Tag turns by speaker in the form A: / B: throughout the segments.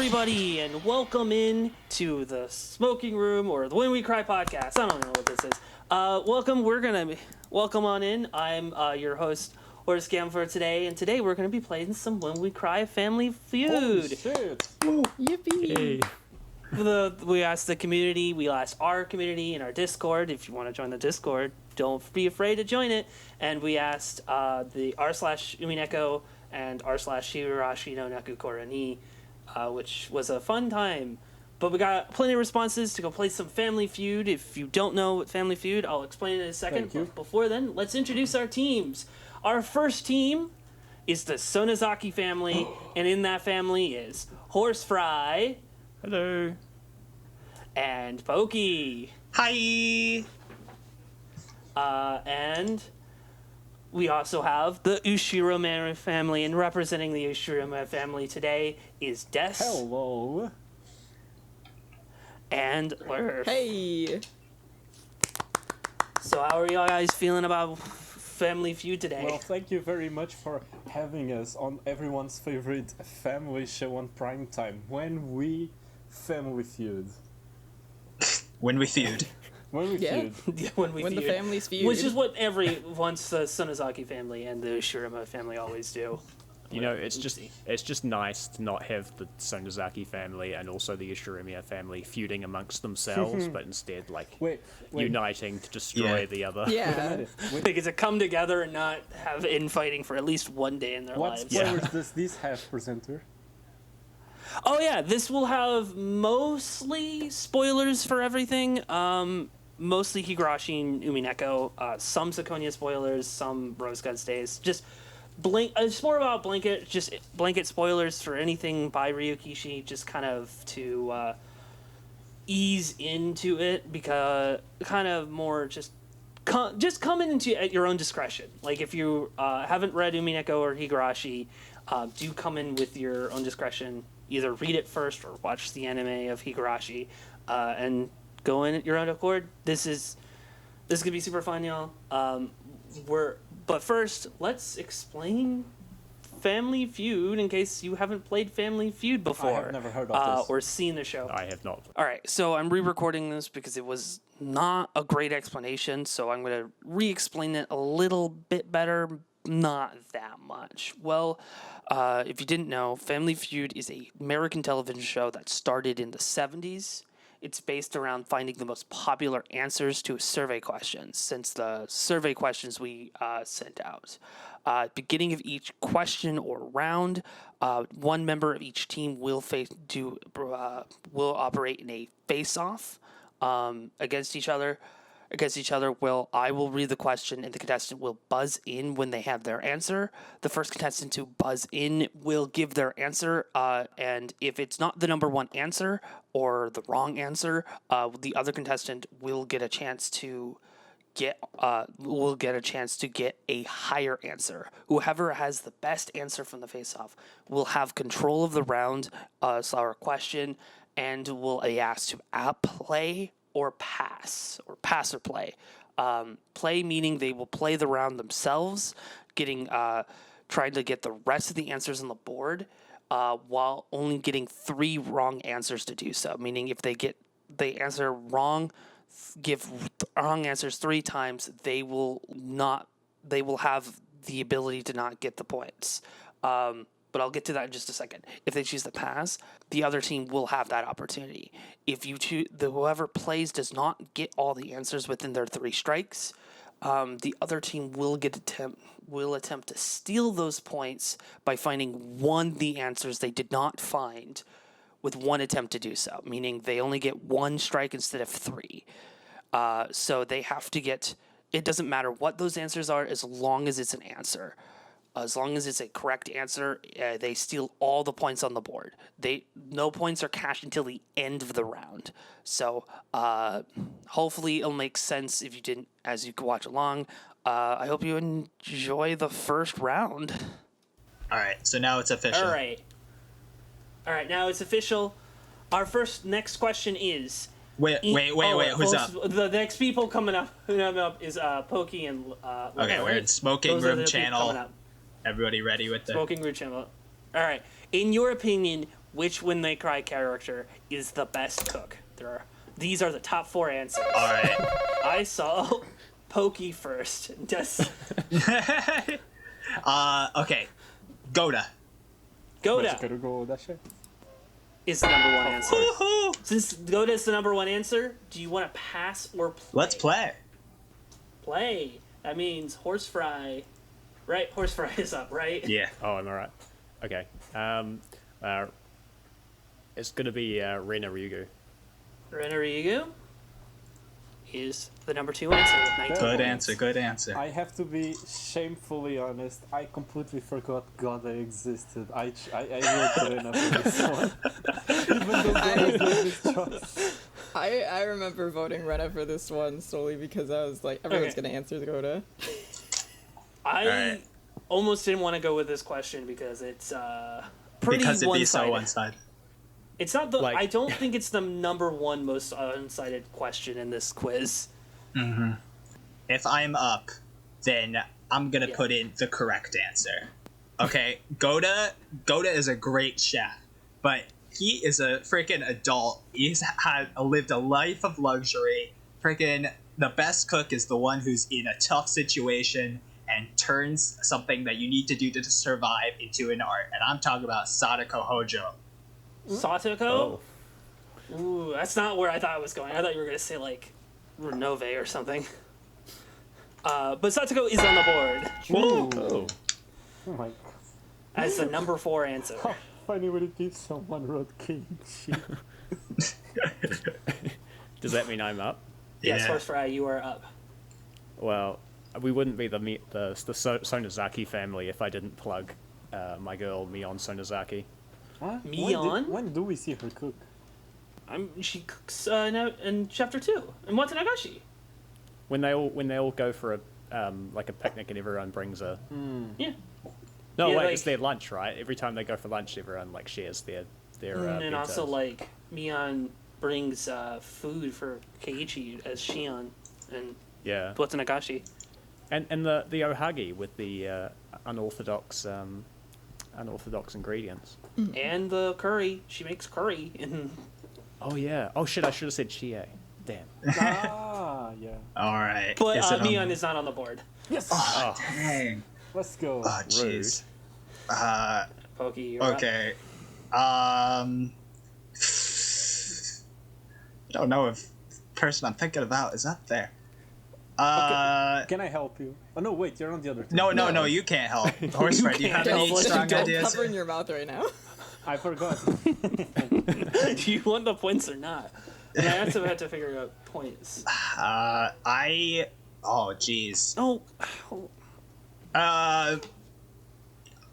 A: everybody, and welcome in to the smoking room or the When We Cry podcast. I don't know what this is. Welcome on in. I'm your host, Horace Gam, for today, and today we're gonna be playing some When We Cry Family Feud.
B: Holy shit!
C: Ooh, yippee!
B: Hey.
A: We asked the community, we asked our community in our Discord, if you want to join the Discord, don't be afraid to join it. And we asked the r/Umineko and r/Higurashi no Nakukorra ni, which was a fun time. But we got plenty of responses to go play some Family Feud. If you don't know what Family Feud, I'll explain it in a second. But before then, let's introduce our teams. Our first team is the Sonozaki family, and in that family is Horse Fry.
B: Hello.
A: And Pokey.
C: Hi!
A: And we also have the Ushiromare family, and representing the Ushiromare family today is Des.
B: Hello.
A: And Lurf.
C: Hey!
A: So how are y'all guys feeling about Family Feud today?
B: Well, thank you very much for having us on everyone's favorite family show on primetime, When We Family Feud.
C: When we feud.
B: When we feud.
A: Yeah, when
C: When
A: feud.
C: the families feud.
A: Which is what once the Sonozaki family and the Ushiromare family always do.
D: You know, it's just nice to not have the Sonozaki family and also the Ushiromare family feuding amongst themselves, but instead,
B: Wait.
D: uniting to destroy
C: Yeah.
D: the other.
C: Yeah.
A: They get to come together and not have infighting for at least one day in their
B: What
A: lives.
B: spoilers does this have, presenter?
A: Oh yeah, this will have mostly spoilers for everything. Mostly Higurashi and Umineko. Some Ciconia spoilers, some Rose Gun stays. Just it's more about blanket spoilers for anything by Ryukishi, just kind of to ease into it, because kind of more just come into at your own discretion. Like if you haven't read Umineko or Higurashi, do come in with your own discretion. Either read it first or watch the anime of Higurashi, and go in at your own accord. This is gonna be super fun, y'all. But first, let's explain Family Feud in case you haven't played Family Feud before.
B: I have never heard of this.
A: Or seen the show.
D: I have not.
A: All right, so I'm re-recording this because it was not a great explanation, so I'm going to re-explain it a little bit better, not that much. Well, if you didn't know, Family Feud is an American television show that started in the 70s. It's based around finding the most popular answers to survey questions, since the survey questions we sent out. Beginning of each question or round, one member of each team will operate in a face-off against each other. I will read the question, and the contestant will buzz in when they have their answer. The first contestant to buzz in will give their answer, and if it's not the number one answer or the wrong answer, the other contestant will get a chance to get a higher answer. Whoever has the best answer from the face-off will have control of the round or question, and will be asked to play or pass or play. Play meaning they will play the round themselves, trying to get the rest of the answers on the board, while only getting 3 wrong answers to do so. Meaning if they answer wrong, give wrong answers 3 times, they will have the ability to not get the points. But I'll get to that in just a second. If they choose to pass, the other team will have that opportunity. If you choose, whoever plays does not get all the answers within their 3 strikes, the other team will attempt to steal those points by finding the answers they did not find with 1 attempt to do so. Meaning they only get 1 strike instead of 3. So they have to get. It doesn't matter what those answers are, as long as it's an answer. As long as it's a correct answer, they steal all the points on the board. No points are cashed until the end of the round. So hopefully it'll make sense if you didn't, as you can watch along. I hope you enjoy the first round.
C: All right, so now it's official.
A: All right, now it's official. Our next question is...
C: Wait, who's up?
A: The next people coming up is Pokey and...
C: Okay, we're in Smoking Room channel. Everybody ready with the...
A: Smoking Room channel. All right. In your opinion, which When They Cry character is the best cook? These are the top 4 answers.
C: All right.
A: I saw Pokey first. Just
C: Okay. Goda.
A: Goda
B: Gotta go that shit.
A: is the number 1 answer.
C: Woohoo!
A: Since Goda is the number 1 answer, do you want to pass or play?
C: Let's play.
A: Play. That means horse fry. Right? Horse fry is up, right?
C: Yeah.
D: Oh, am I right? Okay. It's gonna be Rena Ryugu.
A: Renarigu is the number 2 answer with 19
C: Good
A: points.
C: answer. Good answer.
B: I have to be shamefully honest. I completely forgot Goda existed. I wrote Rena for this one. Even though Goda is this choice.
E: I remember voting Rena for this one solely because I was like, everyone's
A: Okay.
E: gonna answer the Goda.
A: I
C: Alright.
A: almost didn't want to go with this question because it's pretty
C: Because it'd be so
A: one-sided.
C: one-sided.
A: It's not the.
D: Like-
A: I don't think it's the number 1 most one-sided question in this quiz.
C: If I'm up, then I'm gonna
A: Yeah.
C: put in the correct answer. Okay, Goda is a great chef, but he is a freaking adult. He's lived a life of luxury. Freaking the best cook is the one who's in a tough situation and turns something that you need to do to survive into an art. And I'm talking about Sadako Hojo.
A: Satoko.
D: Oh.
A: Ooh, that's not where I thought I was going. I thought you were gonna say like Renove or something. But Satoko is on the board
D: Oh.
B: Oh my god.
A: as the number 4 answer.
B: How funny would it be if someone wrote Kimchi?
D: Does that mean I'm up?
A: Yes,
C: Yeah.
A: horse fry, you are up.
D: Well, we wouldn't be the Sonozaki family if I didn't plug my girl Mion Sonozaki.
B: What?
A: Mion?
B: When do we see her cook?
A: She cooks now in chapter 2 in Watanagashi.
D: When they all go for a like a picnic and everyone brings a
A: Yeah.
D: no
A: Yeah,
D: wait
A: like-
D: it's their lunch, right? Every time they go for lunch, everyone like shares their
A: And also
D: bentos.
A: like Mion brings food for Keiichi as Shion and
D: yeah,
A: Watanagashi.
D: and the ohagi with the unorthodox ingredients.
A: And the curry. She makes curry in
D: Oh yeah. Oh shit! I should have said chie. Damn.
B: Ah, yeah.
C: All right.
A: But
C: Is it on-
A: Mion is not on the board.
B: Yes.
C: Oh, dang.
B: Let's go.
C: Oh, jeez.
A: Pokey, you're up.
C: Okay. I don't know if the person I'm thinking about is up there.
B: Can I help you? Oh no, wait, you're on the other team.
C: No, you can't help. Horsefred, do you have any
E: Don't
C: strong ideas?
E: cover in your mouth right now.
B: I forgot.
A: Do you want the points or not? And I also had to figure out points.
C: Oh, jeez.
A: Oh,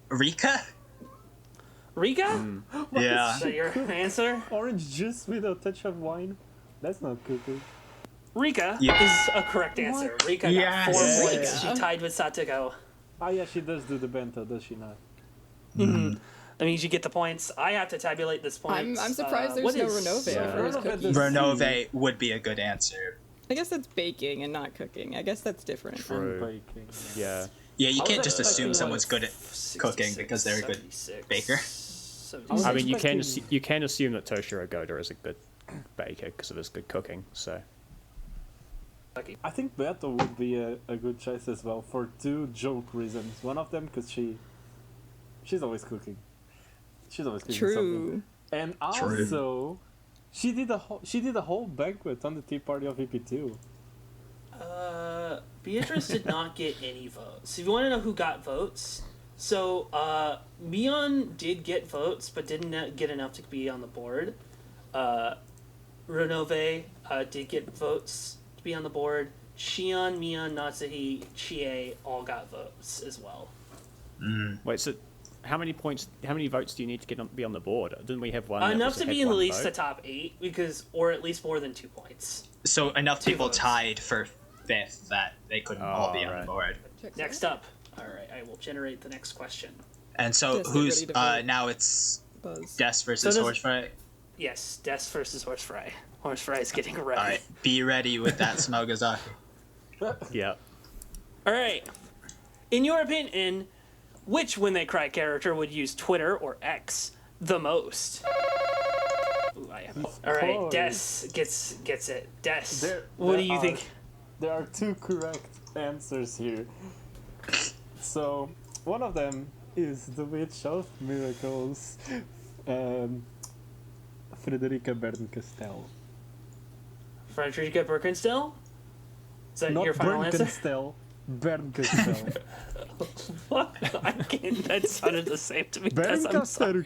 C: Rika?
A: Rika?
C: Yeah.
A: Is that your answer?
B: Orange juice with a touch of wine? That's not cooking.
A: Rika
C: Yeah.
A: is a correct answer. Rika
C: Yes.
A: got 4
C: Yeah.
A: points. She tied with Satoko.
B: Ah, yeah, she does do the bento, does she not?
A: That means you get the points. I have to tabulate this points.
E: I'm surprised there's
A: what
E: no
A: is-
E: Renove
D: Yeah.
E: for his
B: Renove
E: cookies.
B: does-
C: Renove would be a good answer.
E: I guess that's baking and not cooking. I guess that's different.
D: True.
B: Baking.
D: Yeah.
C: Yeah, you
A: I
C: can't
A: was
C: just
A: expecting,
C: assume someone's
A: like,
C: good at
A: 66,
C: cooking because they're a good
A: 76,
C: baker.
A: 76.
D: I mean, you can
B: expecting-
D: assume that Toshiro Goda is a good baker because of his good cooking. So
B: I think Beto would be a good choice as well for 2 joke reasons. One of them because she's always cooking. She's always cooking something.
E: True.
B: And also, she did a whole banquet on the tea party of EP2.
A: Beatrice did not get any votes. If you want to know who got votes, so Mion did get votes, but didn't get enough to be on the board. Renove did get votes to be on the board. Shion, Mion, Natsuhi, Chie all got votes as well.
D: wait, so how many votes do you need to be on the board? Didn't we have one? that
A: Enough
D: was-
A: to
D: had
A: be in at
D: one
A: least
D: vote?
A: the top 8, or at least more than 2 points.
C: So enough people
A: votes.
C: tied for 5th that they couldn't all be on
D: right.
C: the board.
A: Next up, all right, I will generate the next question.
C: And so
E: Just get
C: who's
E: ready to vote.
C: now it's
E: Buzz.
C: Des versus
A: So does-
C: Horsefry.
A: Yes, Des versus Horse Fry. Horse Fry is getting ready.
C: All right, be ready with that Smogazaki.
D: Yeah.
A: All right. In your opinion, which When They Cry character would use Twitter or X the most. Ooh, all right,
B: course.
A: Des gets it. Des,
B: There-
A: what
B: there
A: do you
B: are-
A: think?
B: There are two correct answers here. So, one of them is the Witch of Miracles, Frederica Bernkastel.
A: Frederica Birkenstill? Is that
B: Not
A: your final answer?
B: Bernkastel, Bernkastel.
A: What? I can't. That sounded the same to me. Des, I'm sorry.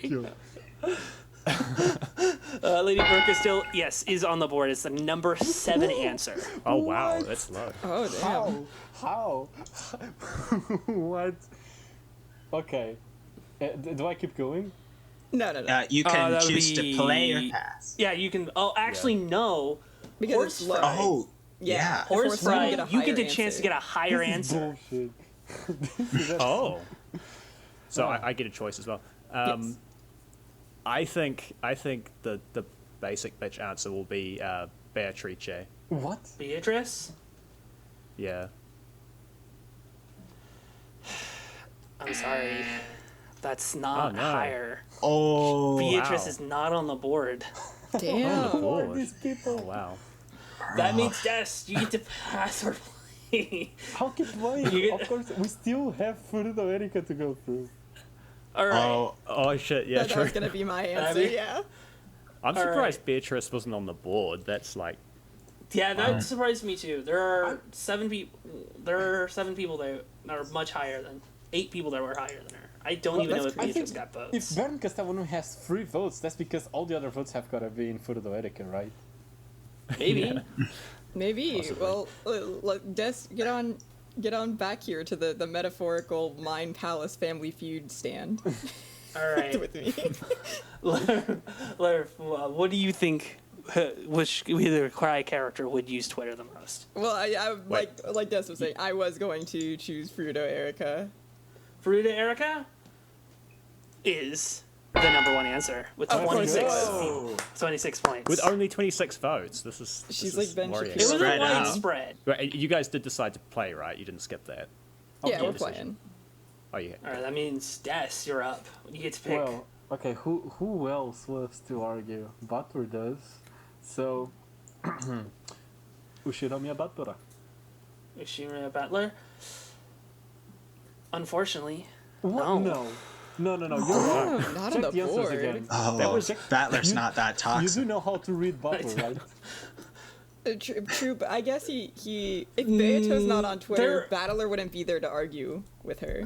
A: Lady Birkenstill, yes, is on the board. It's the number 7 answer.
D: Oh wow, that's low.
E: Oh damn.
B: How? What? Okay. Do I keep going?
E: No.
C: You can
A: that would
C: choose to play or
A: be-
C: pass.
A: Yeah, you can. Oh, actually, no.
E: Because
A: Horse
E: it's low.
A: fry.
C: Oh,
E: Yeah.
C: yeah.
A: Horse
E: Horse fry,
A: fry,
E: you get a
A: you get the
E: higher
A: chance to get a higher
B: This is
A: answer.
B: bullshit.
D: Oh. So I get a choice as well.
E: Yes.
D: I think the basic bitch answer will be Beatrice.
B: What?
A: Beatrice?
D: Yeah.
A: I'm sorry. That's not
D: Oh, no.
A: higher.
C: Oh,
A: Beatrice
D: wow.
A: is not on the board.
E: Damn.
B: Who are
D: Bored.
B: these people?
D: Oh wow.
A: That means, Des, you get to pass or play.
B: How keep playing?
A: You get-
B: Of course, we still have Furude Erika to go through.
A: All right.
C: Oh,
D: Oh shit, yeah,
E: That
D: true.
E: was gonna be my answer.
A: mean-
E: Yeah.
D: I'm
A: All
D: surprised
A: right.
D: Beatrice wasn't on the board. That's like
A: Yeah, that surprised me too. There are 7 people. There are 7 people that are much higher than 8 people that were higher than her. I don't even know if
B: I
A: Beatrice
B: think
A: got votes.
B: if Bernkastel only has 3 votes, that's because all the other votes have got to be in Furude Erika, right?
A: Maybe.
E: Maybe.
D: Possibly.
E: Well, Des, get on back here to the metaphorical Mind Palace Family Feud stand
A: All right.
E: with me.
A: Lerf, what do you think? Which either cry character would use Twitter the most?
E: Well, I like Des was saying, I was going to choose Furude Erika.
A: Furude Erika is the number 1 answer with
E: Of course
A: 26,
B: Whoa.
A: 26 points.
D: with only 26 votes. This is
E: She's like Ben
D: worrying.
A: it was a
C: Spread out.
A: wide spread.
D: Right, you guys did decide to play, right? You didn't skip that.
E: Yeah, we're
D: decision.
E: playing.
D: Oh yeah.
A: All right, that means Des, you're up. You get to pick.
B: Well, okay, who else loves to argue? Butler does. So, Ushinomiya Batura.
A: Ushira Battler. Unfortunately,
B: What?
A: No.
B: No, you're wrong.
E: Oh, not on
B: Check
E: the
B: the answers
E: board.
B: again.
C: oh,
D: That was-
C: Battler's not that
B: You
C: toxic.
B: do know how to read Butler, right?
E: True, but I guess he if Beato's not on Twitter,
A: there-
E: Battler wouldn't be there to argue with her.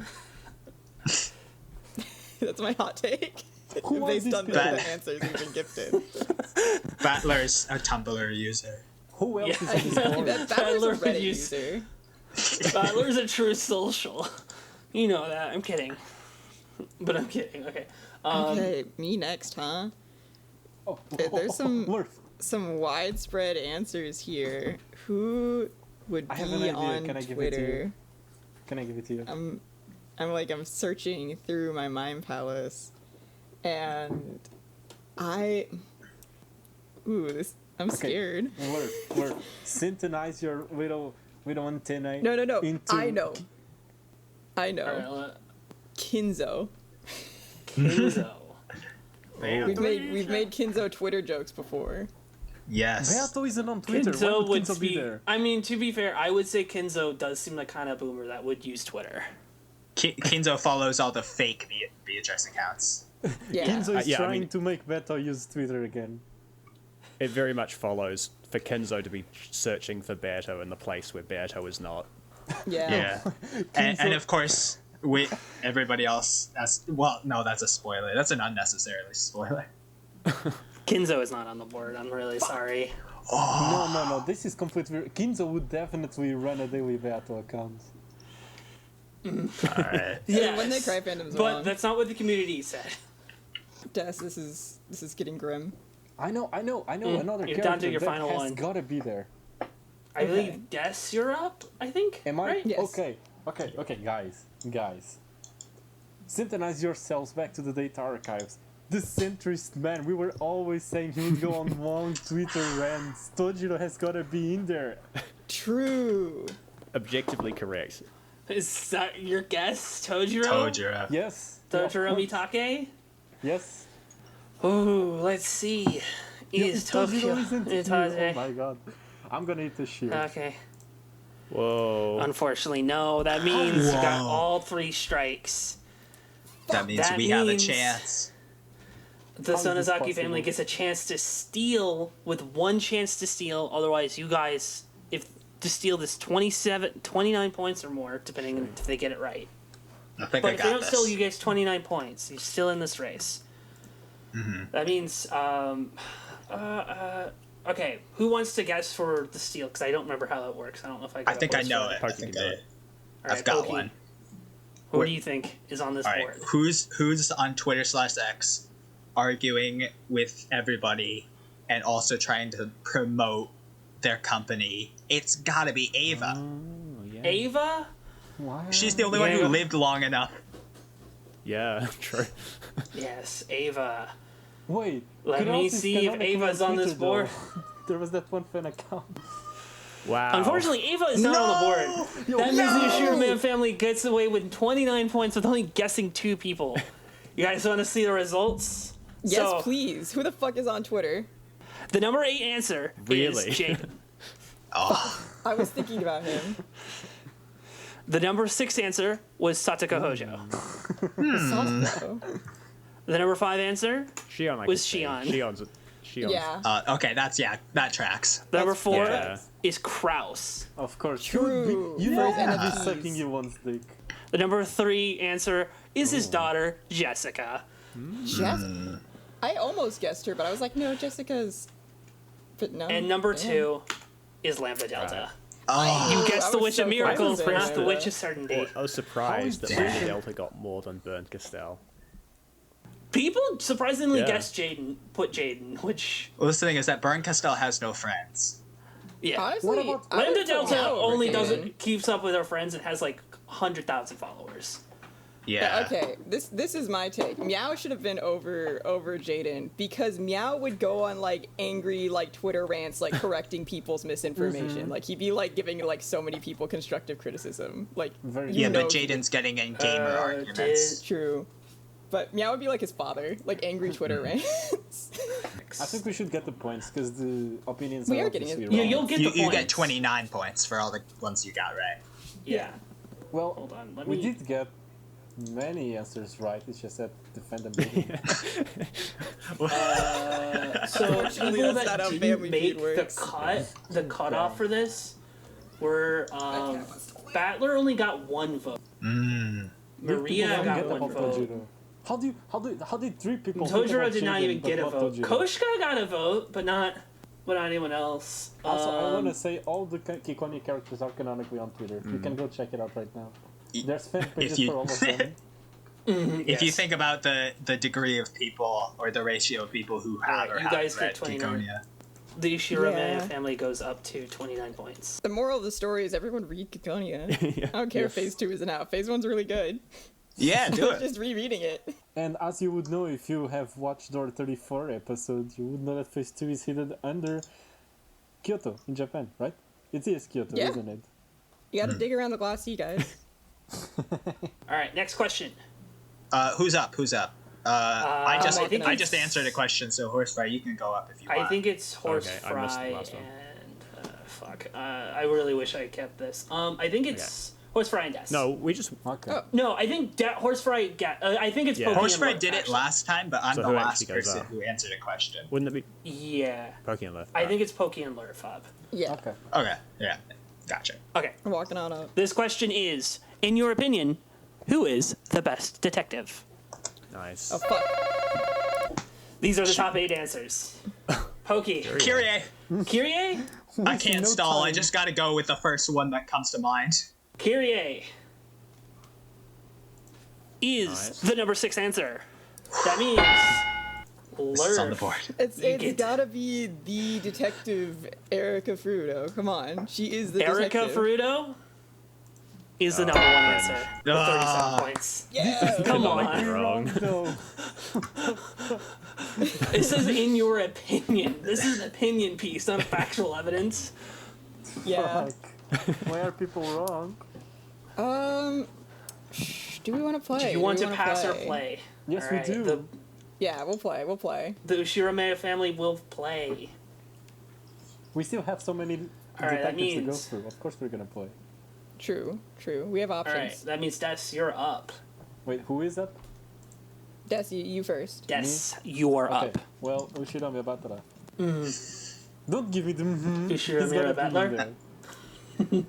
E: That's my hot take.
B: Who are
E: Based
B: these
E: on the,
B: people?
E: the answers we've been gifted.
C: Battler's a Tumblr user.
B: Who else
A: Yeah.
B: is on this board?
E: Battler's
A: Battler
E: a
A: would
E: Reddit
A: use-
E: user.
A: Battler's a true social. You know that. I'm kidding. But I'm kidding. Okay.
E: Okay, me next, huh?
B: Oh,
E: There's some-
B: Murph,
E: Some widespread answers here. Who would
B: I
E: be
B: have an idea.
E: on
B: Can I give it to
E: Twitter?
B: you? Can I give it to you?
E: I'm searching through my Mind Palace, and I'm scared.
B: Murph, synchronize your little antennae.
E: No.
B: Into...
E: I know.
A: All right,
E: Kinzo.
A: Kinzo.
C: Damn.
E: We've made Kinzo Twitter jokes before.
C: Yes.
B: Beato isn't on Twitter. Why
A: Kinzo would
B: Kinzo be
A: be.
B: there?
A: I mean, to be fair, I would say Kinzo does seem like kind of boomer that would use Twitter.
C: Kinzo follows all the fake Beatrice accounts.
E: Yeah.
B: Kinzo is
D: yeah, I
B: trying
D: mean-
B: to make Beto use Twitter again.
D: It very much follows for Kinzo to be searching for Beato in the place where Beato is not.
E: Yeah.
C: And of course, everybody else. That's a spoiler. That's an unnecessarily spoiler.
A: Kinzo is not on the board. I'm really sorry.
B: No. This is completely. Kinzo would definitely run a daily Beato account.
C: Alright.
A: Yeah.
E: When they cry fandoms
A: But
E: wrong.
A: that's not what the community said.
E: Des, this is getting grim.
B: I know. Another
A: You're
B: character
A: down to your
B: that
A: final
B: has
A: one.
B: gotta be there.
A: I believe Des, you're up. I think.
B: Am I?
A: Right?
E: Yes.
B: Okay, guys. Synchronize yourselves back to the data archives. The centrist man, we were always saying he would go on long Twitter rants. Tojiro has gotta be in there.
E: True.
D: Objectively correct.
A: Is that your guess, Tojiro?
C: Tojiro.
B: Yes.
A: Tojiro
B: of course.
A: Mitake?
B: Yes.
A: Ooh, let's see. Is Tokyo Itaze?
B: Oh my god. I'm gonna eat the shield.
A: Okay.
D: Whoa.
A: Unfortunately, no. That means you got
C: Whoa.
A: all 3 strikes.
C: That means
A: That
C: we have a
A: means-
C: chance.
A: The
B: How is this
A: Sonozaki
B: possible?
A: family gets a chance to steal with 1 chance to steal. Otherwise, you guys, if to steal this 29 points or more, depending on if they get it right.
C: I think
A: But
C: I
A: if they
C: got
A: don't
C: this.
A: steal, you get 29 points. You're still in this race. That means, okay, who wants to guess for the steal? Because I don't remember how that works. I don't know if I.
C: I think I know it. I
D: Poki
C: think
D: can do
C: I,
D: it.
A: All right,
C: I've got
A: Poki,
C: one.
A: Who do you think is on this
C: All right,
A: board?
C: who's on Twitter/X arguing with everybody and also trying to promote their company? It's gotta be Ava.
D: Oh, yeah.
A: Ava?
B: Why?
C: She's the only one who
A: Yeah.
C: lived long enough.
D: Yeah, true.
A: Yes, Ava.
B: Wait.
A: Let
B: could
A: me
B: also
A: see if
B: canonically
A: Ava's on this
B: Twitter,
A: board.
B: though. There was that one fan account.
D: Wow.
A: Unfortunately, Ava is not on the board. That means the Ashura Man family gets away with 29 points with only guessing 2 people. You guys want to see the results?
E: Yes,
A: So,
E: please. Who the fuck is on Twitter?
A: The number 8 answer
D: Really?
A: is Jaden.
C: Oh,
E: I was thinking about him.
A: The number 6 answer was Sataka Hojo.
E: Sasako.
A: The number 5 answer,
D: Shion, I
A: was
D: could see.
A: Shion.
D: Shion's.
E: Yeah.
C: okay, that tracks.
A: the number 4
D: Yeah.
A: is Kraus.
B: Of course.
E: True.
B: You know
E: First
B: I'd be
E: NFTs.
B: sucking you one's dick.
A: The number 3 answer is his daughter, Jessica.
E: Jess. I almost guessed her, but I was like, no, Jessica's. But no.
A: And number
E: damn.
A: 2 is Lambda Delta.
C: Oh,
A: You
E: I
A: guessed the
E: was
A: Witch
E: so
A: of
E: close
A: Miracles,
E: to
A: but not
E: it.
A: the Witch of Certainty.
D: I was surprised that
B: How is
D: Lambda
B: that?
D: Delta got more than Burnt Castell.
A: People surprisingly
D: Yeah.
A: guessed put Jaden, which,
C: well, the thing is that Burn Castell has no friends.
A: yeah.
E: Honestly,
B: What about-
E: I
A: Lambda
E: would put
A: Delta
E: Meow over
A: only
E: Jaden.
A: keeps up with her friends and has like 100,000 followers.
C: Yeah.
E: Okay, this is my take. Meow should have been over Jaden because Meow would go on like angry like Twitter rants like correcting people's misinformation. Like he'd be like giving like so many people constructive criticism. Like
B: Very
C: Yeah,
E: you
C: but
E: know-
C: Jaden's getting in gamer arguments.
E: True. But Meow would be like his father, like angry Twitter rants.
B: I think we should get the points because the opinions
E: We
B: are
E: are getting
B: obviously
E: it.
B: wrong.
A: Yeah, you'll get
C: You,
A: the
C: you
A: points.
C: get 29 points for all the ones you got right.
A: Yeah.
B: Well,
A: Hold on, let
B: we
A: me-
B: did get many answers right. It's just that defend them. didn't.
A: So
E: Unfortunately,
A: people
E: that's
A: that
E: not how
A: didn't
E: Family
A: make
E: Feud
A: the
E: works.
A: cutoff for this were Battler only got 1 vote. Maria
B: People
A: got
B: get
A: 1
B: about
A: vote.
B: Tojiro. How did 3 people think
A: Tojiro
B: about
A: did not
B: Jaden,
A: even
B: but
A: get a
B: not
A: vote.
B: Tojiro?
A: Koshka got a vote, but not anyone else.
B: Also, I want to say all the Ciconia characters are canonically on Twitter. You can go check it out right now. There's fan pages
C: you-
B: for all of them.
C: If you
A: Yes.
C: think about the degree of people or the ratio of people who have
A: Alright,
C: or
A: you
C: haven't
A: guys get
C: read
A: 29.
C: Ciconia.
A: The Shirame
E: Yeah.
A: family goes up to 29 points.
E: The moral of the story is everyone read Ciconia. I don't care if Phase 2 isn't out. Phase 1's really good.
C: Yeah, do it.
E: Just rereading it.
B: And as you would know if you have watched our 34 episode, you would know that Phase 2 is hidden under Kyoto in Japan, right? It is Kyoto,
E: Yeah.
B: isn't it?
E: You gotta dig around the glass sea, guys.
A: Alright, next question.
C: Who's up? I
A: I think
C: I
A: it's-
C: just answered a question, so Horsefire, you can go up if you want.
A: I think it's Horse
D: Okay, I
A: Fry
D: missed the last one.
A: and fuck. I really wish I kept this. I think it's Horse Fry and Des.
D: No, we just.
B: Okay.
E: Oh.
A: No, I think Horse Fry got. I think it's
D: Yeah.
A: Pokey and
C: Horsefire
A: Lurk,
C: did it
A: actually.
C: last time, but I'm
D: So
C: the
D: who
C: last
D: actually goes
C: person
D: up?
C: who answered a question.
D: Wouldn't it be
A: Yeah,
D: Pokemon left?
A: I think it's Pokey and Lurfab.
E: Yeah.
B: Okay.
C: Okay, yeah, gotcha.
A: Okay,
E: I'm walking on up.
A: this question is: in your opinion, who is the best detective?
D: Nice.
E: Oh, fuck.
A: These are the top 8 answers. Pokey,
C: Kyrie,
A: Kyrie,
C: I can't
B: no
C: stall. I
B: time.
C: just got to go with the first one that comes to mind.
A: Kyrie is
D: Nice.
A: the number 6 answer. That means
C: This is on the
A: Lurf.
C: board.
E: It's
A: get-
E: gotta be the detective Erica Furude. Come on, she is the
A: Erica
E: detective.
A: Fruto is the number 1 answer with 37
C: Ah.
A: points.
E: Yeah.
A: Come
D: Might be
A: on.
D: wrong.
B: No.
A: It says in your opinion. This is an opinion piece, not factual evidence.
E: Yeah.
B: Fuck. Why are people wrong?
E: Do we want to play?
A: Do you want to
E: wanna
A: pass or play?
B: Yes,
A: All
B: we
A: right,
B: do.
A: the-
E: Yeah, we'll play. We'll play.
A: The Ushirame family will play.
B: We still have so many
A: All right, that
B: detectives to go
A: means-
B: through. Of course we're gonna play.
E: True. We have
A: All right,
E: options.
A: that means Des, you're up.
B: Wait, who is up?
E: Des, you first.
A: Des, you're
B: Okay.
A: up.
B: Well, Ushirame Batara. Don't give me the. He's
A: Ushirame
B: gotta be
A: Battler?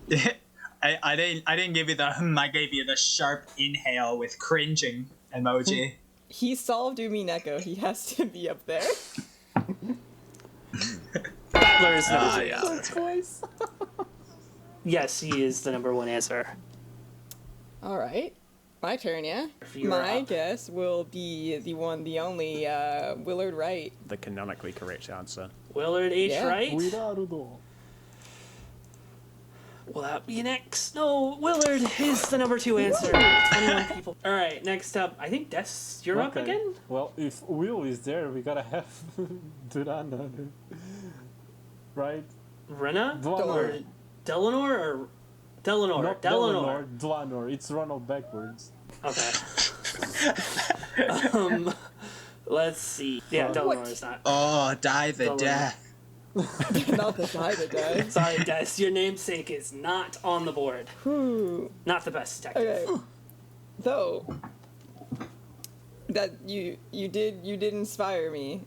B: there.
C: I didn't give you the I gave you the sharp inhale with cringing emoji.
E: He solved Umineko. He has to be up there.
A: Battler is number 2.
C: yeah.
B: Twice.
A: Yes, he is the number 1 answer.
E: All right. My turn, yeah?
A: You're
E: My
A: up.
E: guess will be the one, the only, Willard Wright.
D: The canonically correct answer.
A: Willard H.
E: Yeah.
A: Wright?
B: Wirarudo.
A: Will that be next? No, Willard is the number 2 answer. 21 people. All right, next up, I think Des, you're up
B: Okay.
A: again?
B: Well, if Will is there, we gotta have Durana. Right?
A: Rena?
B: Dwanor.
A: Or Delanor? Or Delanor?
B: Not
A: Delanor.
B: Dwanor. It's Ronald backwards.
A: Okay. Let's see. Yeah,
B: What?
A: Delanor is not.
C: Oh, die the
A: Don't
C: death.
E: Not the guy that does.
A: Sorry, Des, your namesake is not on the board.
E: Whew.
A: Not the best detective.
E: Okay. Though that you did inspire me.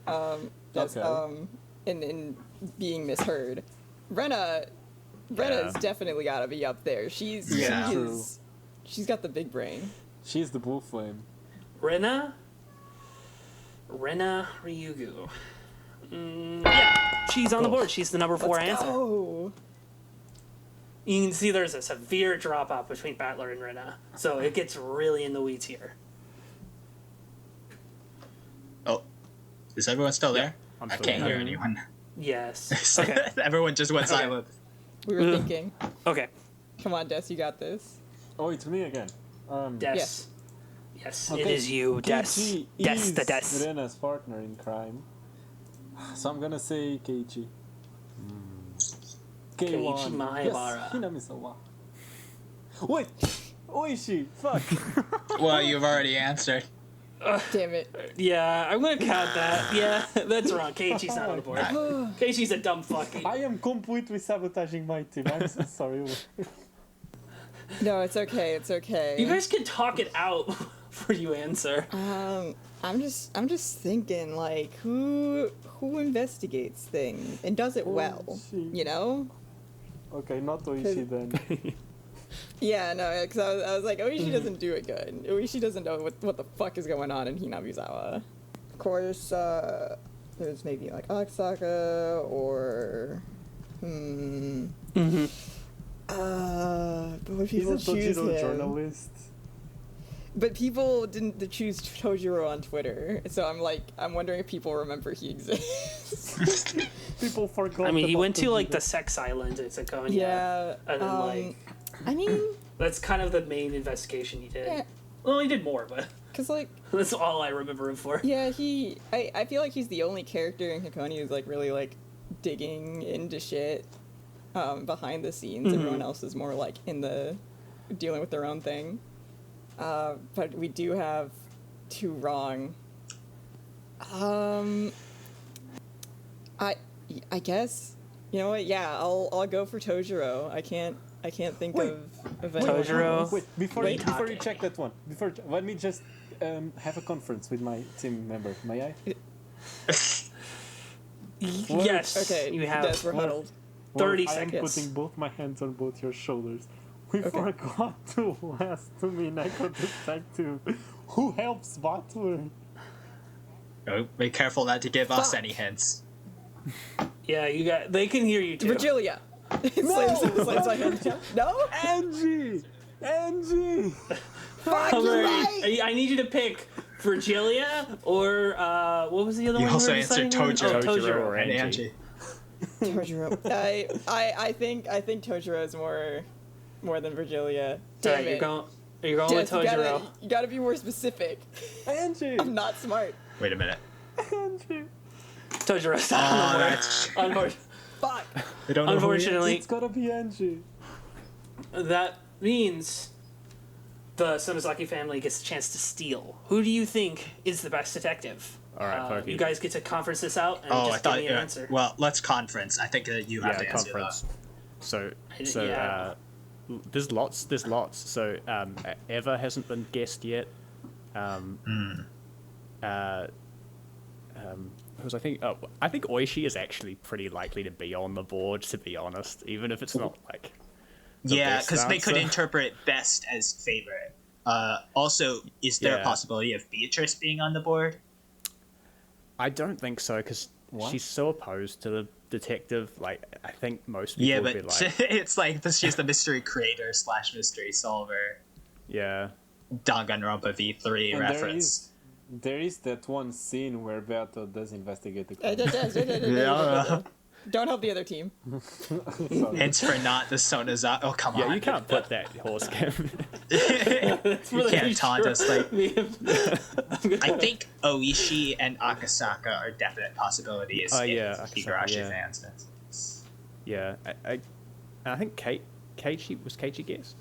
E: That's
B: Okay.
E: in being misheard. Rena's
D: Yeah.
E: definitely got to be up there.
C: Yeah.
E: She's got the big brain.
B: She's the blue flame.
A: Rena Ryugu. Yeah, she's on the board. She's the number 4 answer.
E: Oh,
A: You can see there's a severe drop off between Battler and Rena, so it gets really in the weeds here.
C: Oh, is everyone still there?
D: I'm
C: I
D: still
C: can't
D: there.
C: hear anyone.
A: Yes. Okay.
C: Everyone just went silent.
E: we were thinking.
A: Okay.
E: Come on, Des, you got this.
B: Oh, it's me again.
A: Des.
E: Yes.
A: Yes, it
B: Okay,
A: is you, Des.
B: Keiichi
A: Des
B: is
A: the Des.
B: Rena's partner in crime. So I'm gonna say Keiichi.
A: Keiichi Maebara.
B: Yes, Hinamisawa. Wait! Oishi! Fuck!
C: Well, you've already answered.
E: Damn it.
A: Yeah, I'm gonna count that. Yeah, that's wrong. Keiichi's not on the board. Keiichi's a dumb fuck.
B: I am completely sabotaging my team. I'm so sorry.
E: No, it's okay. It's okay.
A: You guys can talk it out before you answer.
E: I'm just thinking like who investigates things and does it well,
B: shit.
E: you know?
B: Okay, not Oishi then.
E: Yeah, no, because I was like, Oishi doesn't do it good. Oishi doesn't know what the fuck is going on in Hinamizawa. Of course, there's maybe like Aksaka or but would people
B: Isn't
E: choose
B: Tojiro a
E: him?
B: journalist?
E: But people didn't choose Tojiro on Twitter, so I'm wondering if people remember he exists.
B: People forgot.
A: I mean, he
B: about
A: went to like
B: Tojiro.
A: the sex island in Ciconia.
E: Yeah,
A: And then like
E: I mean,
A: that's kind of the main investigation he did.
E: yeah,
A: Well, he did more, but
E: cause like,
A: that's all I remember him for.
E: yeah, I feel like he's the only character in Ciconia who's like really like digging into shit behind the scenes. Everyone else is more like in the dealing with their own thing. But we do have 2 wrong. I guess, you know what? Yeah, I'll go for Tojiro. I can't think
B: Wait.
E: of
B: Wait,
E: any.
A: Tojiro.
B: Wait, before
A: Wait.
B: you check that one, let me just have a conference with my team member. May I?
A: Yes.
E: Okay,
A: You have.
E: Des, we're huddled.
A: 30
B: I am
A: seconds.
B: putting both my hands on both your shoulders. We
E: Okay.
B: forgot to ask Umineko Detective who helps Butler.
C: Oh, be careful not to give us
E: Fuck.
C: any hints.
A: Yeah, you got. They can hear you too.
E: Virgilia. Slams my hand. No?
B: Angie!
E: Fuck,
A: I'm
E: you're
A: ready.
E: right!
A: I need you to pick Virgilia or what was the other
C: You
A: one?
C: also
A: were
C: answered
A: deciding on?
C: Tojiro.
A: Oh, Tojiro.
D: or
C: And
D: Angie.
E: Tojiro. I think Tojiro is more than Virgilia. Damn
A: Alright,
E: it.
A: you're going with
E: Des,
A: Tojiro.
E: you gotta be more specific.
B: Angie!
E: I'm not smart.
C: Wait a minute.
B: Angie!
A: Tojiro's not
C: Oh,
A: on the board.
C: that's.
E: Fuck.
C: I don't know. Who he is.
A: Unfortunately,
B: It's gotta be Angie.
A: that means the Sonozaki family gets a chance to steal. Who do you think is the best detective?
D: All right, Pokey.
A: You guys get to conference this out and
C: Oh, I
A: just
C: thought.
A: give me an answer.
C: Well, let's conference. I think you have to answer
D: conference.
C: that.
D: So
A: Yeah.
D: there's lots. So Eva hasn't been guessed yet. Because I think Oishi is actually pretty likely to be on the board, to be honest, even if it's not like.
C: Yeah,
D: best
C: because they could
D: answer.
C: interpret best as favorite. Also, is there a
D: Yeah.
C: possibility of Beatrice being on the board?
D: I don't think so, because
B: What?
D: she's so opposed to the detective. Like, I think most people
C: Yeah,
D: would
C: but
D: be like,
C: it's like she's the mystery creator / mystery solver.
D: yeah.
C: Danganronpa V3
B: And
C: reference.
B: there is that one scene where Beato does investigate the crime.
E: Don't help the other team.
C: Hence for not the Sonozaki. Oh, come
D: Yeah,
C: on.
D: you can't put that horse cam.
C: You can't taunt us like.
A: Me and-
C: I think Oishi and Akasaka are definite possibilities.
D: Oh,
C: if
D: yeah, Akasaka,
C: Higurashi
D: yeah.
C: fans.
D: Yeah, I think Keiichi was Keiichi guessed.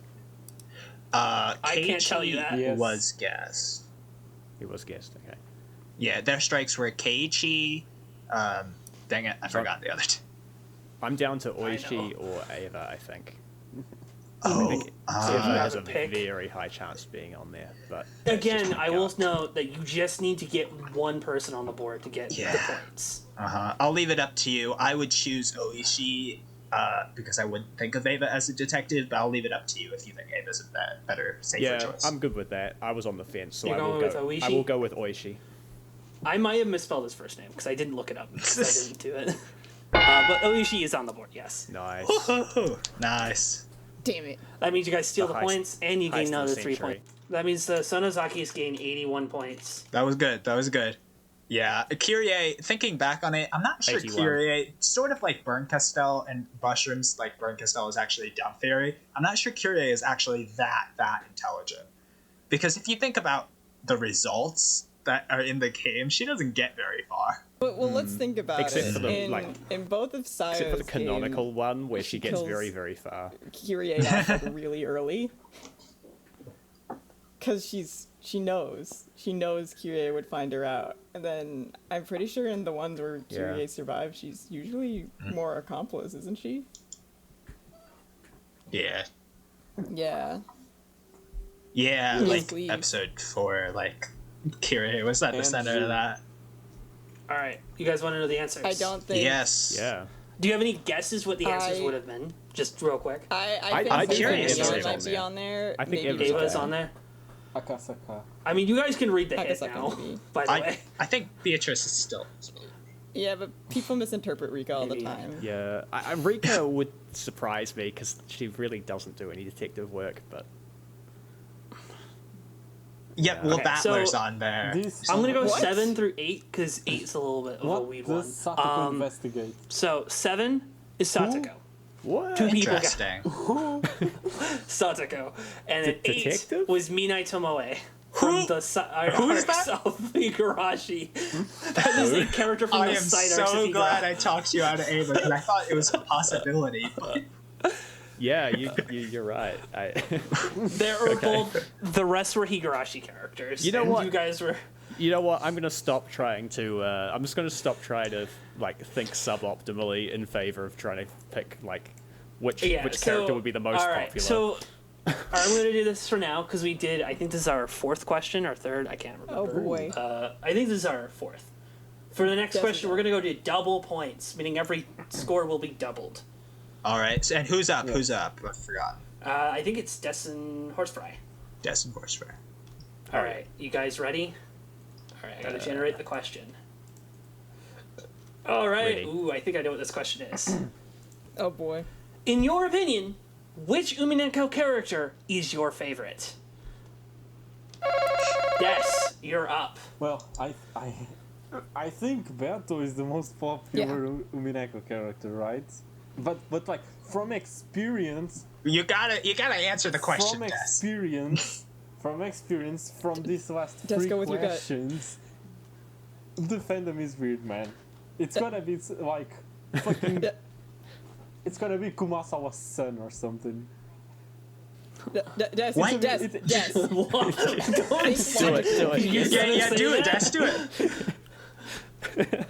C: I
A: can't tell you that.
B: Yes.
C: Was guessed.
D: He was guessed. Okay.
C: Yeah, their strikes were Keiichi. Dang it, I forgot the other two.
D: I'm down to
A: know.
D: Oishi or Eva, I think.
C: Oh,
D: Eva has a
A: pick.
D: very high chance of being on there, but
A: Again,
D: just
A: I will note that you just need to get one person on the board to get the
C: Yeah.
A: points.
C: I'll leave it up to you. I would choose Oishi because I wouldn't think of Eva as a detective, but I'll leave it up to you if you think Eva's a better, safer
D: yeah,
C: choice.
D: I'm good with that. I was on the fence, so
A: You're
D: I will
A: going with
D: go.
A: Oishi?
D: I will go with Oishi.
A: I might have misspelled his first name because I didn't look it up because I didn't do it. But Oishi is on the board, yes.
D: Nice.
C: Woohoo! Nice.
E: Damn it.
A: That means you guys steal
D: The
A: the
D: heist-
A: points and you gain
D: heist of the
A: another 3
D: century.
A: points. That means the Sonozakis gain 81 points.
C: That was good. Yeah, Kyrie, thinking back on it, I'm not sure
D: 81.
C: Kyrie, sort of like Burn Castell and Mushrooms, like Burn Castell is actually dumb theory. I'm not sure Kyrie is actually that intelligent. Because if you think about the results that are in the game, she doesn't get very far.
E: But well, let's think about
D: Except
E: it.
D: for the,
E: in,
D: like-
E: in both of Sayo's
D: Except for the canonical
E: game,
D: one where she gets
E: kills-
D: very, very far.
E: Kyrie off like really early. Because she knows Kyrie would find her out. And then I'm pretty sure in the ones where Kyrie
D: Yeah.
E: survives, she's usually more accomplice, isn't she?
C: Yeah.
E: Yeah.
C: Yeah,
E: Yes,
C: like
E: please.
C: episode 4, like Kyrie was at the center of that.
A: All right, you guys want to know the answers?
E: I don't think.
C: Yes.
D: Yeah.
A: Do you have any guesses what the answers
E: I-
A: would have been? Just real quick.
E: I think
D: I'm
C: curious.
E: Eva
C: Eva's
E: might
D: on
E: be
D: there.
E: on there.
D: I think
E: maybe
D: Eva's
A: Ava's
E: Jen.
A: on there.
B: Akasaka.
A: I mean, you guys can read the hit
E: Akasaka
A: now,
E: maybe.
A: by the way.
C: I think Beatrice is still.
E: Yeah, but people misinterpret Rika all the
A: Maybe.
E: time.
D: Yeah. Rika would surprise me because she really doesn't do any detective work, but
C: Yep, well,
A: Okay,
C: Battler's
A: so-
C: on there.
A: I'm gonna go
E: What?
A: 7 through 8 because 8's a little bit of a
B: What
A: weird
B: does
A: one.
B: Satoko investigate?
A: So 7 is Satoko.
D: what?
A: Two people got
C: Interesting.
A: Satoko, and then 8
D: detective?
A: was Minai Tomoe. From the
C: Who's that?
A: of Higurashi. That is a character from
C: I
A: the
C: am
A: side arcs
C: so
A: of
C: glad
A: Higurashi.
C: I talked you out of Ava because I thought it was a possibility. But
D: Yeah, you're right.
A: There were both. The rest were Higurashi characters.
D: You know
A: and
D: what?
A: You guys were.
D: You know what? I'm gonna stop trying to. I'm just gonna stop trying to like think suboptimally in favor of trying to pick like which character would be the most
A: all right,
D: popular.
A: So, I'm going to do this for now because we did. I think this is our 4th question or 3rd. I can't remember.
E: Oh boy.
A: I think this is our 4th. For the next question, we're going to go to double points, meaning every score will be doubled.
C: all right, so, and who's up? Who's up? I forgot.
A: I think it's Des and Horsefry.
C: Destin Horsefire.
A: All right, you guys ready? All right, I got to generate the question. All right.
D: Ready.
A: Ooh, I think I know what this question is.
E: Oh boy.
A: In your opinion, which Umineko character is your favorite? Yes, you're up.
B: Well, I think Berto is the most popular Umineko character, right? But like from experience,
C: You gotta answer the question,
B: from
C: Des.
B: experience, from these last
E: Just
B: 3
E: go with your gut.
B: questions, the fandom is weird, man. It's gonna be like fucking.
E: Yeah.
B: It's gonna be Kumasawa's son or something.
E: Des,
C: What?
E: Des.
A: What? Don't
E: Think
A: say
E: logically.
D: do it.
A: You're
C: Yeah,
A: gonna say
C: do it,
A: that?
C: Des, do it.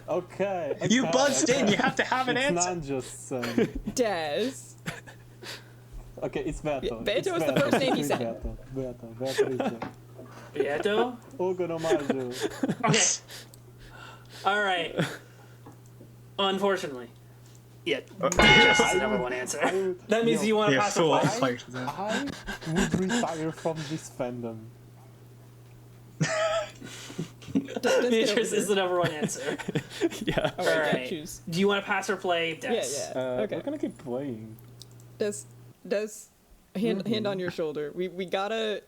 B: Okay.
C: You
B: okay,
C: buzzed in.
B: okay.
C: You have to have an
B: It's
C: answer.
B: Nanjo's
E: Des.
B: Okay, it's Beto.
E: Yeah, Beto
B: It's
E: is the first name he
B: It's
E: said.
B: Beto is there.
A: Beto?
B: Ogo no Maju.
A: Okay. All right. Unfortunately. Yeah, Beatrice is the number one answer. That means you want to
C: Yeah,
A: pass or
C: fool.
A: play?
B: I would retire from this fandom.
A: Beatrice is the number one answer.
D: Yeah.
E: All
A: All
E: right,
A: right.
E: choose.
A: Do you want to pass or play, Des?
E: Yeah. Okay.
B: We're gonna keep playing.
E: Des, hand on your shoulder. We gotta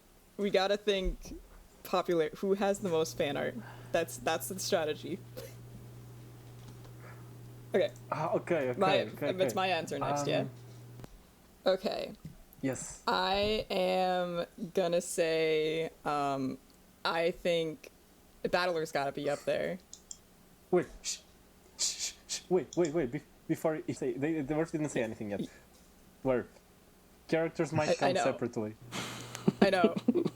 E: think popular. Who has the most fan art? That's the strategy. Okay.
B: Okay.
E: It's my answer next. Yeah. Okay.
B: Yes.
E: I am gonna say I think Battler's gotta be up there.
B: Wait. Wait. Before you say, they didn't say anything yet. Where characters might
E: I
B: come
E: know.
B: separately.
E: I know.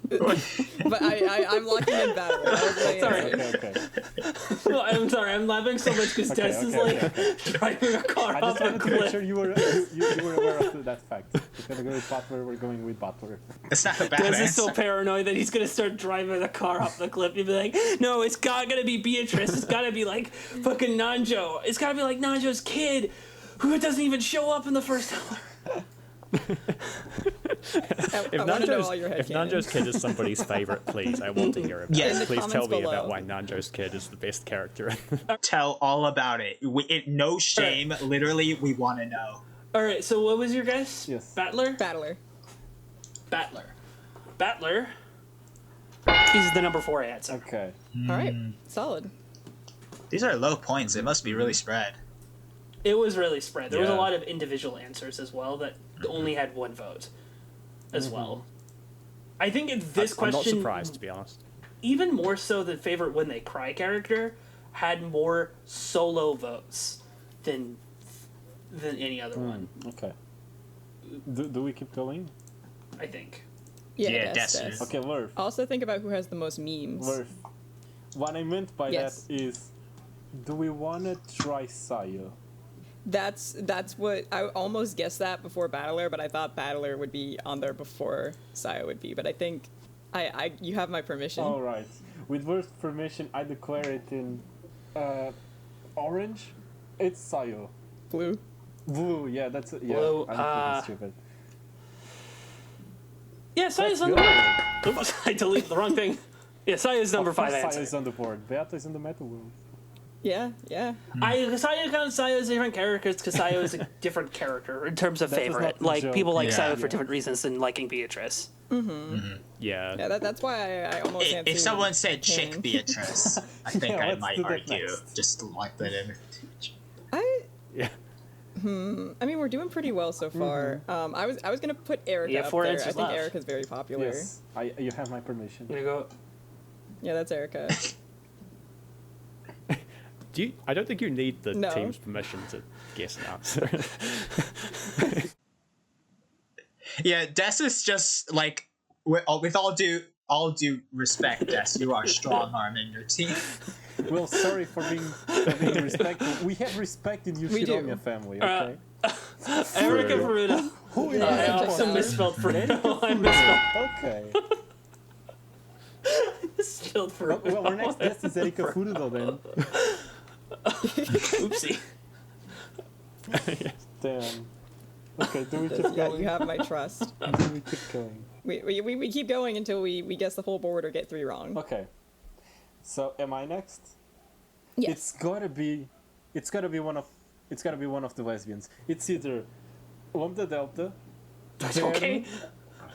E: But I'm locking in Battler. That was my
A: Sorry.
E: answer.
B: Okay.
A: Well, I'm sorry, I'm laughing so much because Des is like driving a car
B: I
A: off
B: just
A: a
B: wanted to make
A: cliff.
B: sure you were aware of that fact. If we're gonna go with Butler, we're going with Butler.
C: It's not a bad
A: Des
C: answer.
A: is so paranoid that he's gonna start driving the car off the cliff. He'd be like, "No, it's gotta be Beatrice. It's gotta be like fucking Nanjo. It's gotta be like Nanjo's kid, who doesn't even show up in the first hour."
E: I want to know all your
D: If
E: headcanons.
D: Nanjo's kid is somebody's favorite, please, I want to hear about
C: Yes.
D: it.
C: In
E: the
D: Please tell
E: comments
D: me
E: below.
D: about why Nanjo's kid is the best character.
C: Tell all about it. No shame. Literally, we want to know.
A: All right. So what was your guess?
B: Yes.
A: Battler.
E: Battler.
A: Battler. Is the number 4 answer.
B: Okay.
E: All right. Solid.
C: These are low points. It must be really spread.
A: It was really spread. There was a
D: Yeah.
A: lot of individual answers as well that only had one vote as well. I think this
D: I'm not
A: question,
D: surprised, to be honest.
A: even more so than favorite When They Cry character, had more solo votes than any other one,
B: Okay. Do we keep going?
A: I think.
C: Yeah,
E: Des.
C: Des.
B: Okay, Worth.
E: Also think about who has the most memes.
B: Worth. What I meant by
E: Yes.
B: that is, do we wanna try Sayo?
E: That's what I almost guessed that before Battler, but I thought Battler would be on there before Saya would be. But I think I you have my permission.
B: All right. With Worth's permission, I declare it in orange. It's Sayo.
E: Blue.
B: Blue. Yeah, that's it. Yeah,
A: Blue,
B: I'm freaking stupid.
A: Yeah, Saya's
B: Let's
A: on the
B: go.
A: board. Oops, I deleted the wrong thing. Yeah, Saya's number
B: Of course
A: 5
B: Sayo
A: answer.
B: is on the board. Beato is in the meta world.
E: Yeah.
A: Saya counts Sayo as a different character because Sayo is a different character in terms of
B: That was
A: favorite.
B: not the
A: Like,
B: joke.
A: people like
C: Yeah.
A: Sayo for different reasons than liking Beatrice.
D: Yeah.
E: Yeah. That's why I almost
C: If
E: answered
C: someone said
E: Kang.
C: chick Beatrice, I think
B: Yeah,
C: I
B: let's
C: might
B: do that
C: argue.
B: next.
C: Just like that in.
D: Yeah.
E: I mean, we're doing pretty well so far. I was gonna put Erica
A: Yeah,
E: up
A: 4
E: there. I
A: answers
E: think
A: left.
E: Erica's very popular.
B: Yes, you have my permission.
A: I'm gonna go.
E: Yeah, that's Erica.
D: I don't think you need the
E: No.
D: team's permission to guess an answer.
C: Yeah, Des is just like with all due respect, Des, you are strong arming your team.
B: Well, sorry for being respectful. We have respect in
E: We do.
B: Ciconia family, okay?
A: Erica Furude.
B: Who is
A: I
B: that?
A: also misspelled Furude. I misspelled,
B: Okay.
A: misspelled Furude.
B: Well, our next guest is Erika Furudo then.
A: Oopsie.
B: Damn. Okay, do we keep
E: Yeah,
B: going?
E: you have my trust.
B: Do we keep going?
E: We keep going until we guess the whole board or get 3 wrong.
B: Okay. So am I next?
E: Yes.
B: It's gotta be one of the lesbians. It's either Lambda Delta,
A: Okay.
B: Bern,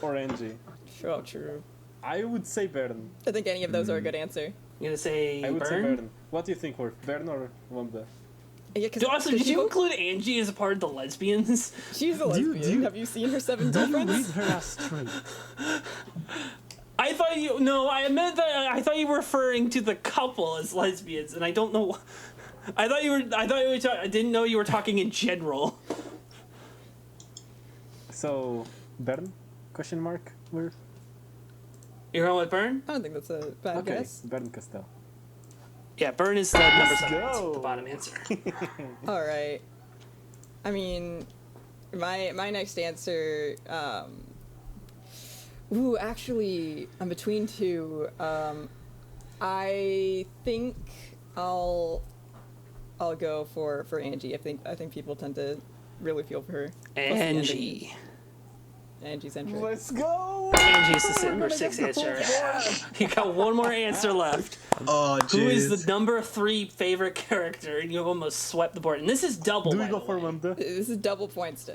B: or Angie.
E: Sure, true.
B: I would say Bern.
E: I think any of those are a good answer.
A: I'm gonna say
B: I would say
A: Burn.
B: Bern. What do you think, Worth? Bern or Lambda?
E: Yeah,
A: Also, did you include Angie as a part of the lesbians?
E: She's a
B: Do you-
E: lesbian.
B: do you-
E: Have you seen her 7
B: Do you read
E: girlfriends?
B: her as straight?
A: I thought you. No, I meant that. I thought you were referring to the couple as lesbians, and I don't know. I thought you were. I didn't know you were talking in general.
B: So, Bern? Question mark? Where?
A: You're going with Burn?
E: I don't think that's a bad
B: Okay,
E: guess.
B: Bern Castell.
A: Yeah, burn is the number 7
B: go.
A: answer, the bottom answer.
E: All right. I mean, my next answer. Actually, I'm between two. I think I'll go for Angie. I think people tend to really feel for her. Plus the ending.
A: Angie.
E: Angie's entry.
B: Let's go!
A: Angie's the
B: We're
A: number
B: gonna
A: 6
B: get the
A: answer.
B: full board.
A: You got one more answer left.
C: Oh, jeez.
A: Who is the number 3 favorite character? And you almost swept the board. And this is double.
B: Do we
A: by
B: go
A: the
B: for
A: way.
B: Wanda?
E: This is double points.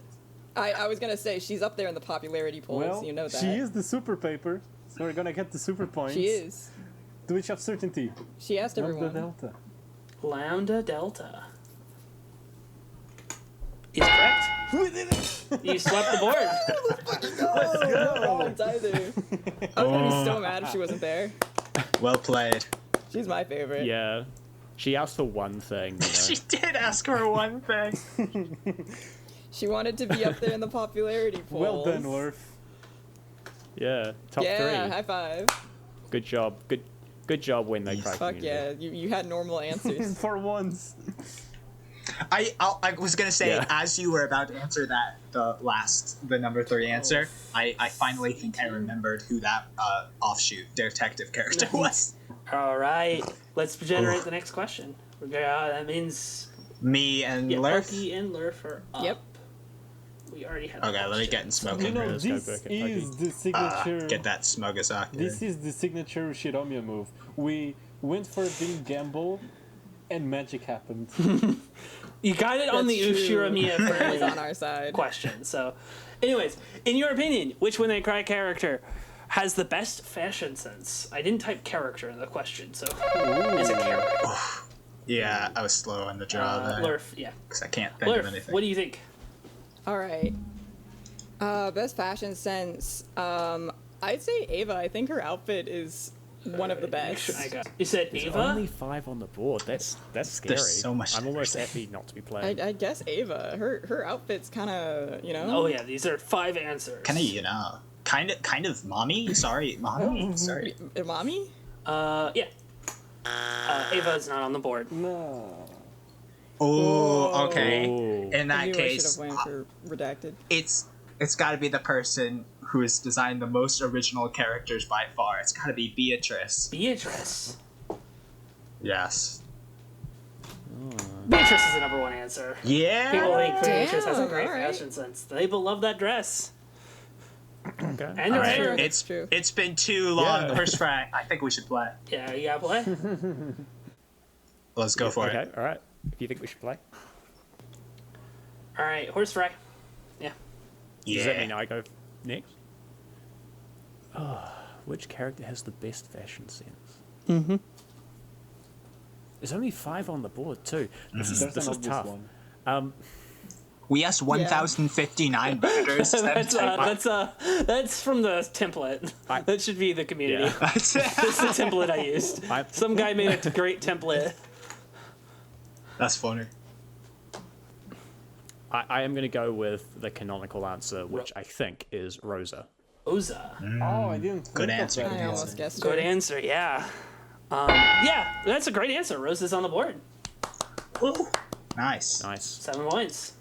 E: I was gonna say she's up there in the popularity polls.
B: Well,
E: You know that.
B: she is the super paper, so we're gonna get the super points.
E: She is.
B: To which of certainty?
E: She asked
B: Lambda
E: everyone.
B: Delta.
A: Lambda Delta. Is correct.
B: We did it!
A: You swept the board.
B: Let's go!
E: No wrongs either. I was gonna be so mad if she wasn't there.
C: Well played.
E: She's my favorite.
D: Yeah. She asked for one thing, you know.
C: She did ask for one thing.
E: She wanted to be up there in the popularity polls.
B: Well done, Lurf.
D: Yeah, top
E: Yeah,
D: 3.
E: high five.
D: Good job. Good job when they cracked
E: Fuck
D: community.
E: yeah, you had normal answers.
B: For once.
C: I was gonna say,
D: Yeah.
C: as you were about to answer that, the number 3 answer, I finally think I remembered who that offshoot detective character was.
A: All right. Let's generate the next question. That means
C: Me and Lurf.
A: Lucky and Lurf are up.
E: Yep.
A: We already had.
C: Okay, let me get in smoke.
B: You know,
D: Let's go
B: this
D: back at
B: is
D: Lucky.
B: the signature.
C: Get that Smugazaki.
B: This is the signature Shiromiya move. We went for a big gamble, and magic happened.
A: You got it on the
E: That's true.
A: Ushiramiya
E: It was on
A: for
E: our side.
A: question. So, anyways, in your opinion, which When They Cry character has the best fashion sense? I didn't type character in the question, so it's a character.
C: Yeah, I was slow on the draw there.
A: Lurf, yeah.
C: Because I can't think of
A: Lurf,
C: anything.
A: what do you think?
E: All right. Best fashion sense. I'd say Ava. I think her outfit is one of the best.
A: You said
D: There's
A: Ava?
D: only 5 on the board. That's scary.
C: so much
D: I'm almost
C: diversity.
D: happy not to be playing.
E: I guess Ava. Her outfit's kind of, you know.
A: Oh yeah, these are 5 answers.
C: Kind of, kind of mommy? Sorry, mommy? Sorry.
E: Mommy?
A: Yeah. Ava is not on the board.
B: No.
C: Oh, okay.
D: Oh.
C: In
E: I
C: that
E: knew
C: case,
E: I should have went for redacted.
C: it's got to be the person who has designed the most original characters by far. It's got to be Beatrice.
A: Beatrice.
C: Yes.
A: Beatrice is the number 1 answer.
C: Yeah.
A: People think Beatrice has a
E: Damn,
A: great
E: alright.
A: fashion sense. People love that dress.
D: Okay.
A: And her
C: All right,
A: hair.
C: it's
E: True.
C: it's been too long.
D: Yeah.
C: Horse fry. I think we should play.
A: Yeah, you gotta play.
C: Let's go for
D: Okay,
C: it.
D: alright. If you think we should play.
A: All right, horse fry. Yeah.
D: Does that mean
C: Yeah.
D: I go next? Which character has the best fashion sense? Mm-hmm. There's only 5 on the board too. This
B: There's
D: is
B: an obvious
D: tough.
B: one.
C: We asked 1,059 voters.
A: That's from the template. That should be the community.
D: Yeah.
A: That's the template I used. Some guy made a great template.
C: That's funny.
D: I am going to go with the canonical answer, which I think is Rosa.
A: Oza.
B: Oh, I didn't think
C: Good
B: of
C: answer.
B: that.
E: I almost guessed
A: Good
E: her.
A: answer, yeah. Yeah, that's a great answer. Rosa's on the board.
C: Ooh, nice.
D: Nice.
A: 7 points.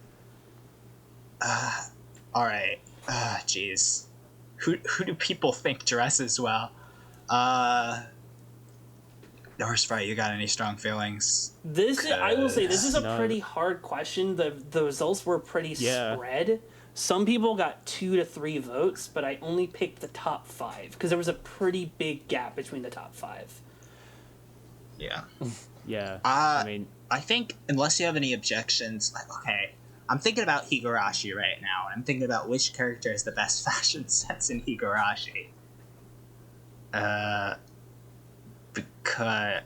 C: All right. Jeez. Who do people think dresses well? Horse fry. You got any strong feelings?
A: I will say, this is a
D: No.
A: pretty hard question. The results were pretty
D: Yeah.
A: spread. Some people got 2 to 3 votes, but I only picked the top 5 because there was a pretty big gap between the top 5.
C: Yeah.
D: Yeah.
C: I
D: I mean,
C: I think unless you have any objections, like okay, I'm thinking about Higurashi right now, and I'm thinking about which character has the best fashion sense in Higurashi. Because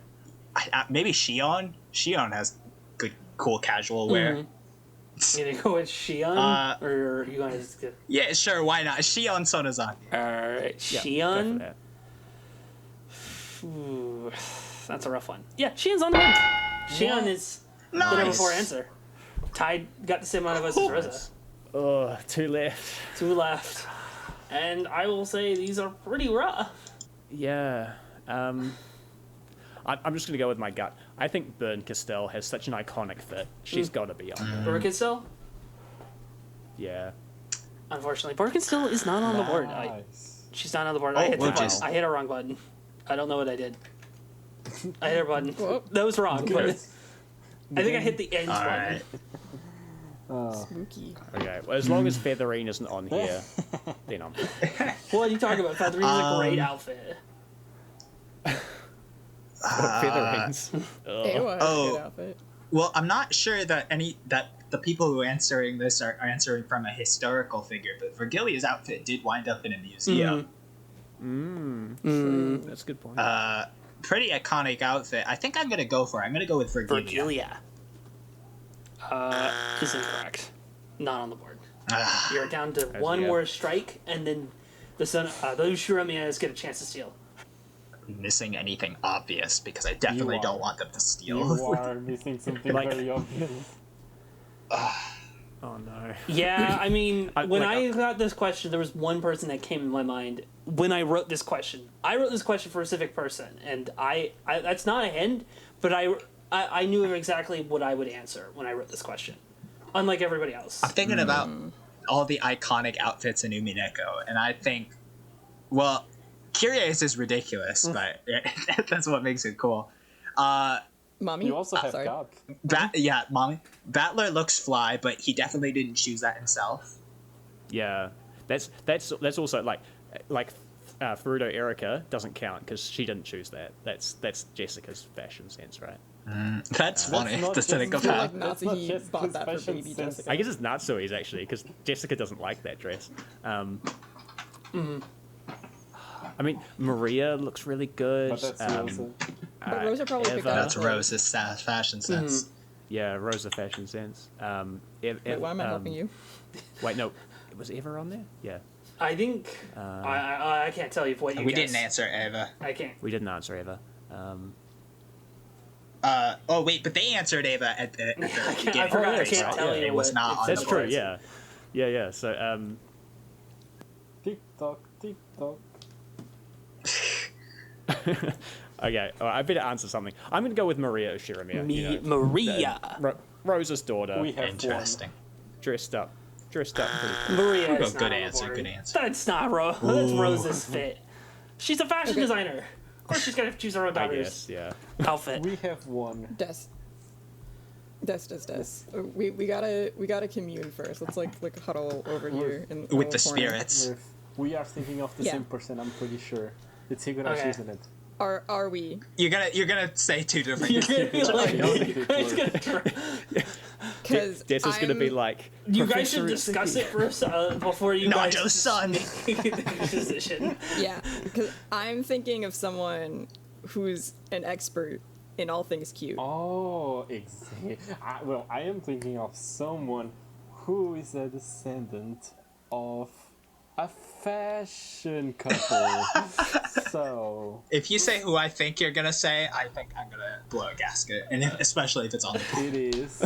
C: maybe Shion. Shion has good, cool casual wear.
A: You gonna go with Shion? Or are you going to just get...
C: Yeah, sure. Why not? Shion Sonozaki.
A: Alright,
D: yeah, go for
A: Shion?
D: that.
A: Ooh, that's a rough one. Yeah, Shion's on the board. Shion is the number 4 answer. Tied, got the same amount of votes as Rosa.
D: Oh, 2 left.
A: 2 left. And I will say these are pretty rough.
D: Yeah. I'm just gonna go with my gut. I think Burn Castell has such an iconic fit. She's got to be on there.
A: Birkenstill?
D: Yeah.
A: Unfortunately, Birkenstill is not on the board.
B: Nice.
A: She's not on the board.
C: Oh,
A: I hit the
C: we'll
A: button.
C: just-
A: I hit a wrong button. I don't know what I did. I hit a button.
E: Whoop.
A: That was wrong. But I think I hit the end
C: All
A: button.
C: right.
E: Spooky.
D: Okay. Well, as long as Featherine isn't on here, then I'm.
A: What are you talking about? Featherine is a great outfit.
D: Featherines.
E: It was a
C: Oh.
E: good outfit.
C: Well, I'm not sure that the people who are answering this are answering from a historical figure, but Virgilia's outfit did wind up in a museum.
D: That's a good point.
C: Pretty iconic outfit. I think I'm gonna go for it. I'm gonna go with Virgilia.
A: Virgilia. Is incorrect. Not on the board.
C: Ah,
A: You're down to one
D: yeah.
A: more strike, and then the son, those Shuramias get a chance to steal.
C: missing anything obvious because I definitely
B: You
C: don't
B: are.
C: want them to
B: You
C: steal.
B: are missing something
D: Like-
B: very obvious.
D: Oh no.
A: Yeah, I mean, when
D: like,
A: I got this question, there was one person that came in my mind when I wrote this question. I wrote this question for a specific person, and I that's not a hint, but I knew exactly what I would answer when I wrote this question, unlike everybody else.
C: I'm thinking about all the iconic outfits in Umineko, and I think, well, Curious is ridiculous, but that's what makes it cool.
E: Mommy?
B: You also have
E: Sorry.
B: God.
C: Mommy. Battler looks fly, but he definitely didn't choose that himself.
D: Yeah. That's also like Furude Erica doesn't count because she didn't choose that. That's Jessica's fashion sense, right?
C: That's funny
B: not
C: to think
B: just-
E: I feel
C: about.
E: like
B: That's
E: Nazi
B: not
E: he
B: just
E: bought
B: his
E: that for
B: fashion
E: baby
B: sense.
E: Jessica.
D: I guess it's Natsui's actually because Jessica doesn't like that dress. I mean, Maria looks really good.
B: But that's Rosa.
E: But Rosa probably picked
D: Eva.
E: that up.
C: That's Rose's fashion sense.
D: Yeah, Rosa fashion sense.
E: Wait, why am I helping you?
D: Wait, no, was Eva on there? Yeah,
A: I think I can't tell you what you
C: We
A: guessed.
C: didn't answer Eva.
A: I can't.
D: we didn't answer Eva.
C: Oh wait, but they answered Eva at the beginning.
A: I forgot. I
C: right?
A: can't
C: So
A: tell you
C: it was
A: what
C: not
A: it
C: on
A: says.
D: That's
C: the
D: true.
C: board.
D: Yeah. So
B: Tick tock, tick tock.
D: okay, all right, I better answer something. I'm gonna go with Maria Shiramia.
A: Maria.
D: Rosa's daughter,
B: We have
C: Interesting.
D: dressed up pretty
A: Maria is
C: Good
A: not on the
C: answer,
A: board.
C: good answer.
A: That's not Rose. That's Rose's fit. She's a fashion
E: Okay.
A: designer. Of course, she's got to choose her own
D: I
A: daughter's
D: guess. Yeah.
A: outfit.
B: We have one.
E: Des. We gotta commune first. Let's like huddle over here in
C: With
E: a
C: the
E: little corner.
C: spirits.
B: We are thinking of the
E: Yeah.
B: same person, I'm pretty sure. It's Higurashi,
A: Okay.
B: isn't it?
E: Are we?
C: You're gonna say two different
A: You're gonna be like,
B: I know that it
A: it's
B: works.
A: gonna
E: Because
D: Des is gonna be like.
A: you guys should
D: Professor
A: discuss it first before you guys
C: Najo's son.
A: make the decision.
E: Yeah, because I'm thinking of someone who's an expert in all things cute.
B: Oh, exactly. Well, I am thinking of someone who is a descendant of a fashion couple. So,
C: If you say who I think you're gonna say, I think I'm gonna blow a gasket, and especially if it's on the board.
B: it is.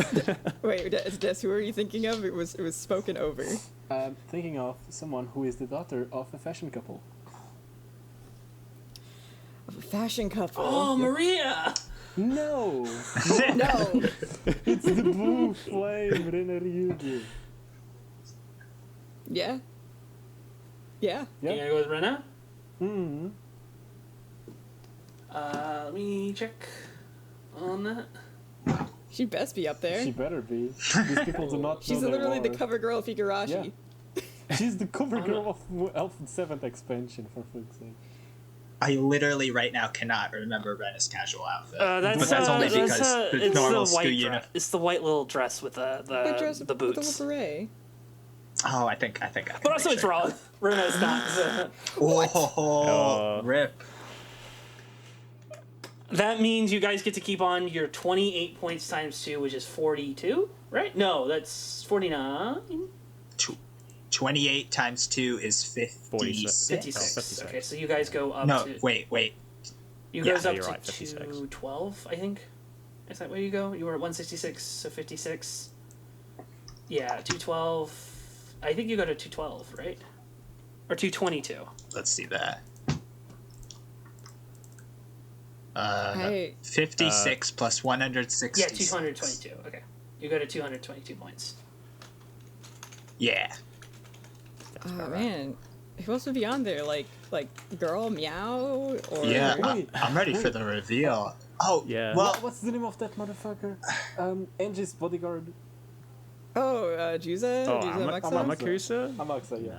E: Wait, Des, who are you thinking of? It was spoken over.
B: I'm thinking of someone who is the daughter of a fashion couple.
E: Of a fashion couple.
A: Oh, Maria!
B: No!
E: No.
B: It's the blue flame Renner Yugi.
E: Yeah. Yeah.
A: You
B: Yeah.
A: gonna go with Rena?
B: Hmm.
A: Let me check on that.
E: She best be up there.
B: She better be. These people do not
E: She's
B: know their
E: literally the
B: lore.
E: cover girl of Higurashi.
B: Yeah. She's the cover girl of Elf 7th expansion, for fuck's sake.
C: I literally right now cannot remember Rena's casual outfit.
A: That's,
C: but that's only
A: that's,
C: because the
A: it's
C: normal
A: the white
C: school
A: dress. It's the white little dress with
E: The dress
A: the
E: with the
A: boots.
E: little beret.
C: Oh, I think.
A: But also, it's wrong. Rena's not. So.
C: Oh, rip.
A: That means you guys get to keep on your 28 points times 2, which is 42, right? No, that's 49.
C: 28 times 2 is 56.
A: 56.
D: 56.
A: Okay, so you guys go up
C: No,
A: to...
C: wait.
A: You
C: yeah,
A: guys up
D: you're
A: to
D: right, 56.
A: 212, I think. Is that where you go? You were at 166, so 56. Yeah, 212. I think you go to 212, right? Or 222.
C: Let's see that.
E: I
C: 56 plus 160.
A: Yeah, 222. Okay. You go to 222 points.
C: Yeah.
E: oh man, who else would be on there? Like girl meow or
C: Yeah,
B: Wait,
C: I'm ready for the reveal. Oh,
D: Yeah.
C: well,
B: What's the name of that motherfucker? Angie's bodyguard.
E: Juza?
D: Oh,
E: Juza Amaxa?
D: Amakusa?
B: Amaxa, yeah.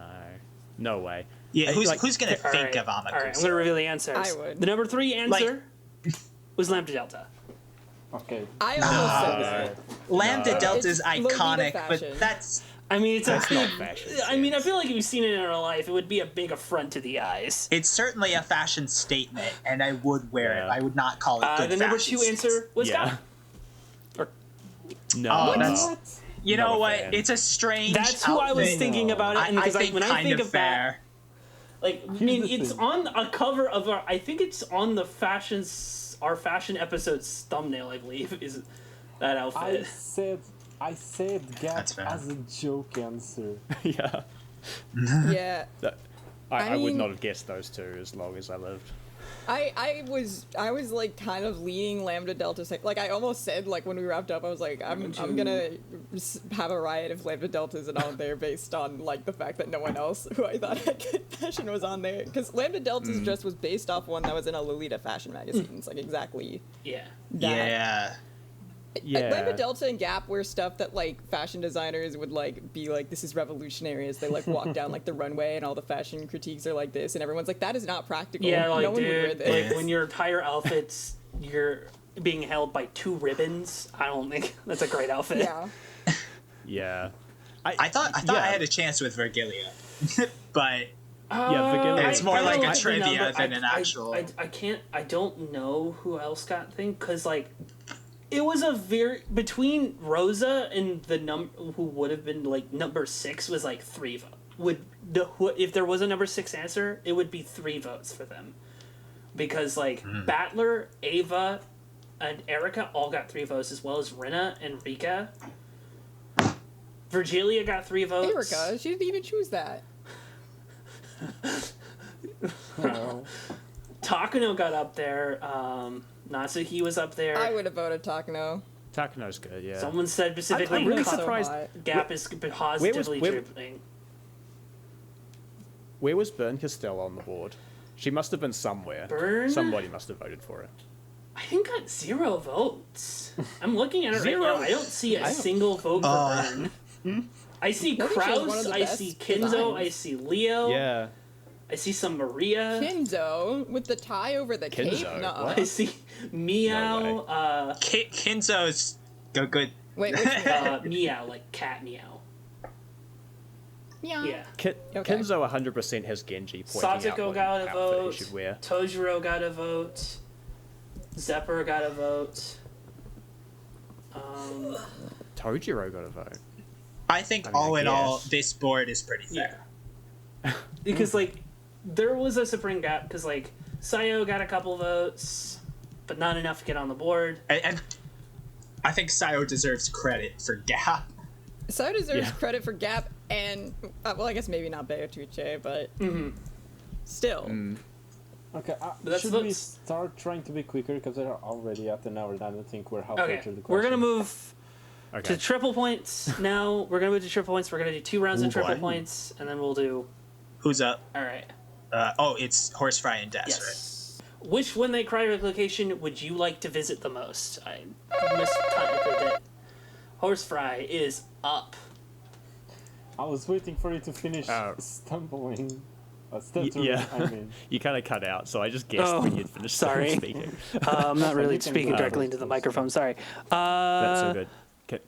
D: No way.
C: yeah, who's
D: Like-
C: gonna
A: All
C: think
A: right.
C: of
A: All right, I'm
C: Amakusa?
A: going to reveal the answers.
E: I would.
A: The number 3 answer was Lambda Delta.
B: Okay.
E: I almost said that.
C: Lambda
D: No.
C: Delta is
E: It's Lolita
C: iconic, but
E: fashion.
C: that's
A: I mean, it's
D: That's
A: a
D: not
A: big.
D: fashion
A: I mean, I
D: sense.
A: feel like if you've seen it in real life, it would be a big affront to the eyes.
C: it's certainly a fashion statement, and I would wear it.
D: Yeah.
C: I would not call it good
A: The number
C: fashion
A: 2 answer was
D: Yeah.
A: Scott.
D: No.
C: Oh, that's you
D: Not
C: know
D: a
C: what?
D: fan.
C: It's a strange.
A: That's who I was
C: outfit.
A: thinking about it, and
C: I
A: because
C: think
A: when I
C: kind
A: think
C: of
A: of that,
C: fair.
A: like, I mean,
B: the
A: it's
B: thing.
A: on a cover of our. I think it's on the our fashion episode's thumbnail. I believe is that outfit.
B: I said Gap
C: That's fair.
B: as a joke answer.
D: Yeah.
E: Yeah.
D: I
E: I
D: would
E: mean-
D: not have guessed those two as long as I lived.
E: I was like kind of leaning Lambda Delta like I almost said like when we wrapped up I was like I'm gonna have a riot if Lambda Delta isn't on there based on like the fact that no one else who I thought had good fashion was on there because Lambda Delta's dress was based off one that was in a Lolita fashion magazine. It's like exactly
A: Yeah.
E: that.
C: Yeah.
D: Yeah.
E: Lambda Delta and Gap wear stuff that like fashion designers would like be like this is revolutionary as they like walk down like the runway and all the fashion critiques are like this and everyone's like that is not practical.
A: Yeah, like,
E: no one would wear
A: dude,
E: this.
A: like when your entire outfit's you're being held by 2 ribbons. I don't think that's a great outfit.
E: Yeah.
D: Yeah.
C: I thought
D: yeah.
C: I had a chance with Virgilia, but
D: Virgilia-
C: It's more like a
A: don't
C: trivia
A: remember-
C: than an actual-
A: I don't know who else got thing because like it was a very between Rosa and the who would have been like number 6 was like 3 votes. If there was a number 6 answer, it would be 3 votes for them because like Battler, Ava, and Erica all got 3 votes as well as Rina and Rika. Virgilia got 3 votes.
E: Erica, she didn't even choose that.
B: Oh.
A: Takano got up there. Natsuki was up there.
E: I would have voted Takano.
D: Takano's good, yeah.
A: Someone said specifically
D: I'm really
A: Ka-
D: surprised.
A: Gap is positively
D: where-
A: dripping.
D: Where was Bern Castell on the board? She must have been somewhere.
A: Bern?
D: Somebody must have voted for her.
A: I think got 0 votes. I'm looking at it right
D: Zero?
A: now. I don't see a single vote for Bern. I see
E: I think she was one of
A: Kraus,
E: the
A: I
E: best
A: see Kinzo,
E: designs.
A: I see Leo,
D: Yeah.
A: I see some Maria,
E: Kinzo with the tie over the cape.
D: Kinzo?
E: Nuh-uh.
D: What?
A: I see Meow,
D: No way.
C: Kinzo's good.
E: Wait, which one?
A: Meow, like cat meow.
E: Yeah.
A: Yeah.
E: Okay.
D: Kinzo 100% has Genji pointing out
A: Satoko
D: what
A: got a
D: outfit
A: vote.
D: he should wear.
A: Tojiro got a vote. Zephyr got a vote.
D: Tojiro got a vote.
C: I think
D: I mean,
C: all
D: I
C: in all,
D: guess.
C: this board is pretty fair.
A: Yeah. Because, like, there was a supreme gap, because, like, Sayo got a couple votes, but not enough to get on the board.
C: And I think Sayo deserves credit for Gap.
E: So deserves
D: Yeah.
E: credit for Gap and well, I guess maybe not Beatrice, but still.
B: Okay,
A: that's
B: should we
A: votes.
B: start trying to be quicker because we're already at an hour and I don't think we're halfway
A: Okay,
B: through the question.
A: we're going to move
D: Okay.
A: to triple points now. We're going to move to triple points. We're going to do 2 rounds of
C: Ooh,
A: triple
C: boy.
A: points, and then we'll do...
C: Who's up?
A: All right.
C: It's Horsefry and Des, right?
A: Yes. Which When They Cry location would you like to visit the most? I missed technically that Horsefry is up.
B: I was waiting for you to finish
D: Oh.
B: stumbling. Stuttering,
D: Yeah.
B: I mean.
D: You kind of cut out, so I just guessed when you'd finished
A: sorry.
D: speaking.
A: I'm not really
B: you can
A: speaking
B: go
A: directly
B: first.
A: into the microphone. Sorry.
D: That's so good.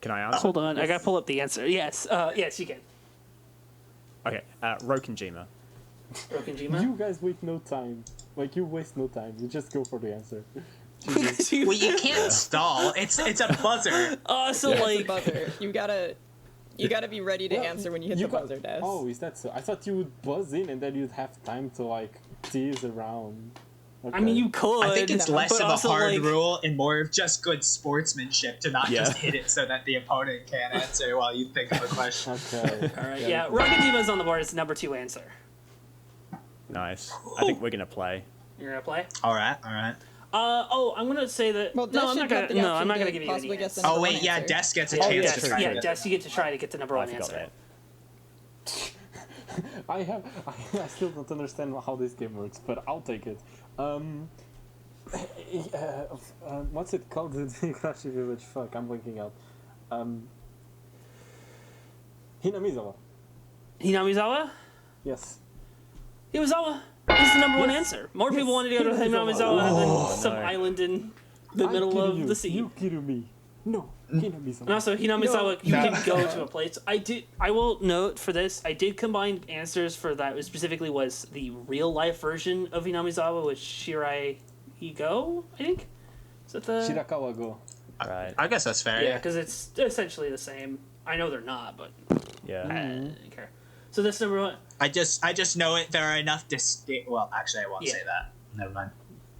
D: Can I answer?
A: Hold on. I got to pull up the answer. Yes. Yes, you can.
D: Okay, Rokenjima.
A: Rokenjima?
B: You guys wait no time. Like, you waste no time. You just go for the answer.
C: Well, you can't stall. It's a buzzer.
A: Also,
E: It's a
A: like...
E: buzzer. You gotta be ready to
B: Well,
E: answer when you hit
B: you
E: the
B: got-
E: buzzer, Des.
B: Oh, is that so? I thought you would buzz in and then you'd have time to, like, tease around.
A: I mean, you could.
C: I think it's
E: No.
C: less
A: but
C: of a
A: also,
C: hard
A: like,
C: rule and more of just good sportsmanship to not
D: Yeah.
C: just hit it so that the opponent can't answer while you think of a question.
B: Okay.
A: All right, yeah. Rokenjima's on the board. It's number 2 answer.
D: Nice. I think we're gonna play.
A: You're going to play?
C: All right.
A: I'm gonna say that.
E: Well,
A: no, I'm not gonna. No, I'm not gonna give you any
E: guess the
A: answer.
E: number
C: Oh
E: one
C: wait, yeah,
E: answer.
C: Des gets a
A: Oh,
C: chance
A: yes,
C: to try.
A: yeah,
C: it.
A: Des, you get to try to get the number
D: I
A: one
D: forgot
A: answer.
D: that.
B: I still don't understand how this game works, but I'll take it. What's it called? The Higurashi village? Fuck, I'm blanking out. Hinamizawa.
A: Hinamizawa?
B: Yes.
A: Hinamizawa is the number one
B: Yes.
A: answer. More
B: Yes.
A: people wanted to go to
B: Hinamizawa.
A: Hinamizawa than some
D: no.
A: island in the
B: I'm
A: middle
B: kidding
A: of the sea.
B: You kidding me? No, Hinamizawa.
A: And also, Hinamizawa, you
C: No.
A: can go to a place. I will note for this, I did combine answers for that. It specifically was the real life version of Hinamizawa with Shirai Higo, I think. Is that the?
B: Shirakawa go.
D: Right.
C: I guess that's fair.
A: Yeah, because it's essentially the same. I know they're not, but
D: Yeah.
A: I don't care. So this number one.
C: I just know it. There are enough distinct. Well, actually, I won't
A: Yeah.
C: say that. Never mind.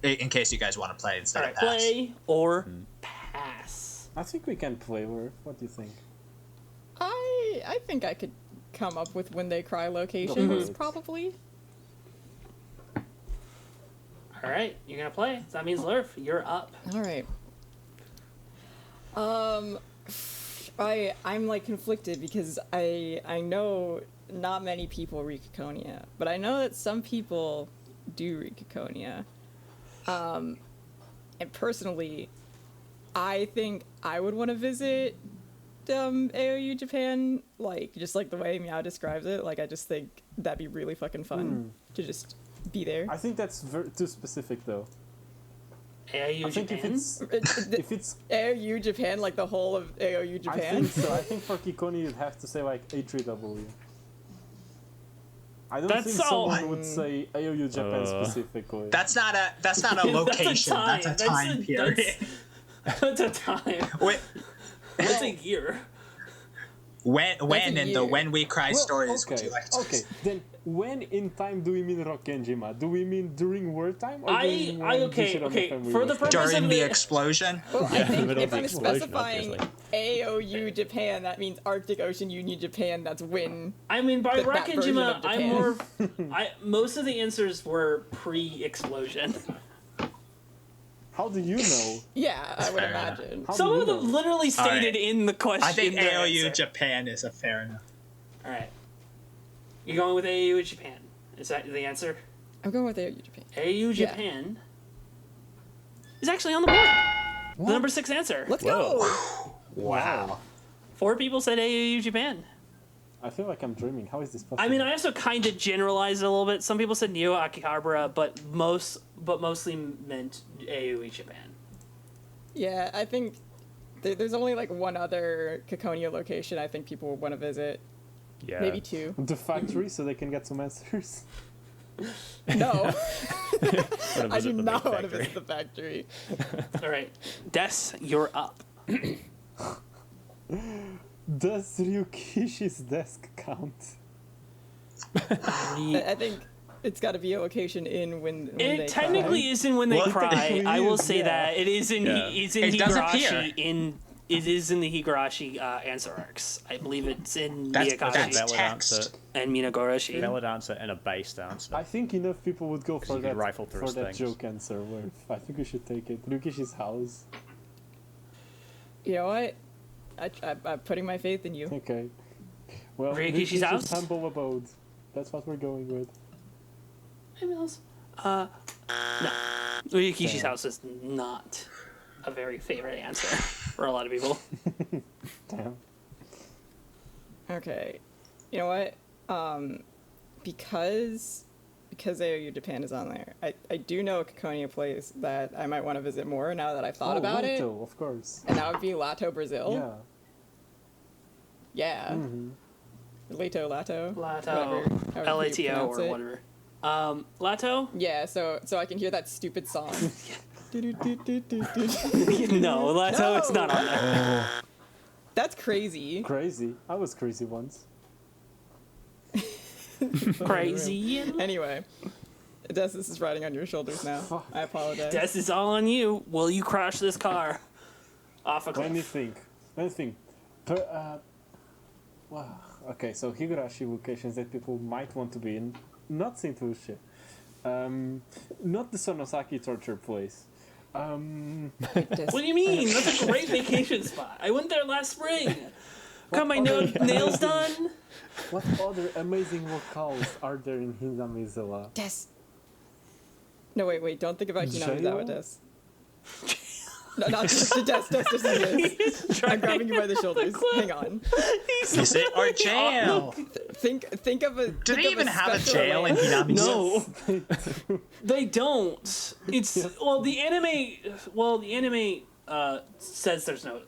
C: In case you guys want to play instead
A: All
C: of
A: right,
C: pass.
A: play or pass.
B: I think we can play. Or what do you think?
E: I think I could come up with when they cry locations,
B: Mhm.
E: probably.
A: All right, you're gonna play. So that means Lurf, you're up.
E: All right. I'm like conflicted because I know not many people read Ciconia, but I know that some people do read Ciconia. And personally, I think I would want to visit AOU Japan, like just like the way Meow describes it. Like I just think that'd be really fucking fun to just be there.
B: I think that's too specific, though.
A: AIU
B: I think
A: Japan.
B: if it's
E: AOU Japan, like the whole of AOU
B: I
E: Japan.
B: think so. I think for Kikoni you'd have to say like A3W. I don't
A: That's
B: think
A: all-
B: someone would say AOU Japan
D: Uh,
B: specifically.
C: That's not a location. That's a time period.
A: That's a time.
C: Wait,
A: That's a year.
C: when in the
E: year.
C: When We Cry
B: Well,
C: stories would
B: okay,
C: you like to
B: okay. Then when in time do we mean Rokkenjima? Do we mean during wartime or do we mean when
A: okay,
B: we sit on the
A: okay,
B: family
A: for the
B: restaurant?
A: purpose
C: during
A: of
C: the
A: the-
C: explosion?
E: Well, I
D: in the
E: think
D: middle of
E: if
D: the
E: I'm
D: explosion,
E: specifying AOU Japan, that means Arctic Ocean Union Japan. That's when.
A: I mean, by
E: That version
A: Rokkenjima,
E: of
A: I'm
E: Japan.
A: more. Most of the answers were pre-explosion.
B: How do you know?
E: Yeah, I would
C: fair enough.
E: imagine.
B: How
A: Some
B: do you
A: of them
B: know?
A: literally stated
C: right.
A: in the question.
C: I think
A: their
C: AOU
A: answer.
C: Japan is a fair enough.
A: All right. You're going with AOU Japan. Is that the answer?
E: I'm going with AOU Japan.
A: AOU
E: Yeah.
A: Japan is actually on the board. The number 6 answer.
E: Let's
D: Whoa.
E: go.
C: Wow.
A: 4 people said AOU Japan.
B: I feel like I'm dreaming. How is this possible?
A: I mean, I also kind of generalized a little bit. Some people said Neo Akihabara, but mostly meant AOE Japan.
E: Yeah, I think there's only like one other Ciconia location I think people would want to visit.
D: Yeah.
E: Maybe 2.
B: The factory, so they can get some answers.
E: No,
D: Wanna
E: I
D: visit
E: do
D: the
E: not
D: big
E: want to
D: factory.
E: visit the factory.
A: All right, Des, you're up.
B: Does Ryukishi's desk count?
E: I think it's got to be a location in when they
A: It technically
E: cry.
A: isn't when they
C: Well,
A: cry.
B: technically
A: I will
B: is,
A: say
B: yeah.
A: that it is in
D: Yeah.
A: it's in
C: It does
A: Higurashi
C: appear.
A: It is in the Higurashi answer arcs. I believe it's in
C: That's
A: Miyagashi
C: that's
D: valid
C: text.
D: answer.
A: and Minagoroshi.
D: Valid answer and a based answer.
B: I think enough people would go for
D: you
B: that
D: could rifle through
B: for
D: his
B: that
D: things.
B: joke answer. Where I think we should take it. Ryukishi's house.
E: You know what? I'm putting my faith in you.
B: Okay. Well,
A: Ryukishi's house?
B: humble abode. That's what we're going with.
A: Hey, Mills. No. Ryukishi's
B: Damn.
A: house is not a very favorite answer for a lot of people.
B: Damn.
E: Okay. You know what? Because AOU Japan is on there, I do know a Ciconia place that I might want to visit more now that I've thought about it.
B: Lato, of course.
E: And that would be Lato, Brazil.
B: Yeah.
E: Yeah.
B: Mm-hmm.
E: Lato.
A: Lato,
E: Whatever, however you
A: LATO
E: pronounce
A: or
E: it.
A: whatever. Lato?
E: Yeah, so I can hear that stupid song.
A: No, Lato, it's not on there.
E: That's crazy.
B: Crazy. I was crazy once.
A: Crazy.
E: Anyway, Des, this is riding on your shoulders now.
B: Fuck.
E: I apologize.
A: Des is all on you. Will you crash this car off a
B: Let me
A: cliff?
B: think. Let me think. Wow. Okay, so Higurashi locations that people might want to be in. Not Saint Lucia. Not the Sonosaki torture place.
A: What do you mean? That's a great vacation spot. I went there last spring. Got my nails done.
B: What other amazing locales are there in Hinamizawa?
E: Des. No, wait. Don't think about Hinamizawa,
B: Jail?
E: Des. No, not Des. I'm grabbing you by the shoulders. Hang on.
C: Is it our jail?
E: Think of a.
C: Do they even have a jail in
E: land.
C: Hinamizawa?
A: No, they don't. It's the anime says there's no.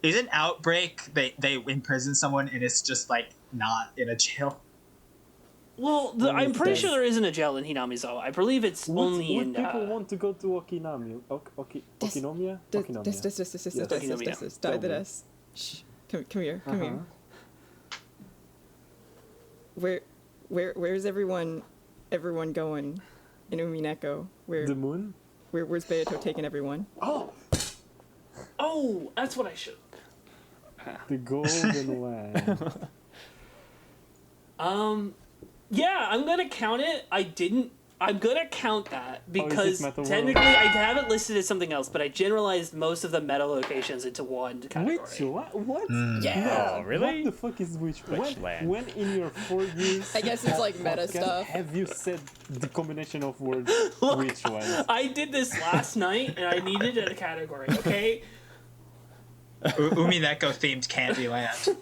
C: Isn't Outbreak they imprison someone and it's just like not in a jail?
A: Well, I'm pretty sure there isn't a jail in Hinamizawa. I believe it's only in.
B: Would people want to go to Okinami? Okinomiya? Okinomiya.
E: Des. Shh. Come here. Where's everyone going in Umineko?
B: The moon?
E: Where's Beato taking everyone?
A: Oh, that's what I should.
B: The golden land.
A: Yeah, I'm gonna count it. I'm gonna count that because
B: Meta World?
A: technically I have it listed as something else, but I generalized most of the meta locations into one category.
B: Which what?
E: Yeah.
D: Oh, really?
B: What the fuck is which
D: land?
B: When in your 4 years
E: I guess it's like meta
B: podcast
E: stuff.
B: have you said the combination of words
A: Look,
B: which one?
A: I did this last night and I needed a category, okay?
C: Umineko themed Candyland.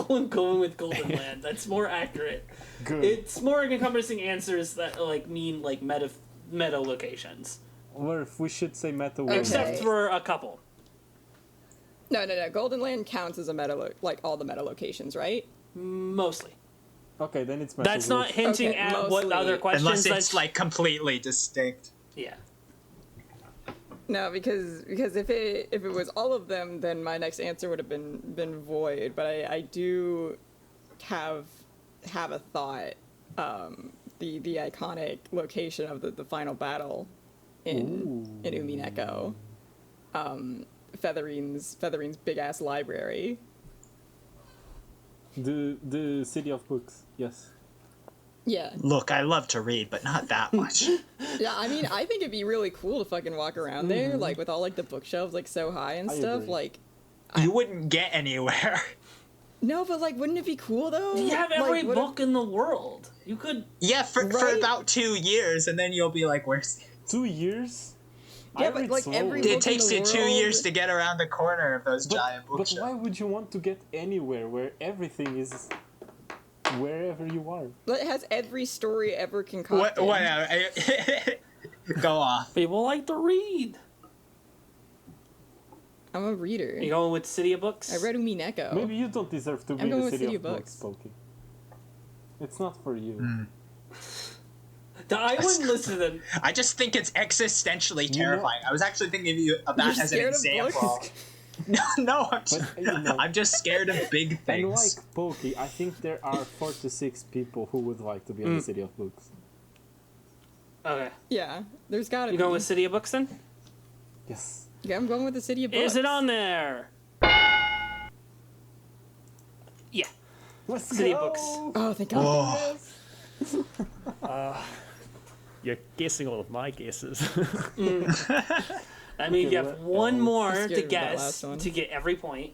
A: I'm going with Golden Land. That's more accurate.
B: Good.
A: It's more encompassing answers that mean meta locations.
B: Or if we should say meta world.
A: Except for a couple.
E: No. Golden Land counts as a meta, like all the meta locations, right?
A: Mostly.
B: Okay, then it's meta
A: That's
B: world.
A: not hinting
E: Okay,
A: at what
E: mostly.
A: other questions.
C: Unless it's
A: that's
C: like completely distinct.
A: yeah.
E: No, because if it was all of them, then my next answer would have been void. But I do have a thought. The iconic location of the final battle in Umineko. Featherine's big ass library.
B: The city of books. Yes.
E: Yeah.
C: Look, I love to read, but not that much.
E: Yeah, I mean, I think it'd be really cool to fucking walk around there, like with all like the bookshelves like so high and
B: I
E: stuff.
B: agree.
E: Like,
C: You wouldn't get anywhere.
E: no, but like, wouldn't it be cool though?
A: You have every
E: Like, what
A: book in the world. You could.
C: Yeah, for
E: Right?
C: about 2 years, and then you'll be like, "Where's?"
B: 2 years?
E: Yeah,
B: I
E: but,
B: read
E: like,
B: slowly.
E: every book
C: It takes
E: in
C: you
E: the
C: 2
E: world-
C: years to get around the corner of those giant
B: But
C: bookshelves.
B: why would you want to get anywhere where everything is wherever you are?
E: But it has every story ever concocted.
C: Whatever. Go off.
A: People like to read.
E: I'm a reader.
A: You going with City of Books?
E: I read Umineko.
B: Maybe you don't deserve to be
E: I'm
B: in
E: going
B: the
E: with
B: city of books, Pokey. It's not for you.
A: I wouldn't listen to them.
C: I just think it's existentially
B: You know-
C: terrifying. I was actually thinking of you of that
E: You're
C: as an
E: scared of
C: example.
E: books?
C: No, I'm just,
B: But, you know-
C: I'm just scared of big
B: And
C: things.
B: like Pokey, I think there are 4 to 6 people who would like to be in the city of books.
A: Okay.
E: Yeah, there's gotta
A: You
E: be.
A: going with City of Books then?
B: Yes.
E: Yeah, I'm going with the City of Books.
A: Is it on there? Yeah.
B: Let's
A: City of
B: go!
A: Books.
E: Oh, thank God.
C: Whoa.
D: You're guessing all of my guesses.
A: I mean,
B: Okay,
A: you have
B: what
A: one
B: else?
A: more
E: I'm
A: to
E: scared of that
A: guess
E: last one.
A: to get every point.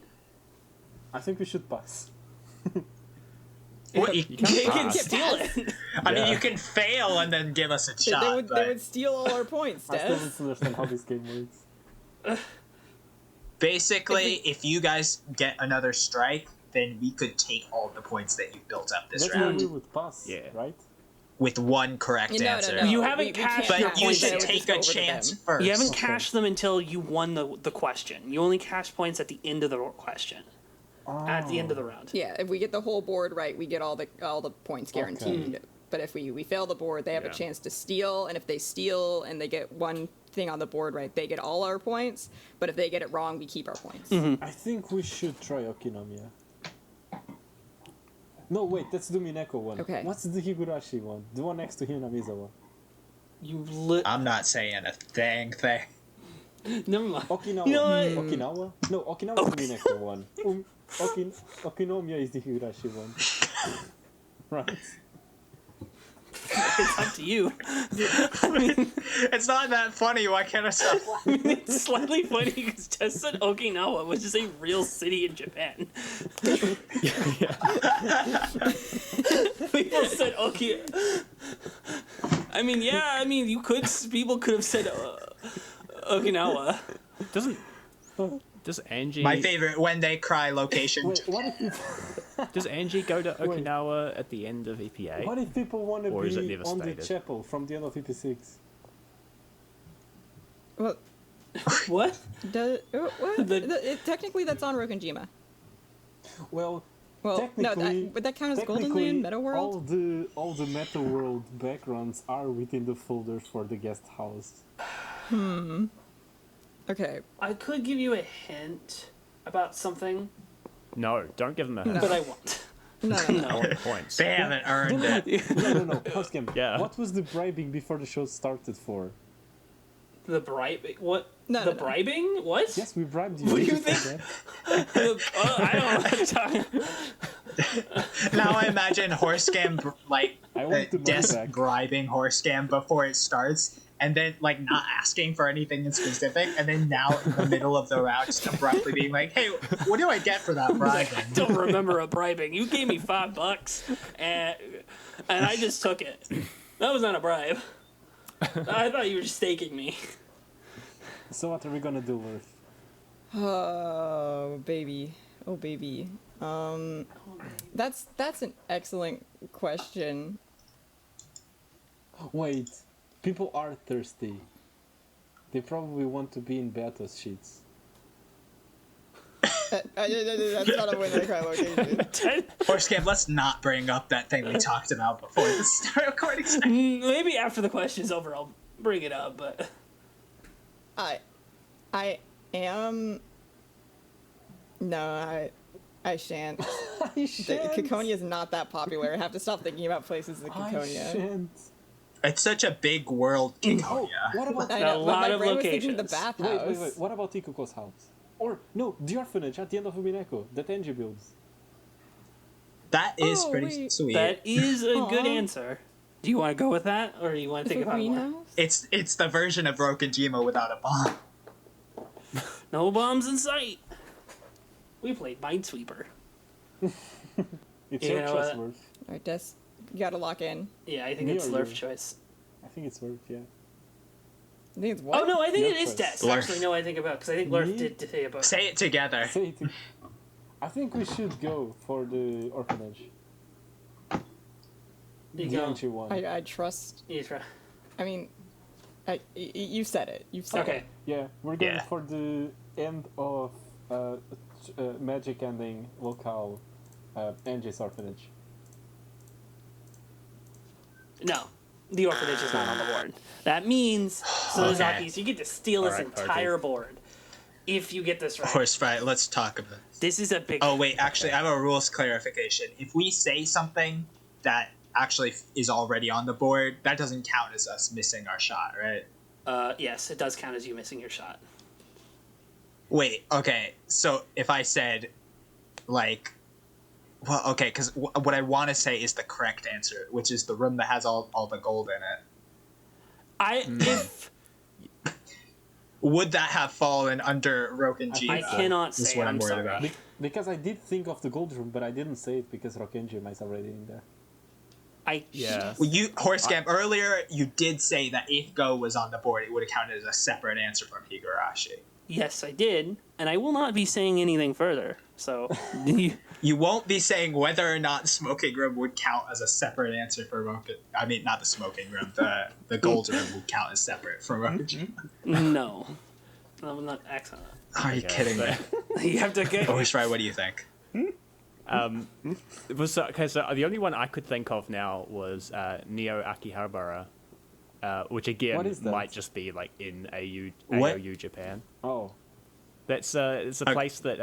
B: I think we should pass.
C: What, you
A: You
C: can't
A: can
C: pass.
A: steal it.
C: I mean,
B: Yeah.
C: you can fail and then give us a
E: They
C: shot.
E: would
C: but
E: steal all our points,
B: I still
E: Des.
B: don't understand how this game works.
C: basically, if you guys get another strike, then we could take all the points that you built up this
B: That's why
C: round
B: we would pass,
D: Yeah.
B: right?
C: with one correct
E: No,
C: answer.
E: no.
A: You haven't
E: we
A: cashed
E: can't
A: your
C: But
E: have
C: you
A: points
E: that.
C: should
E: It would
C: take
E: just go
C: a
E: over to
C: chance
E: them.
C: first.
A: You haven't
B: Okay.
A: cashed them until you won the question. You only cash points at the end of the question. At the end of the round.
E: Yeah, if we get the whole board right, we get all the points guaranteed. But if we fail the board, they have
D: Yeah.
E: a chance to steal, and if they steal and they get one thing on the board right, they get all our points. But if they get it wrong, we keep our points.
B: I think we should try Okinomiya. No, wait, that's the Umineko one.
E: Okay.
B: What's the Higurashi one? The one next to Hinamizawa.
C: I'm not saying a thing.
A: Never mind.
B: Okinawa.
A: You know what?
B: Okinawa? No, Okinawa is the Umineko one. Okinomiya is the Higurashi one. Right.
A: It's up to you. I mean,
C: It's not that funny. Why can't I stop laughing?
A: it's slightly funny because Jess said Okinawa, which is a real city in Japan. People said Okinawa. I mean, yeah. I mean, people could have said Okinawa.
D: Does Angie?
C: My favorite when they cry location.
B: Wait, what if people,
D: Does Angie go to Okinawa at the end of EPA?
B: what if people want to
D: Or is it
B: be
D: never
B: on the
D: stated?
B: chapel from the end of EP6?
E: Well,
A: What?
E: what? Technically, that's on Rokonjima.
B: Well,
E: Well, no,
B: technically,
E: would that count as Golden
B: technically,
E: Land, Meta World?
B: all the Meta World backgrounds are within the folder for the guest house.
E: Okay.
A: I could give you a hint about something,
D: No, don't give them a hint.
A: but I won't.
E: No.
D: I want points.
C: They haven't earned it.
B: No. Housekem,
D: Yeah.
B: what was the bribing before the show started for?
A: The bribing? What?
E: No,
A: the
E: no.
A: bribing? What?
B: Yes, we bribed you.
A: What do you
B: Did
A: think?
B: say that?
A: I don't know what you're talking.
C: Now I imagine Horsecam
B: I want the money
C: desk
B: back.
C: bribing Horsecam before it starts, and then like not asking for anything in specific, and then now in the middle of the round just abruptly being like, "Hey, what do I get for that bribing?"
A: Don't remember a bribing. You gave me $5, and I just took it. That was not a bribe. I thought you were just staking me.
B: So what are we gonna do with?
E: Oh baby, oh baby. That's an excellent question.
B: Wait, people are thirsty. They probably want to be in Beto's sheets.
E: That's not a win that cry location.
C: Horsecam, let's not bring up that thing we talked about before the start recording.
A: Maybe after the question's over, I'll bring it up. But
E: I am. No, I shan't. Ciconia is not that popular. I have to stop thinking about places in
B: I
E: Ciconia.
B: shan't.
C: It's such a big world,
B: Oh,
C: Ciconia.
B: what about
E: I
A: A
E: know, but
A: lot
E: my
A: of
E: brain was thinking the
A: locations.
E: bathhouse.
B: wait. What about Ikuko's house? Or no, the orphanage at the end of Umineko that Angie builds.
C: That is
E: Oh,
C: pretty
E: wait.
C: sweet.
A: that is a good
E: Aw.
A: answer. Do you want to go with that, or do you want to think
E: The
A: about it more?
E: greenhouse?
C: It's the version of Rokonjima without a bomb.
A: No bombs in sight. We played Minesweeper.
B: It's
A: You
B: your
A: know
B: choice,
A: what?
B: Worth.
E: Alright, Des, you gotta lock in.
A: Yeah, I think
B: Me
A: it's
B: or
A: Lurf
B: you?
A: choice.
B: I think it's Worth, yeah.
E: I think it's what?
A: Oh no, I think
B: Your
A: it is
B: choice.
A: Des.
C: Lurf.
A: Actually, no, I think about because I think Lurf
B: Me?
A: did say about.
C: Say it together.
B: Say it. I think we should go for the orphanage.
A: You
B: The
A: go.
B: Angie one.
E: I trust.
A: You try.
E: I mean, you said it. You said
A: Okay.
E: it.
B: Yeah, we're going
C: Yeah.
B: for the end of magic ending locale, Angie's orphanage.
A: No, the orphanage is not on the board. That means Sonozaki's. You get to steal this
D: Alright,
A: entire board if you get this right.
C: Horse fight. Let's talk about it.
A: This is a big.
C: Oh wait, actually, I have a rules clarification. If we say something that actually is already on the board, that doesn't count as us missing our shot, right?
A: Yes, it does count as you missing your shot.
C: Wait, okay. So if I said, like, well, okay, because what I want to say is the correct answer, which is the room that has all the gold in it.
A: If
C: Would that have fallen under Rokonjima?
A: I cannot
C: Is
A: say,
C: what
A: I'm
C: worried
A: sorry.
C: about.
B: Because I did think of the gold room, but I didn't say it because Rokenjima is already in there.
D: Yeah.
C: Well, you Horsecamp earlier, you did say that if Go was on the board, it would have counted as a separate answer from Higurashi.
A: Yes, I did, and I will not be saying anything further. So, you-
C: You won't be saying whether or not smoking room would count as a separate answer for Roken. I mean, not the smoking room. The gold room would count as separate from Roken.
A: no, I'm not excellent.
C: Are you kidding me?
A: You have to get.
C: Horse what do you think?
D: It was okay. So the only one I could think of now was Neo Akihabara, which
B: What
D: again
B: is that?
D: might just be like in
C: What?
D: AOU Japan.
B: Oh.
D: That's it's a place that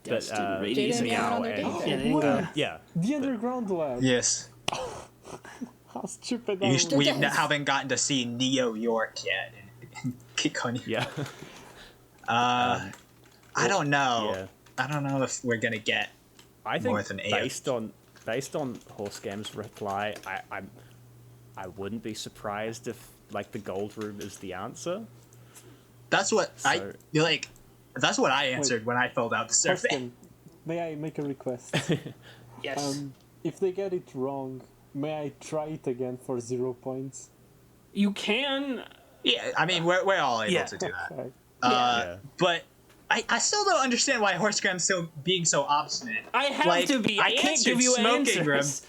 A: Destined
D: that
A: Radius
E: Jaden
A: Meow
E: got on their
D: and
E: date
A: Yeah,
E: there.
A: they go.
D: yeah.
B: The underground lab.
C: Yes.
B: How stupid
C: You,
B: that
C: we
E: Yes.
C: haven't gotten to see Neo York yet in Ciconia.
D: Yeah.
C: I don't know.
D: Yeah.
C: I don't know if we're gonna get.
D: I think
C: More than eight.
D: based on Horsecam's reply, I wouldn't be surprised if like the gold room is the answer.
C: That's what
D: So-
C: That's what I answered when I filled out the survey.
B: Question, may I make a request?
A: Yes.
B: If they get it wrong, may I try it again for 0 points?
A: You can.
C: Yeah, I mean we're all able
A: Yeah.
C: to do that.
B: Sorry.
D: Yeah.
C: But I still don't understand why Horsegram's still being so obstinate.
A: I have
C: Like,
A: to be. I can't
C: answered
A: give you
C: smoking room.
A: answers.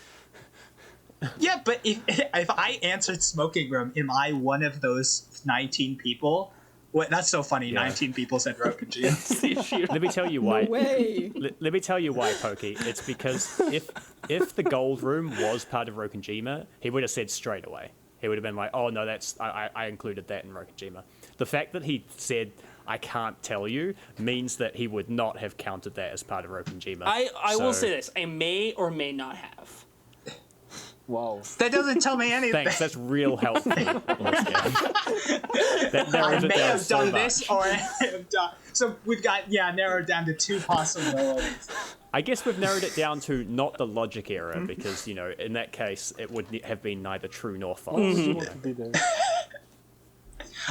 C: Yeah, but if I answered smoking room, am I one of those 19 people? What? That's so funny.
D: Yeah.
C: 19 people said Rokujin.
D: Let me tell you why.
E: No way.
D: Let me tell you why, Pokey. It's because if the gold room was part of Rokenjima, he would have said straight away. He would have been like, "Oh no, that's I included that in Rokenjima." The fact that he said I can't tell you means that he would not have counted that as part of Rokenjima.
A: I will say this: I may or may not have.
B: Wow.
C: That doesn't tell me anything.
D: Thanks, that's real helpful. That
C: I
D: narrows it
C: may
D: down
C: have
D: so
C: done
D: much.
C: this, or I have done. So we've got narrowed down to 2 possibilities.
D: I guess we've narrowed it down to not the logic error because in that case it would have been neither true nor false.
B: Why would you want to be there?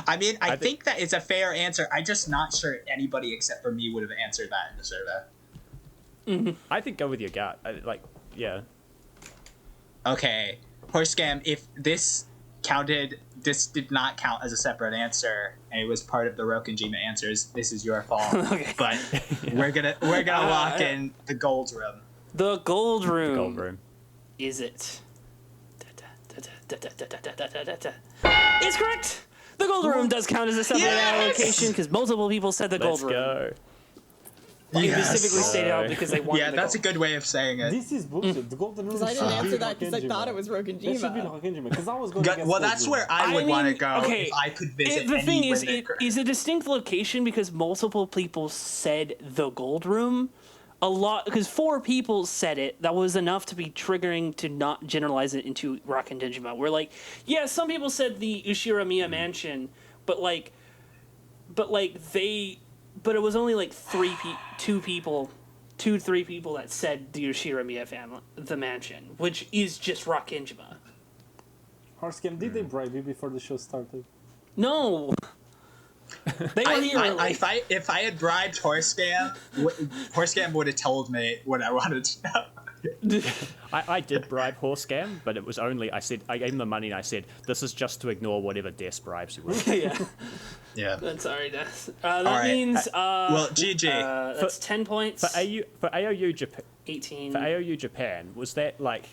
C: I mean, I
D: thi-
C: think that it's a fair answer. I'm just not sure anybody except for me would have answered that in the survey.
D: I think go with your gut. Yeah.
C: Okay, Horsegam, if this did not count as a separate answer, and it was part of the Rokenjima answers, this is your fault.
A: Okay.
C: But we're gonna lock in the gold room.
A: The gold room.
D: Gold room.
A: Is it? It's correct. The gold room does count as a separate
C: Yes!
A: allocation because multiple people said the gold
D: Let's
A: room.
D: go.
A: They
C: Yes.
A: specifically stated out because they wanted.
C: Yeah,
A: the
C: that's a
A: gold.
C: good way of saying it.
B: This is bullshit. The golden rule
E: Because I didn't
B: should
E: answer
B: be
E: that because I thought it was
B: It should be
E: Rokenjima.
B: Rokenjima. Because I was going to guess
C: Well,
B: gold
C: that's
B: room.
C: where I would
A: mean,
C: want to go
A: okay,
C: if I could visit
A: the
C: any
A: thing is,
C: Winnaker.
A: it is a distinct location because multiple people said the gold room. A lot, because 4 people said it. That was enough to be triggering to not generalize it into Rock and Digimon. We're like, yeah, some people said the Ushiramiya mansion, but it was only like 3 people that said the Ushiramiya family, the mansion, which is just Rock Injima.
B: Horsegam, did they bribe you before the show started?
A: No. They were here early.
C: If I had bribed Horsegam, Horsegam would have told me what I wanted to know.
D: I did bribe Horsegam, but it was only I gave him the money and I said this is just to ignore whatever Des bribes you with.
A: Yeah.
C: Yeah.
A: I'm sorry, Des. That
C: right.
A: means
C: Well, GG.
A: that's 10 points.
D: For AOU Japan,
A: 18.
D: for AOU Japan, was that like?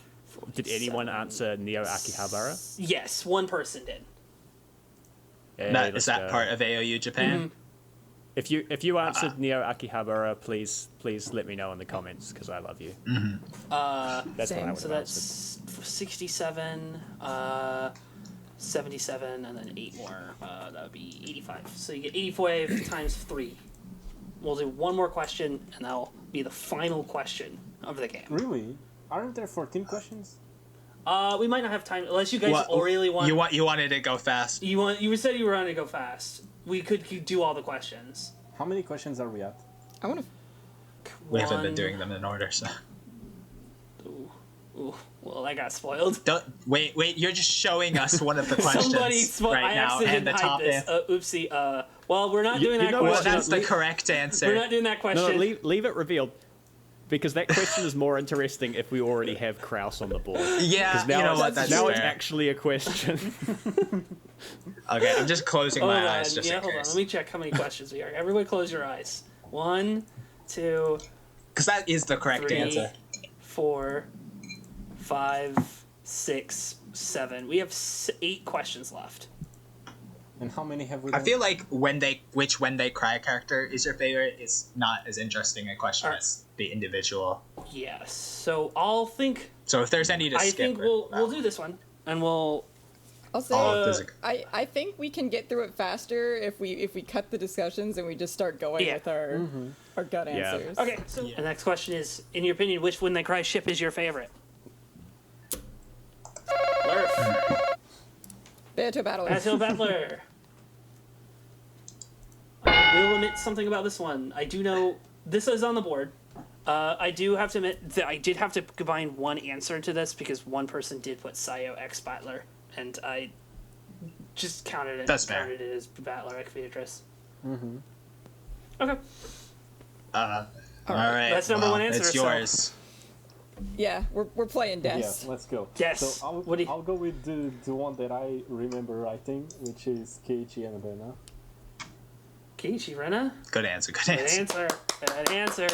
D: Did anyone answer Neo Akihabara?
A: Yes, one person did.
D: Hey,
C: Is
D: let's
C: that
D: go.
C: part of AOU Japan?
D: If you answered Neo Akihabara, please let me know in the comments because I love you. That's what I would
A: So
D: have answered.
A: that's 67, 77, and then 8 more. That would be 85. So you get 85 times 3. We'll do one more question, and that'll be the final question of the game.
B: Really? Aren't there 14 questions?
A: We might not have time unless you guys really want.
C: You wanted to go fast.
A: You said you were going to go fast. We could do all the questions.
B: How many questions are we at?
E: I want to.
C: We haven't been doing them in order, so.
A: Ooh, well, I got spoiled.
C: Don't wait. You're just showing us one of the questions right
A: I
C: now,
A: accidentally
C: and the
A: hide
C: top
A: this.
C: answer.
A: Oopsie. Well, we're not doing
D: you
A: that
D: know what?
C: Well,
A: question.
C: that's the correct answer.
A: We're not doing that question.
D: No, leave it revealed. Because that question is more interesting if we already have Kraus on the board.
C: Yeah,
D: 'Cause now
C: you know
D: it's,
C: what? That's
D: now it's
C: fair.
D: actually a question.
C: Okay, I'm just closing
A: Hold
C: my
A: on.
C: eyes just
A: Yeah,
C: in
A: hold on.
C: case.
A: Let me check how many questions we are. Everybody close your eyes. 1, 2,
C: Because that is the correct
A: 3,
C: answer.
A: 4, 5, 6, 7. We have 8 questions left.
B: And how many have we
C: I
B: done?
C: feel like when they cry character is your favorite is not as interesting a question
A: Alright.
C: as the individual.
A: Yes. So I'll think.
C: So if there's any to
A: I
C: skip,
A: think we'll do this one, and we'll.
E: I'll say.
C: Oh, there's
E: I think we can get through it faster if we cut the discussions and we just start going
A: Yeah.
E: with our gut
D: Yeah.
E: answers.
A: Okay. So the next question is, in your opinion, which When They Cry ship is your favorite? Lurf.
E: Beto battle.
A: Battle Battler. I will admit something about this one. I do know this is on the board. I do have to admit that I did have to combine one answer to this because one person did put Sayo X Battler and I just counted it.
C: That's fair.
A: Counted it as Battler Beatrice.
B: Mm-hmm.
A: Okay.
C: All right.
A: That's number one answer,
C: It's
A: so-
C: yours.
E: Yeah, we're playing Des.
B: Yeah, let's go.
A: Yes.
B: So
A: What do you-
B: I'll go with the one that I remember writing, which is Keiichi and Rena.
A: Keiichi Rena.
C: Good answer. Good
A: Good
C: answer.
A: answer. Good answer.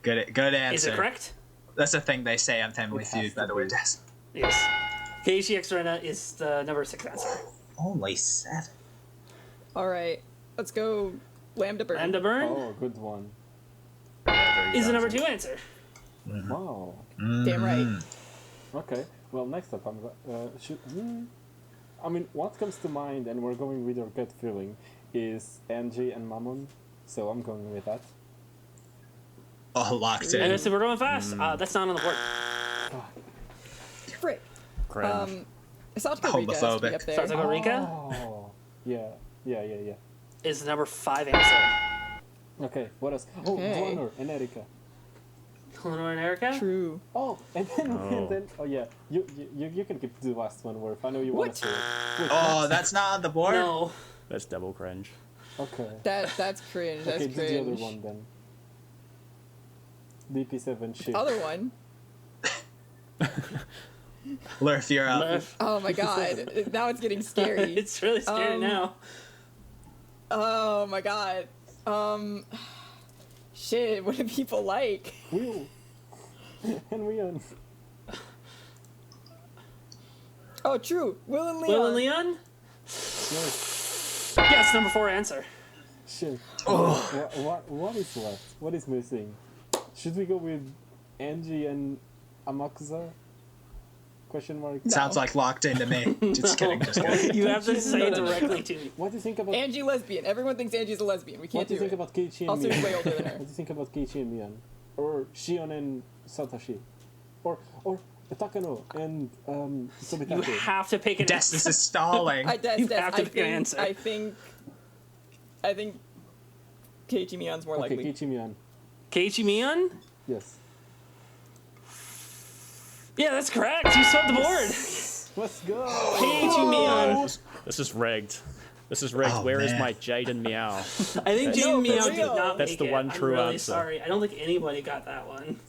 C: Good answer.
A: Is it correct?
C: That's a thing they say on Family
B: It has
C: Feud, by
B: to
C: the way,
B: be.
C: Des.
A: Yes. Keiichi X Rena is the number 6 answer.
C: Only 7.
E: All right, let's go Lambda Burn.
A: Lambda Burn
B: Oh, good one.
A: is the number 2 answer.
B: Wow.
E: Damn right.
B: Okay. Well, next up, I mean, what comes to mind, and we're going with your gut feeling, is Angie and Mammon. So I'm going with that.
C: Oh, locked
A: And
C: in.
A: so we're going fast. That's not on the board.
E: Frick.
D: Cringe.
E: Satsuko Rika has to be
C: Homophobic.
E: up there.
A: Satsuko Rika
B: Oh. Yeah.
A: is the number 5 answer.
B: Okay. What else? Oh,
E: Okay.
B: Honor and Erika.
A: Eleanor and Erica.
E: True.
B: Oh, and then oh yeah, you can keep the last one, Worf. I know you want
E: What?
B: to say it. Wait,
C: Oh, that's not on the board?
A: No.
D: That's double cringe.
B: Okay.
E: That's cringe. That's
B: Okay, do
E: cringe.
B: the other one then. DP7 shit.
E: Other one.
C: Lurf, you're up.
A: Left.
E: Oh my god. Now it's getting scary.
A: It's really scary now.
E: Oh my god. Shit. What do people like?
B: Will. And Leon.
E: Oh, true. Will and Leon.
A: Will and Leon?
B: Yes.
A: Yes, number 4 answer.
B: Shit.
C: Oh.
B: What is left? What is missing? Should we go with Angie and Amakusa? Question mark.
C: Sounds like locked into me. Just kidding. Just kidding.
A: You have to say
E: No.
A: directly to me.
B: What do you think about?
E: Angie lesbian. Everyone thinks Angie's a lesbian. We
B: What
E: can't
B: do you
E: do
B: think
E: it.
B: about Keiichi and
E: Also,
B: Mian?
E: he's way older than her.
B: What do you think about Keiichi and Mian? Or Shion and Satoshi? Or Takano and
A: You
B: Sobitake?
A: have to pick an
C: Des,
A: answer.
C: this is stalling.
A: You have to pick an answer.
E: I think Keiichi Mion's more
B: Okay,
E: likely.
B: Keiichi Mian.
A: Keiichi Mion?
B: Yes.
A: Yeah, that's correct. You swept the board.
B: Let's go.
A: Keiichi Mion.
D: This is rigged. This is rigged.
C: Oh,
D: Where is
C: man.
D: my Jaden Meow?
A: I think
E: No,
A: Jaden
E: for
A: Meow did
E: real.
A: not
D: That's
A: make
D: the
A: it.
D: one true
A: I'm really
D: answer.
A: sorry. I don't think anybody got that one.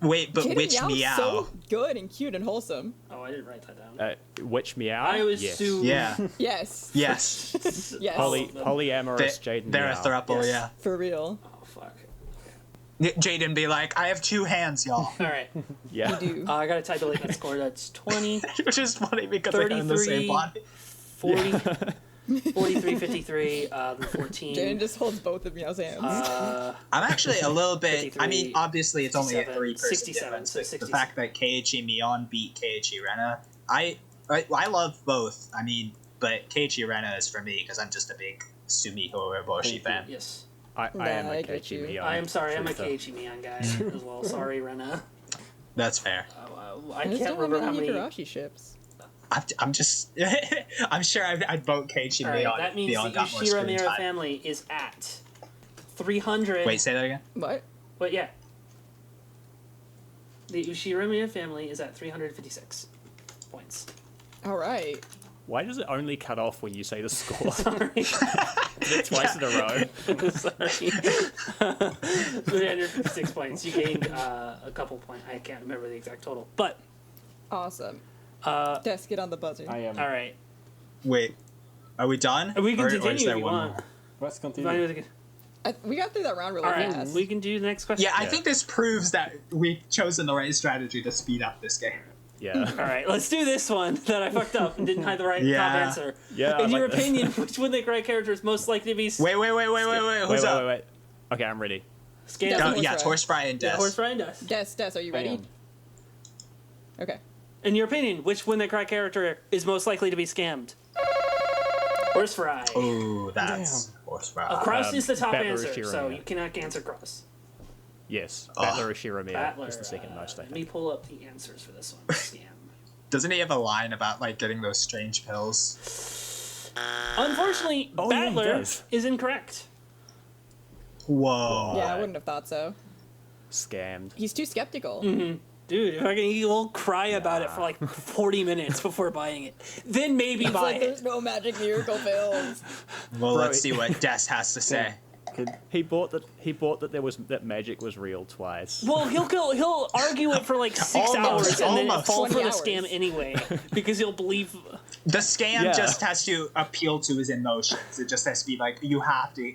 C: Wait, but
E: Jaden
C: which
E: Meow's
C: meow?
E: so good and cute and wholesome.
A: Oh, I didn't write that down.
D: Which Meow?
A: I was
D: yes.
C: Yeah.
E: Yes.
C: Yes.
E: Yes.
D: Polyamorous Jaden
C: They're a
D: Meow.
C: throuple,
A: Yes.
C: yeah.
E: For real.
A: Oh, fuck.
C: Jaden be like, I have 2 hands, y'all.
A: All right.
D: Yeah.
E: You do.
A: I got to tabulate that score. That's 20,
C: Which is funny because they're in the
A: 33.
C: same body.
A: 40, 43, 53, 14.
E: Jaden just holds both of Meow's hands.
C: I'm actually a little bit.
A: 53,
C: I mean, obviously, it's only a
A: 67,
C: 3-person
A: 67,
C: difference.
A: so
C: The
A: 67.
C: fact that Keiichi Mion beat Keiichi Rena, I love both. I mean, but Keiichi Rena is for me because I'm just a big Sumiko Oroboshi fan.
A: Yes.
D: I am
E: Nah,
D: a
E: I get
D: Keiichi
E: you.
D: Meow.
A: I am sorry. I'm a
D: truther.
A: Keiichi Mion guy as well. Sorry, Rena.
C: That's fair.
A: I
E: There's
A: can't
E: not
A: remember how
E: many
A: many.
E: Higurashi ships.
C: I'm just. I'm sure I'd vote Keiichi
A: All right,
C: Mion.
A: that means the
C: Mion got more
A: Ushira
C: screen
A: Mira
C: time.
A: family is at 300.
C: Wait, say that again.
E: What?
A: But yeah. The Ushira Mira family is at 356 points.
E: All right.
D: Why does it only cut off when you say the score?
A: Sorry.
D: Twice in a row.
A: Sorry. 356 points. You gained a couple points. I can't remember the exact total. But,
E: Awesome. Des, get on the buzzer.
B: I am.
A: all right.
C: Wait, are we done?
A: We can
C: Or is
A: continue
C: there
A: if you
C: one
A: want.
C: more?
B: Let's
A: All
B: continue.
E: We got through that round really
A: right.
E: fast.
A: We can do the next question.
C: Yeah, I
D: Yeah.
C: think this proves that we've chosen the right strategy to speed up this game.
D: Yeah.
A: All right. Let's do this one that I fucked up and didn't have the right top
C: Yeah.
A: answer.
D: Yeah, I
A: In your
D: like this.
A: opinion, which one of the correct character is most likely to be
C: Wait, who's up?
D: Wait. Okay, I'm ready.
A: scammed?
E: Definitely.
C: Yeah,
E: Horse
C: Horse Fry and Des.
A: Yeah, Horse Fry and Dust.
E: Des, are you
B: I
E: ready?
B: am.
E: Okay.
A: In your opinion, which one of the correct character is most likely to be scammed? Horse Fry.
C: Ooh, that's Horse Fry.
A: Cross is the top
D: Battler
A: answer,
D: Ushira
A: so
D: Mira.
A: you cannot answer Cross.
D: Yes.
C: Oh.
D: Battler Ushira Mira
A: Battler
D: is the second most, I
A: Let me
D: think.
A: pull up the answers for this one. Scam.
C: Doesn't he have a line about like getting those strange pills?
A: Unfortunately,
D: Oh, yeah, he
A: Battler
D: does.
A: is incorrect.
C: Whoa.
E: Yeah, I wouldn't have thought so.
D: Scammed.
E: He's too skeptical.
A: Mm-hmm. Dude, fucking you'll cry about it for like 40 minutes before buying it. Then maybe
E: It's
A: buy
E: like
A: it.
E: there's no magic miracle pills.
C: Well,
D: Bro,
C: let's see what Des has to say.
B: Could,
D: He bought that magic was real twice.
A: Well, he'll argue it for like 6
C: Almost,
A: hours and then
C: almost.
A: fall for the
E: 20 hours.
A: scam anyway because he'll believe.
C: The scam
D: Yeah.
C: just has to appeal to his emotions. It just has to be like, you have to.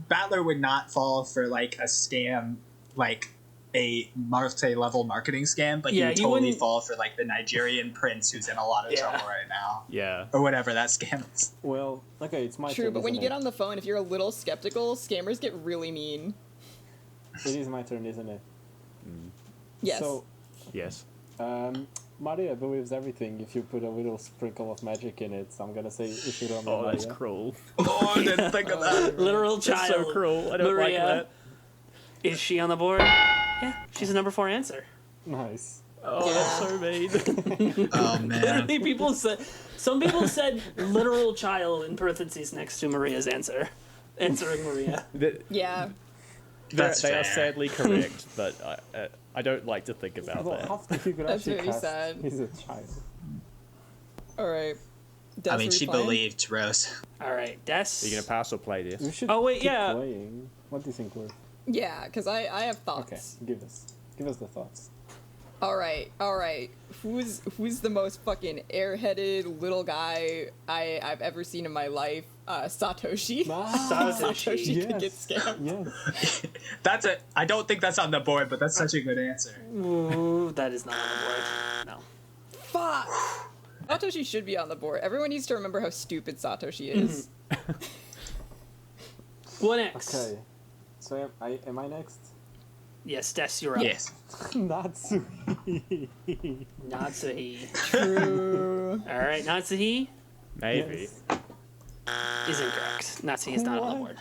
C: Battler would not fall for like a scam, like a multi-level marketing scam, but
A: Yeah,
C: he would
A: he
C: totally
A: wouldn't-
C: fall for like the Nigerian prince who's in a lot of
A: Yeah.
C: trouble right now,
D: Yeah.
C: or whatever that scam is.
B: well, okay, it's my
E: True,
B: turn.
E: but when you
B: isn't
E: get on the phone, if you're a little skeptical, scammers get really mean.
B: it is my turn, isn't it?
E: Yes.
B: So,
D: Yes.
B: Maria believes everything if you put a little sprinkle of magic in it. So I'm gonna say Ishiro
D: Oh,
B: Maria.
D: that's cruel.
C: Oh, I didn't think of that.
A: Literal
D: That's
A: child.
D: so cruel. I don't
A: Maria.
D: like that.
A: Is she on the board? Yeah, she's a number 4 answer.
B: Nice.
D: Oh, that's so mean.
C: Oh man.
A: Literally, some people said literal child in parentheses next to Maria's answer. Answering Maria.
E: Yeah.
C: That's
D: They are
C: fair.
D: sadly correct, but I don't like to think about
B: Well,
D: that.
B: half the Higurashi
E: That's very
B: cast
E: sad.
B: is a child.
E: All right.
C: I mean, she believed Rose.
A: All right, Des.
D: Are you gonna pass or play
B: We
D: this?
B: should
A: Oh, wait,
B: keep
A: yeah.
B: playing. What do you think, Worth?
E: Yeah, because I have
B: Okay,
E: thoughts.
B: give us the thoughts.
E: All right. Who's the most fucking airheaded little guy I've ever seen in my life? Satoshi. Satoshi could get
B: Yes.
E: scammed.
B: Yes.
C: That's a. I don't think that's on the board, but that's such a good answer.
A: Ooh, that is not on the board. No.
E: Fuck. Satoshi should be on the board. Everyone needs to remember how stupid Satoshi is.
A: What next?
B: Okay. So am I next?
A: Yes, Des, you're up.
C: Yes.
B: Natsui.
A: Natsuhi.
E: True.
A: All right, Natsuhi
D: Maybe.
B: Yes.
A: is incorrect. Natsuhi is not on the
B: What?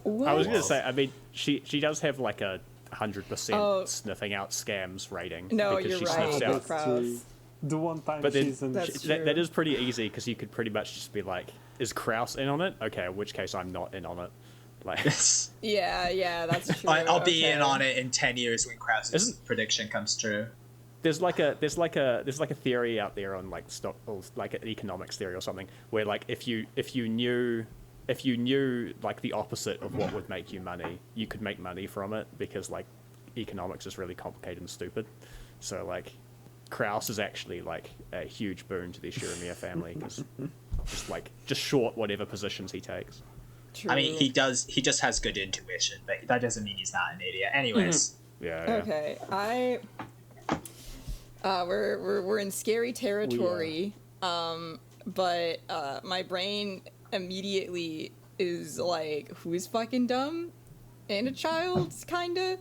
A: board.
D: I was gonna say. I mean, she does have like a 100%
E: Oh.
D: sniffing out scams rating.
E: No,
D: because
E: you're
D: she
E: right.
D: sniffs
E: That's
D: out.
E: Kraus.
B: true. The one time
D: But then
B: she's in.
E: That's
D: that
E: true.
D: is pretty easy because you could pretty much just be like, "Is Kraus in on it?" Okay, in which case I'm not in on it. Like,
E: Yeah, that's true.
C: I'll be in
E: Okay.
C: on it in 10 years when Krause's
D: Isn't-
C: prediction comes true.
D: there's like a theory out there on like stock or like an economics theory or something where like if you knew like the opposite of what would make you money, you could make money from it because like economics is really complicated and stupid. So like Kraus is actually like a huge boon to the Shiromiya family because just short whatever positions he takes.
E: True.
C: I mean, he just has good intuition, but that doesn't mean he's not an idiot. Anyways,
D: Yeah.
E: Okay, we're in scary territory. But my brain immediately is like, who's fucking dumb? And a child, kinda.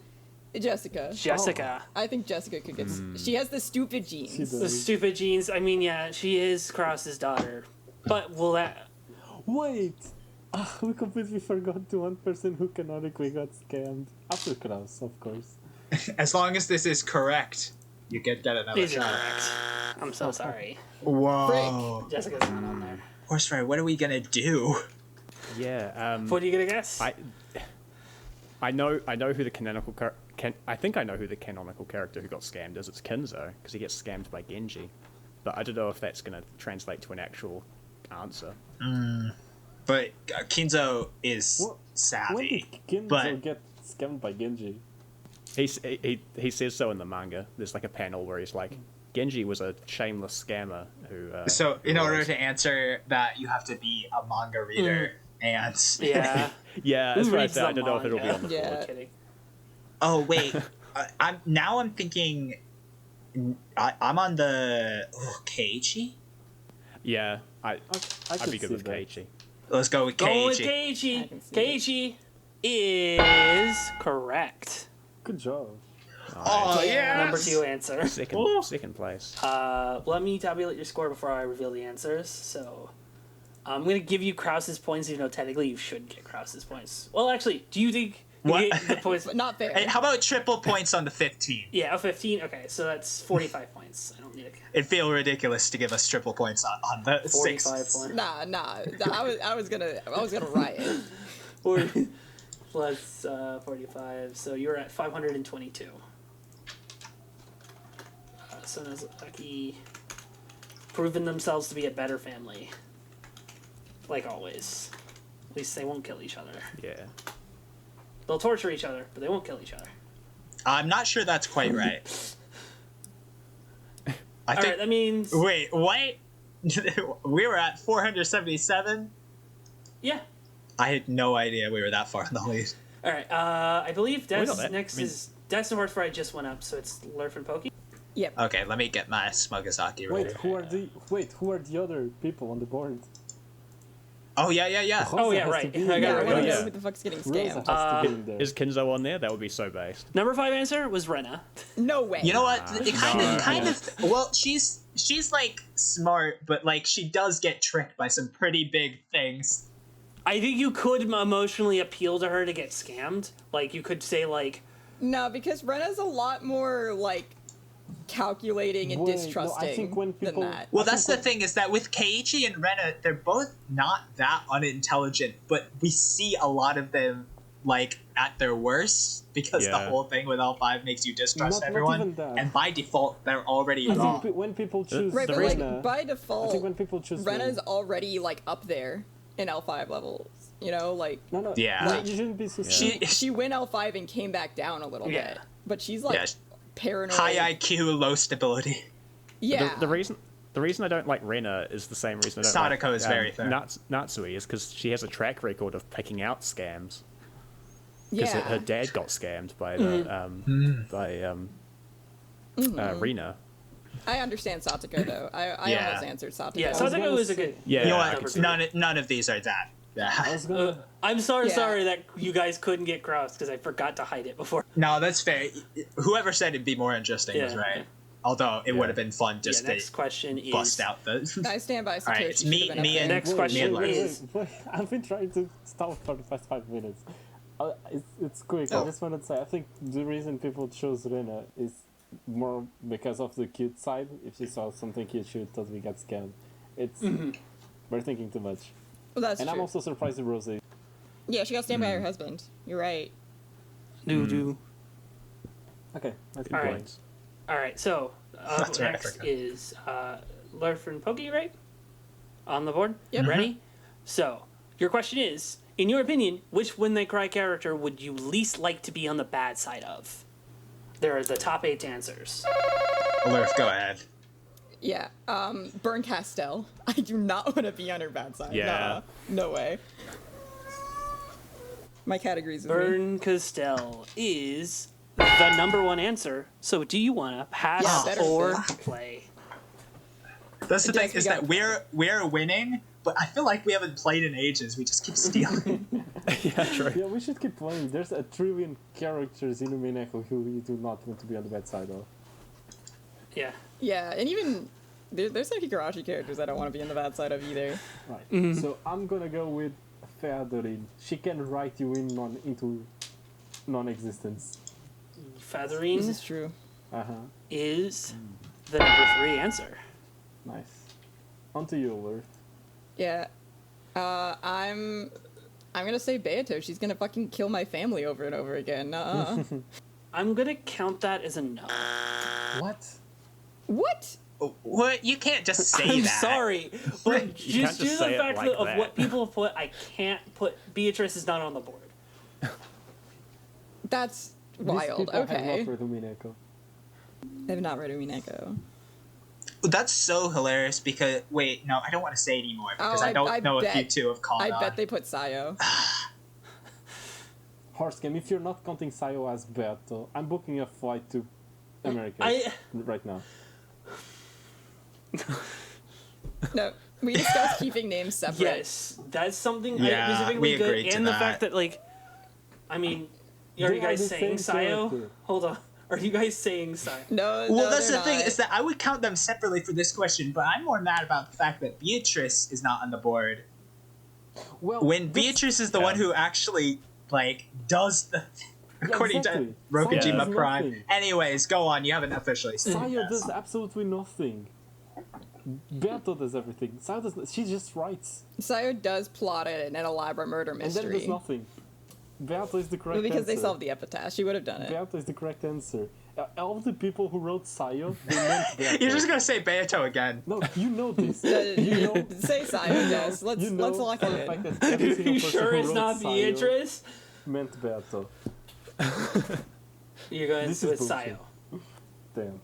E: Jessica.
A: Jessica.
E: I think Jessica could get. She has the stupid
B: She
E: genes.
A: The
B: does.
A: stupid genes. I mean, yeah, she is Kraus's daughter. But will that...
B: Wait! We completely forgot the one person who canonically got scammed. After Kraus, of course.
C: as long as this is correct, you get another
A: Is
C: shot.
A: incorrect. I'm so sorry.
C: Whoa.
A: Jessica's not on there.
C: Horsefair, what are we gonna do?
D: Yeah.
A: What are you gonna guess?
D: I know who the canonical I think I know who the canonical character who got scammed is. It's Kinzo because he gets scammed by Genji, but I don't know if that's gonna translate to an actual answer.
C: But Kinzo is
B: When
C: savvy.
B: did Ginzo
C: but-
B: get scammed by Genji?
D: He says so in the manga. There's like a panel where he's like, Genji was a shameless scammer who.
C: So, in
D: who
C: order
D: was-
C: to answer that, you have to be a manga reader. And
A: yeah.
D: yeah,
A: Who
D: that's what I
A: reads
D: said.
A: the
D: I don't know if it'll be
A: manga?
D: on the
E: Yeah.
D: board.
A: I'm kidding.
C: oh wait, I'm thinking. I'm on the Keiichi.
D: Yeah, I'd
B: could
D: be good
B: see
D: with
B: that.
D: Keiichi.
C: Let's go with
A: Going with
C: Keiichi.
E: I can see
A: Keiichi. Keiichi is correct.
B: Good job.
C: Oh yeah.
A: Number 2 answer.
D: Second place.
A: Let me tabulate your score before I reveal the answers. So, I'm gonna give you Kraus's points, even though technically you should get Kraus's points. Well, actually, do you think you
C: What?
A: get the points?
E: But not fair.
C: Hey, how about triple points on the 15?
A: Yeah, 15. Okay, so that's 45 points. I don't need
C: It'd feel ridiculous to give us triple points on the
A: 45
C: 6.
A: points.
E: Nah. I was gonna riot.
A: 40 plus 45. So you're at 522. Sonozaki proven themselves to be a better family. Like always. At least they won't kill each other.
D: Yeah.
A: They'll torture each other, but they won't kill each other.
C: I'm not sure that's quite right. I think.
A: Alright, that means...
C: Wait, what? We were at 477?
A: Yeah.
C: I had no idea we were that far in the lead.
A: Alright, I believe
D: We're not that-
A: next
D: I mean-
A: is... Deaths and Horse Fright just went up, so it's Lurf and Pokey.
E: Yep.
C: Okay, let me get my Smugazaki ready.
B: Wait, who are the other people on the board?
C: Oh, yeah.
A: Oh, yeah,
B: Rosa has to
A: right.
B: be
A: I
B: in
A: got
E: Yeah,
A: it,
E: I
B: there.
A: right.
E: want to
D: yeah.
E: know who the fuck's getting
B: Rosa
E: scammed.
B: has to be in there.
D: Is Kinzo on there? That would be so based.
A: Number 5 answer was Rena.
E: No way.
C: You know what? It kind
D: no.
C: of. Well, she's like smart, but like she does get tricked by some pretty big things.
A: I think you could emotionally appeal to her to get scammed. Like, you could say, like...
E: No, because Rena's a lot more, like, calculating and
B: Wait, no, I
E: distrusting
B: think when people-
E: than that.
C: Well,
B: I
C: that's
B: think
C: the thing is that with Keiichi and Rena, they're both not that unintelligent, but we see a lot of them like at their worst because the
D: Yeah.
C: whole thing with all five makes you distrust
B: Not
C: everyone,
B: even that.
C: and by default they're already
B: I
C: wrong.
B: think when people choose
E: Right,
D: the
E: but,
D: reason-
E: like, by
B: I
E: default,
B: think when people choose
E: Rena's already, like, up there in L5 levels. You know, like,
B: no,
C: Yeah.
B: like, you shouldn't be so
E: she went L5 and came back down a little
A: Yeah.
E: bit. But she's, like,
C: Yeah.
E: paranoid.
C: High IQ, low stability.
E: Yeah.
D: The reason I don't like Rena is the same reason I don't like
C: Sadako is very fair.
D: Natsui is because she has a track record of picking out scams. Because
E: yeah.
D: her dad got scammed by Rena.
E: I understand Satoko, though. I
C: Yeah.
E: almost answered Satoko.
A: Yeah,
B: was
A: Satoko
B: gonna
A: was a
B: say-
A: good...
D: Yeah,
C: You know
D: I
C: what?
D: could see
C: None of these are that.
B: I
C: Yeah.
B: was gonna.
A: I'm
E: Yeah.
A: sorry that you guys couldn't get crossed because I forgot to hide it before.
C: No, that's fair. Whoever said it'd be more interesting was
A: Yeah.
C: right. Although it would have been fun just
A: Next
C: to
A: question is...
C: bust out the.
E: I stand by Satoshi.
C: Alright, it's me-
E: should've been up
C: me
E: there.
C: and-
A: Next question is...
B: Wait. I've been trying to stop for the past 5 minutes. It's quick.
C: Oh.
B: I just wanted to say, I think the reason people chose Rena is more because of the cute side. If you saw something cute, she would totally get scammed. It's we're thinking too much.
E: Well, that's
B: And
E: true.
B: I'm also surprised that Rose.
E: Yeah, she got stand by her husband. You're right.
A: Do.
B: Okay, let's keep
A: All
B: going.
A: right. All right, so
C: That's right, I
A: next
C: forgot.
A: is Lurf and Pokey, right? On the board?
E: Yep.
A: Ready? So, your question is, in your opinion, which When They Cry character would you least like to be on the bad side of? There are the top 8 answers.
C: Lurf, go ahead.
E: Yeah. Burn Castell. I do not want to be on her bad side.
D: Yeah.
E: No way. My categories with me.
A: Burn Castell is the number 1 answer. So, do you want to pass
E: Yeah, better
A: or
E: be.
A: play?
C: That's the
E: Yes,
C: thing
E: we
C: is
E: got
C: that we're winning, but I feel like we haven't played in ages. We just keep stealing.
D: Yeah, true.
B: Yeah, we should keep playing. There's a trillion characters in Umineko who you do not want to be on the bad side of.
A: Yeah.
E: Yeah, and even there's some Higurashi characters I don't want to be on the bad side of either.
B: Right. So I'm gonna go with Featherin. She can write you into non-existence.
E: This
A: Feathering
E: is true.
A: is the number 3 answer.
B: Nice. On to you, Lurf.
E: Yeah. I'm gonna say Beato. She's gonna fucking kill my family over and over again.
A: I'm going to count that as a no.
B: What?
E: What?
C: What? You can't just say
A: I'm
C: that.
A: sorry, but
D: You
A: just
D: can't
A: due
D: just
A: to the
D: say it
A: fact
D: like
A: of
D: that.
A: what people have put, I can't put Beatrice is not on the board.
E: That's
B: These
E: wild.
B: people have
E: Okay.
B: not read Umineko.
E: I have not read Umineko.
C: That's so hilarious because wait, no, I don't want to say anymore because
E: Oh,
C: I don't
E: I
C: know if you
E: bet-
C: two have caught
E: I
C: on.
E: bet they put Sayo.
B: Horse game, if you're not counting Sayo as Beato, I'm booking a flight to America right now.
E: No, we discussed keeping names separate.
A: Yes, that's something
C: Yeah,
A: I specifically
C: we
A: good,
C: agreed to
A: and the
C: that.
A: fact that like, I mean, are
B: They
A: you
B: are
A: guys
B: the
A: saying
B: same
A: Sayo?
B: character.
A: Hold on, are you guys saying Sayo?
E: No,
C: Well,
E: no,
C: that's the
E: they're
C: thing
E: not.
C: is that I would count them separately for this question, but I'm more mad about the fact that Beatrice is not on the board.
B: Well,
C: When
B: this-
C: Beatrice is the one who actually like does the according
B: exactly.
C: to Rokujima
B: Sayo
C: Prime.
B: does nothing.
C: Anyways, go on. You haven't officially said
B: Sayo
C: yes.
B: does absolutely nothing. Beato does everything. Sayo does. She just writes,
E: Sayo does plot an elaborate murder
B: and then
E: mystery.
B: does nothing. Beato is the correct
E: Well, because
B: answer.
E: they solved the epitaph. She would have done it.
B: Beato is the correct answer. All the people who wrote Sayo, they meant Beato.
C: You're just gonna say Beato again.
B: No, you know this. You know.
E: Say Simon, yes. Let's lock
B: for
E: it
B: the
E: in.
B: fact that every single
A: You
B: person
A: sure
B: who
A: it's
B: wrote
A: not
B: Sayo
A: Beatrice?
B: meant Beato.
A: You're going
B: This
A: with
B: is bullshit.
A: Sayo.
B: Damn.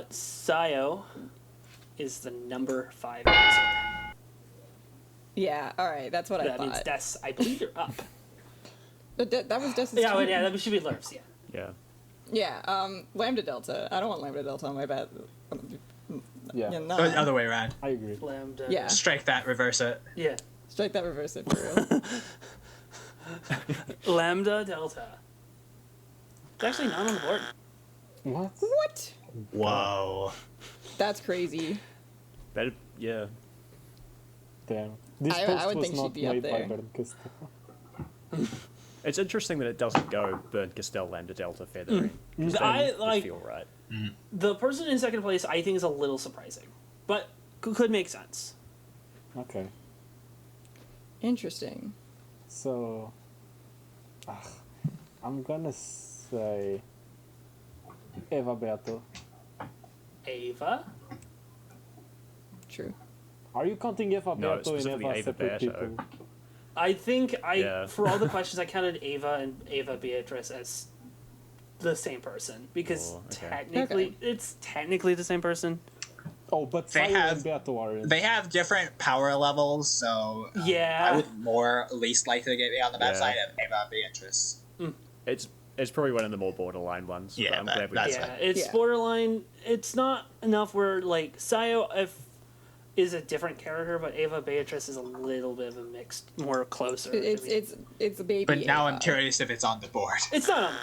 A: Sayo is the number 5 answer.
E: Yeah, alright, that's what I
A: That means
E: thought.
A: Des, I believe you're up.
E: But that was Des's
A: Yeah,
E: turn.
A: yeah, that should be Lurf's, yeah.
D: Yeah.
E: Yeah, Lambda Delta. I don't want Lambda Delta on my bad.
B: Yeah,
E: no.
C: Other way around.
B: I agree.
A: Lambda.
E: Yeah.
C: Strike that, reverse it.
A: Yeah.
E: Strike that, reverse it, for real.
A: Lambda Delta. It's actually not on the board.
B: What?
E: What?
C: Whoa.
E: That's crazy.
D: Better, yeah.
B: Damn. This
E: I
B: post
E: would
B: was
E: think she'd
B: not
E: be up
B: made by
E: there.
B: Bernd Castell.
D: It's interesting that it doesn't go Burn Castell, Lambda Delta, Feathering. 'Cause then
A: I,
D: it
A: like-
D: feel right.
A: The person in second place, I think, is a little surprising, but could make sense.
B: Okay.
E: Interesting.
B: So, I'm gonna say Eva Beato.
A: Ava.
E: True.
B: Are you counting Eva
D: No,
B: Beato and
D: specifically
B: Eva
D: Eva
B: separate
D: Beato.
B: people?
A: I think
D: Yeah.
A: for all the questions, I counted Ava and Ava Beatrice as the same person because
D: Oh, okay.
A: technically it's technically the same person.
B: Oh, but
C: They
B: Sayo
C: have-
B: and Beato aren't.
C: They have different power levels, so
A: Yeah.
C: I would more least likely get me on the bad
D: Yeah.
C: side of Ava Beatrice.
D: It's probably one of the more borderline ones.
C: Yeah,
D: but I'm glad we
C: that's
D: did
A: Yeah,
C: fine.
A: it's
E: Yeah.
A: borderline. It's not enough where like Sayo is a different character, but Ava Beatrice is a little bit of a mixed, more closer. to me.
E: It's a baby.
C: But now
E: Ava.
C: I'm curious if it's on the board.
A: It's not on.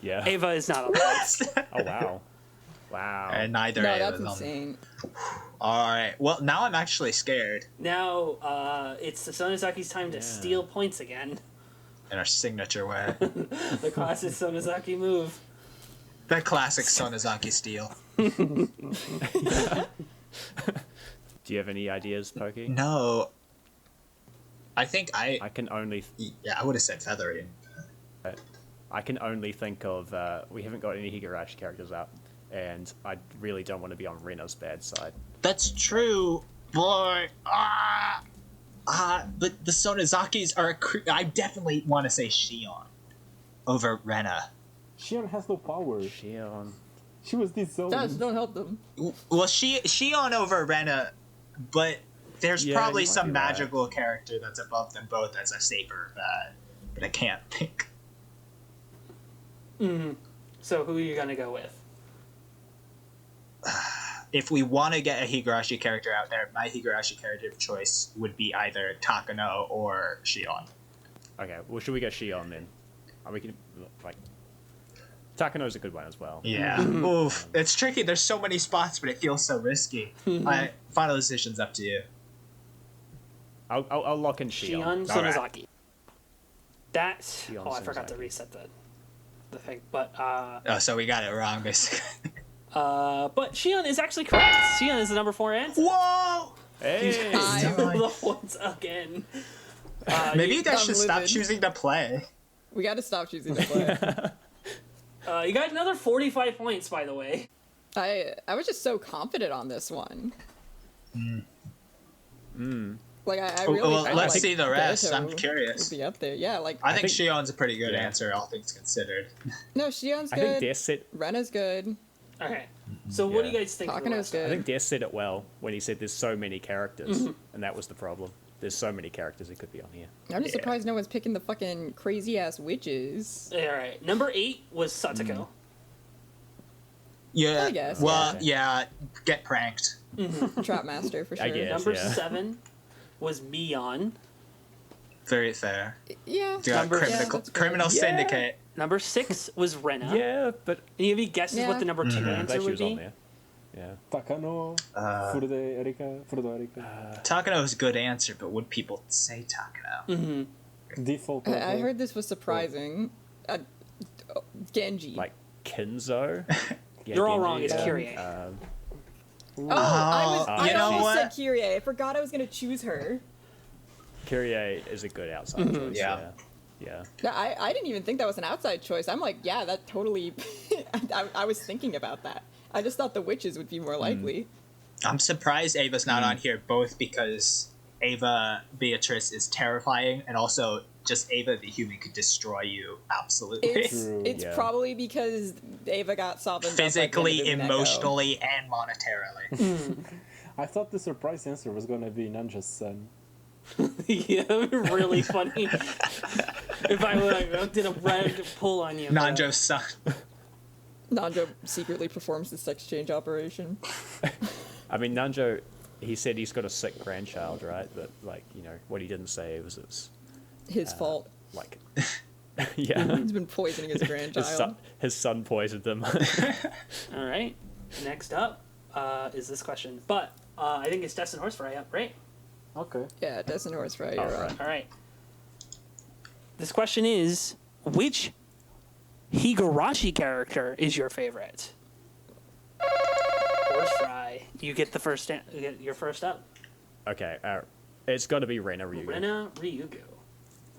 D: Yeah.
A: Ava is not on the list.
D: Oh wow. Wow.
C: And neither
E: No,
C: Ava
E: that's
C: is on.
E: insane.
C: Alright, well, now I'm actually scared.
A: Now it's the Sonozaki's time to steal points again.
C: In our signature way.
A: The classic Sonozaki move.
C: The classic Sonozaki steal.
D: Do you have any ideas, Pokey?
C: No. I think
D: I can only
C: yeah, I would have said feathering.
D: think of we haven't got any Higurashi characters up, and I really don't want to be on Rena's bad side.
C: That's true, boy. But the Sonozakis are. I definitely want to say Shion over Rena.
B: Shion has no power.
D: Shion.
B: She was disowned.
E: Don't help them.
C: Well, Shion over Rena, but there's
D: Yeah,
C: probably
D: you might
C: some
D: be right.
C: magical character that's above them both as a saber, but I can't think.
A: So who are you gonna go with?
C: If we want to get a Higurashi character out there, my Higurashi character of choice would be either Takano or Shion.
D: Okay, well, should we go Shion then? We can like Takano's a good one as well.
C: Yeah. Oof. It's tricky. There's so many spots, but it feels so risky. Final decision's up to you.
D: I'll lock in
A: Shion
D: Shion.
A: Sonozaki. That.
D: Shion
A: Oh, I forgot to
D: Sonozaki.
A: reset the thing. But
C: Oh, so we got it wrong, basically.
A: but Shion is actually correct. Shion is the number 4 answer.
C: Whoa!
D: Hey.
A: The points again.
C: Maybe you guys
E: I'm
C: should stop
E: livid.
C: choosing to play.
E: We got to stop choosing to play.
A: You got another 45 points, by the way.
E: I was just so confident on this one. Like I really.
C: Well,
E: thought,
C: let's
E: like,
C: see the rest.
E: Beto
C: I'm curious.
E: Would be up there. Yeah, like
C: I think
D: think-
C: Shion's a pretty good
D: Yeah.
C: answer, all things considered.
E: no, Shion's
D: I think
E: good.
D: Des said
E: Rena's good.
A: Okay. So what do
D: Yeah.
A: you guys think? of the
E: Takano's
A: rest?
D: I
E: good.
D: think Des said it well when he said there's so many characters, and that was the problem. There's so many characters that could be on here.
E: I'm just
C: Yeah.
E: surprised no one's picking the fucking crazy ass witches.
A: All right. Number 8 was Satoko.
C: Yeah.
E: I guess,
C: Well, yeah. Get pranked.
E: Trap master for sure.
D: I guess.
A: Number
D: yeah.
A: 7 was Mion.
C: Very fair.
E: Yeah.
C: You got
A: Number-
C: criminal,
E: Yeah, that's fair.
C: criminal
D: Yeah.
C: syndicate.
A: Number 6 was Rena.
D: Yeah, but
A: Any of you guesses
E: Yeah.
A: what the number 2
C: Mhm.
A: answer
D: glad she
A: would
D: was on
A: be?
D: there. Yeah.
B: Takano, Furude Erika, Furude Erika.
C: Takano is a good answer, but would people say Takano?
B: Default.
E: I heard this was surprising. Genji.
D: Like Kinzo. Yeah,
A: You're all
D: Genji,
A: wrong. It's
D: yeah.
A: Kyrie.
E: I
C: you know
E: almost
C: what?
E: said Kyrie. I forgot I was gonna choose her.
D: Kyrie is a good outside choice.
C: Yeah.
D: Yeah.
E: No, I didn't even think that was an outside choice. I'm like, yeah, that totally. I was thinking about that. I just thought the witches would be more likely.
C: I'm surprised Ava's not on here, both because Ava Beatrice is terrifying, and also just Ava the human could destroy you absolutely.
E: It's
D: Yeah.
E: probably because Ava got softened up by the
C: Physically,
E: end of Umineko.
C: emotionally, and monetarily.
B: I thought the surprise answer was gonna be Nanja's son.
A: Yeah, really funny. If I did a red pull on you.
C: Nanjo's son.
E: Nanjo secretly performs the sex change operation.
D: I mean, Nanjo, he said he's got a sick grandchild, right? But, like, you know, what he didn't say was it's,
E: His fault.
D: like, yeah.
E: He's been poisoning his grandchild.
D: His son poisoned him.
A: All right. Next up is this question, but I think it's Destin Horsefry up, right?
B: Okay.
E: Yeah, Destin Horsefry, you're
D: All
E: right.
D: right.
A: All right. This question is, which Higurashi character is your favorite? Horsefry, you get the first. You get your first up.
D: Okay, it's got to be Rena Ryugu.
A: Rena Ryugu.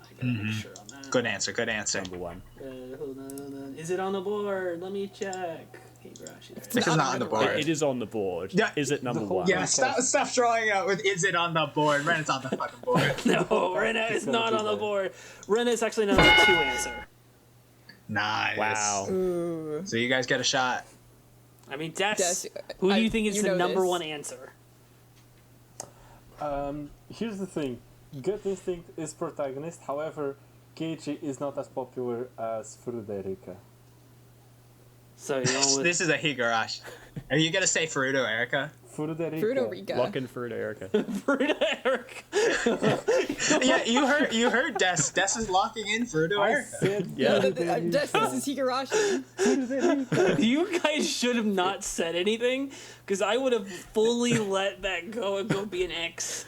A: I gotta make sure on that.
C: Good answer, good answer.
D: Number one.
A: Hold on. Is it on the board? Let me check. Higurashi.
C: This is not on the board.
D: It is on the board.
C: Yeah.
D: Is it number one?
C: Yeah, stop drawing out with "is it on the board?" Rena's on the fucking board.
A: No, Rena is not on the board. Rena is actually number 2 answer.
C: Nice.
D: Wow.
E: Ooh.
C: So you guys get a shot.
A: I mean, Des,
E: Des,
A: who do you
E: I-
A: think is
E: you
A: the
E: know
A: number
E: this.
A: 1 answer?
B: Here's the thing. Gut Instinct is protagonist, however, Keiichi is not as popular as Furude.
A: So you're going with
C: This is a Higurashi. Are you gonna say Furude, Erica?
E: Fruto Rica.
D: Lock in Fruit Erica.
A: Furude Eric.
C: Yeah, you heard Des. Des is locking in Furude,
B: I
C: Erica.
B: said
D: Yeah.
E: Des, this is Higurashi.
A: You guys should have not said anything, because I would have fully let that go and go be an X.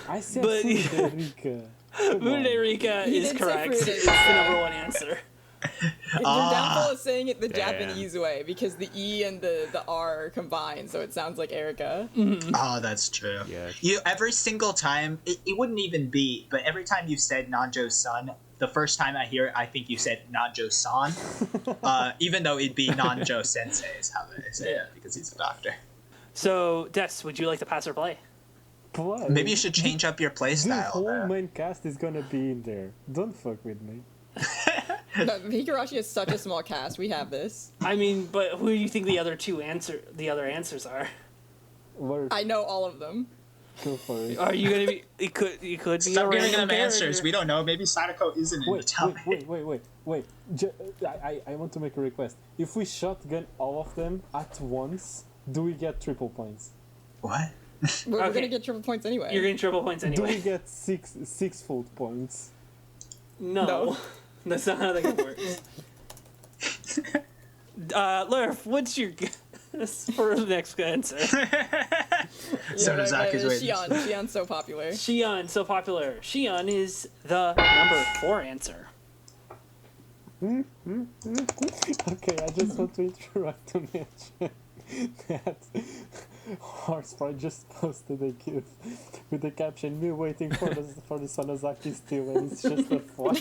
B: I said
A: But-
B: Furude. Come on.
A: Furude Rika
E: He
A: is
E: didn't say
A: correct.
E: Furude
A: It's the number 1 answer.
E: Your downfall is saying it the
D: Damn.
E: Japanese way because the E and the R are combined, so it sounds like Erica.
C: Oh, that's true.
D: Yeah.
C: You every single time it wouldn't even be, but every time you said Nanjo's son, the first time I hear it, I think you said Nanjo-san. Even though it'd be Nanjo Sensei is how they say it because he's a doctor.
A: So, Des, would you like to pass or play?
B: What?
C: Maybe you should change up your
B: The
C: playstyle.
B: whole main cast is gonna be in there. Don't fuck with me.
E: No, Higurashi has such a small cast. We have this.
A: I mean, but who do you think the other answers are?
B: Word.
E: I know all of them.
B: Go for it.
A: Are you gonna be? It could be
C: Stop
A: a
C: giving
A: random
C: them answers.
A: character.
C: We don't know. Maybe Sadako isn't in the top.
B: Wait. I want to make a request. If we shotgun all of them at once, do we get triple points?
C: What?
E: We're
A: Okay.
E: gonna get triple points anyway.
A: You're getting triple points
B: Do we
A: anyway.
B: get six-fold points?
A: No, that's not how that works. Lurf, what's your guess for the next answer?
C: Sonozaki's waiting.
E: Shion's so popular.
A: Shion, so popular. Shion is the number 4 answer.
B: Okay, I just want to interrupt to mention that Horsefly just posted a GIF with the caption "Me waiting for the Sonozaki steal," and it's just a fly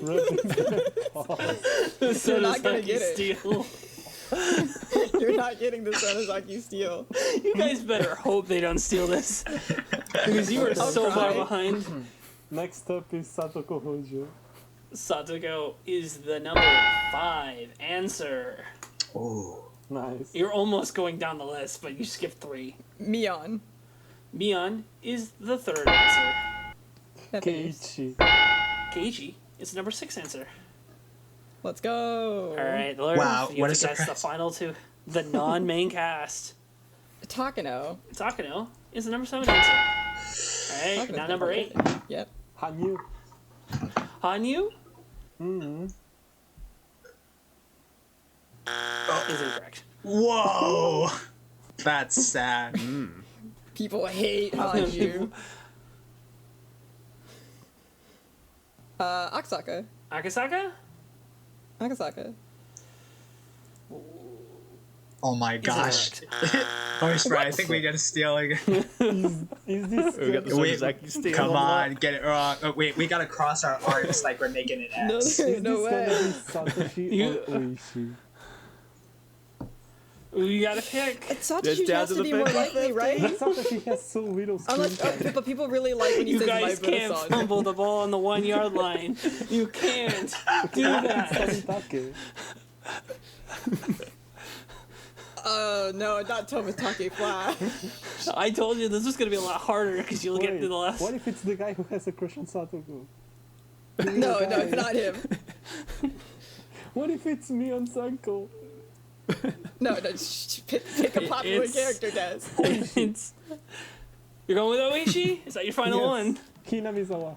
B: rubbing their paws.
E: You're not gonna get it.
A: Steal.
E: You're not getting the Sonozaki steal.
A: You guys better hope they don't steal this, because you are so far
E: try.
A: behind.
B: Next up is Satoko Hojo.
A: Satoko is the number 5 answer.
C: Ooh.
B: Nice.
A: You're almost going down the list, but you skipped 3.
E: Mion.
A: Mion is the 3rd answer.
E: That face.
B: Keiichi.
A: Keiichi is the number 6 answer.
E: Let's go.
A: All right, Lurf,
C: Wow,
A: you
C: what
A: have
C: a
A: to guess the
C: surprise.
A: final 2. The non-main cast.
E: Takano.
A: Takano is the number 7 answer. All right,
E: Takano's
A: now number 8.
E: Yep.
B: Hanyu.
A: Hanyu
B: Mm-hmm.
A: is incorrect.
C: Whoa. That's sad.
E: People hate Hanyu. Akasaka.
A: Akasaka?
E: Akasaka.
C: Oh my gosh. Horse Fry, I think we gotta steal again.
B: Is this?
D: We got the
C: Wait,
D: Sozaki steal.
C: Come on, get it wrong. Oh, wait, we gotta cross our arms like we're making an
E: No,
C: S.
B: Is
E: no
B: this gonna
E: way.
B: be Satoshi or Oishi?
A: You gotta pick.
E: Satoshi
D: down
E: has
D: to
E: to
D: the
E: be more
D: 50.
E: likely, right?
B: Satoshi has so little screen
E: Unless,
B: time.
E: but people really like when he
A: You
E: says
A: guys
E: my
A: can't
E: song.
A: fumble the ball on the 1 yard line. You can't do that.
B: Tomitake.
E: No, not Tomitake Flash.
A: I told you this was gonna be a lot harder because you'll get
B: Wait,
A: to the last.
B: what if it's the guy who has a crush on Satoku?
E: No, it's not him.
B: What if it's me on Sanko?
E: No, pick a popular
A: It's-
E: character, Des.
A: It's- You're going with Oishi? Is that your final one?
B: Hinamizawa.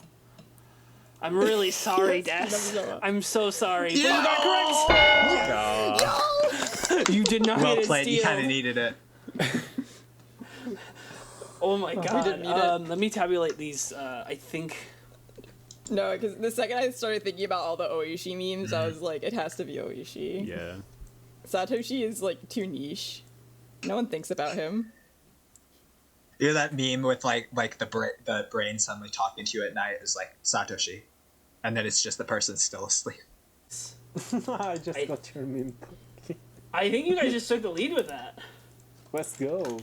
A: I'm really sorry, Des.
E: Hinamizawa.
A: I'm so sorry. But you
C: Yeah.
A: got correct. You did not
C: Well
A: get it,
C: played, you
A: steal.
C: kinda needed it.
A: Oh my god.
E: didn't need it.
A: Let me tabulate these. I think.
E: No, because the second I started thinking about all the Oishi memes, I was like, it has to be Oishi.
D: Yeah.
E: Satoshi is like too niche. No one thinks about him.
C: You know that meme with like the brain suddenly talking to you at night is like Satoshi, and then it's just the person still asleep.
B: I just got your meme.
A: I think you guys just took the lead with that.
B: Let's go.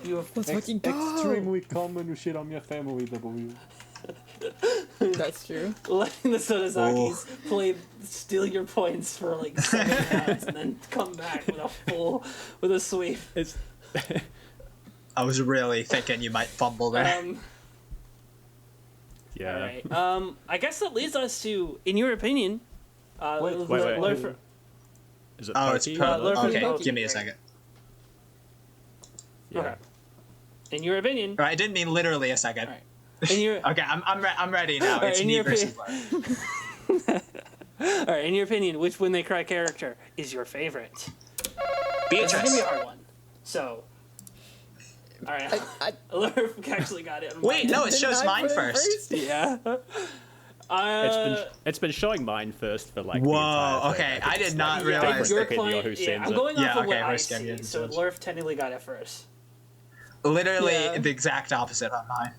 A: You have
E: Let's fucking go!
B: Extremely common Ushiromiya family W.
E: That's true.
A: letting the Sodazakis play, steal your points for like 7 rounds, and then come back with a sweep.
D: It's
C: I was really thinking you might fumble there.
D: yeah.
A: All right. I guess that leads us to, in your opinion,
B: Wait,
A: Lurfer-
D: Is it
C: Oh, it's
D: Pokey?
A: Lurfer-
C: okay.
A: Pokey,
C: Give me a
A: right.
C: second.
D: Yeah.
A: Okay. In your opinion,
C: Or I didn't mean literally a second.
A: All right. in your
C: Okay, I'm ready now.
A: Alright,
C: It's
A: in
C: me
A: your
C: versus
A: opinion-
C: Lurk.
A: all right, in your opinion, which When They Cry character is your favorite? This is gonna be a
C: Beatrice.
A: hard one. So, all right,
E: I-
A: Lurf actually got it.
C: Wait, no, it
E: Didn't
C: shows
E: I
C: mine
E: put it
C: first.
A: Yeah.
D: It's been showing mine first for like.
C: Whoa,
D: The entire thing.
C: okay,
D: think
C: I
D: it's
C: did not
D: like
C: realize-
D: different
A: Your
D: depending on
A: client,
D: who
A: yeah,
D: sends
A: I'm
D: it.
A: going off
C: Yeah,
A: of what
C: okay,
A: I
C: first game,
A: see.
C: yeah,
A: So
C: judge.
A: Lurf technically got it first.
C: Literally
E: Yeah.
C: the exact opposite on mine.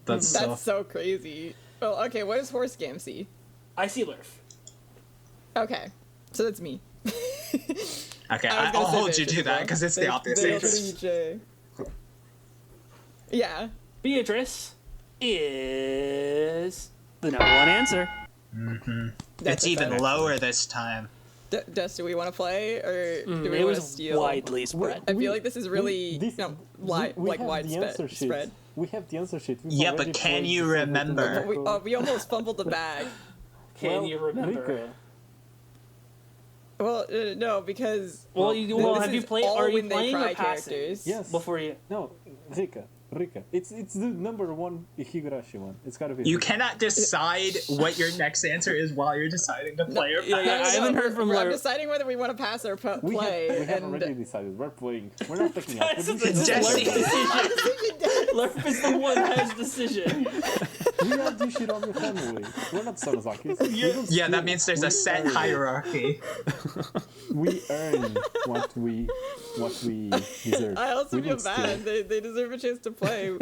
C: That's
E: That's so crazy. Well, okay, what does Horse Gam see?
A: I see Lurf.
E: Okay, so that's me.
C: okay.
E: I was gonna
C: I'll
E: say
C: hold you
E: Beatrice
C: to
E: as
C: that
E: well.
C: because it's the obvious answer.
E: Yeah.
A: Beatrice is the number one answer.
C: It's even lower this time.
E: Des, do we want to play, or do we
A: It
E: want to
A: was
E: steal?
A: widely spread.
E: I feel like this is really
B: we
E: like
B: have the
E: widespread
B: answer sheet.
E: spread.
B: We have the answer sheet. We've
C: Yeah,
B: already
C: but can
B: played
C: you
B: this with
C: remember?
B: Umineko.
E: We almost fumbled the bag.
A: Can you remember?
B: Rika,
E: Well, no, because
A: Well,
E: this
A: have you
E: is
A: played?
E: all
A: Are you
E: When They
A: playing
E: Cry
A: or passing?
E: characters.
B: Yes.
A: Before you.
B: No, Rika. It's the number one Higurashi one. It's gotta be.
C: You
B: Rika.
C: cannot decide what your next answer is while you're deciding to play or
A: Yeah,
C: pass.
A: yeah, I haven't heard from
E: I'm
A: Lurf.
E: deciding whether we want to pass or play.
B: We have
E: and
B: already decided. We're playing. We're not picking up.
A: This
B: We
A: is
B: should-
C: Jesse.
A: Lurf's decision. Lurf is the one that has decision.
B: We are Ushiromiya family. We're not Sonozakis. We don't
C: Yeah,
B: steal.
C: that means there's a
B: We
C: set
B: earn.
C: hierarchy.
B: We earn what we deserve.
E: I also
B: We
E: feel
B: don't steal.
E: bad. They deserve a chance to play.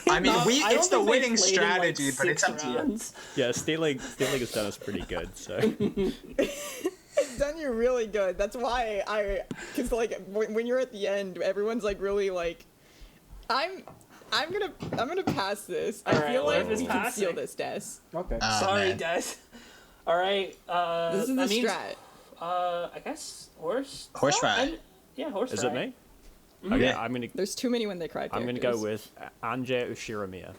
C: I mean,
A: I don't
C: it's the
A: think they've
C: winning
A: played in, like,
C: strategy, but it's
A: 6
C: up to you.
A: rounds.
D: Yeah, stealing has done us pretty good. So
E: It's done you really good. That's why because like when you're at the end, everyone's like really like, I'm gonna pass this. I
A: Alright,
E: feel like
A: Lurf is
E: we can
A: passing.
E: steal this, Des.
B: Okay.
A: Sorry,
C: man.
A: Des. All right.
E: This is
A: that
E: the
A: means,
E: strat.
A: I guess horse.
C: Horse
A: fry?
C: fry.
A: Yeah, horse
D: is
A: fry.
D: it me?
A: Mm-hmm.
D: Okay,
C: Yeah.
D: I'm
E: There's too many When They Cry characters.
D: gonna go with Anje Ushiromiya.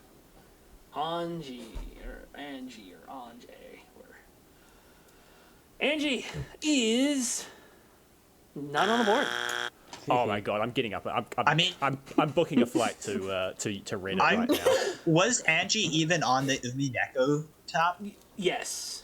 A: Angie or Angie or Anjay. Angie is not on the board.
D: Oh my god, I'm getting up.
C: I mean-
D: I'm booking a flight to Reddit
C: I'm-
D: right now.
C: Was Angie even on the Umineko top?
A: Yes.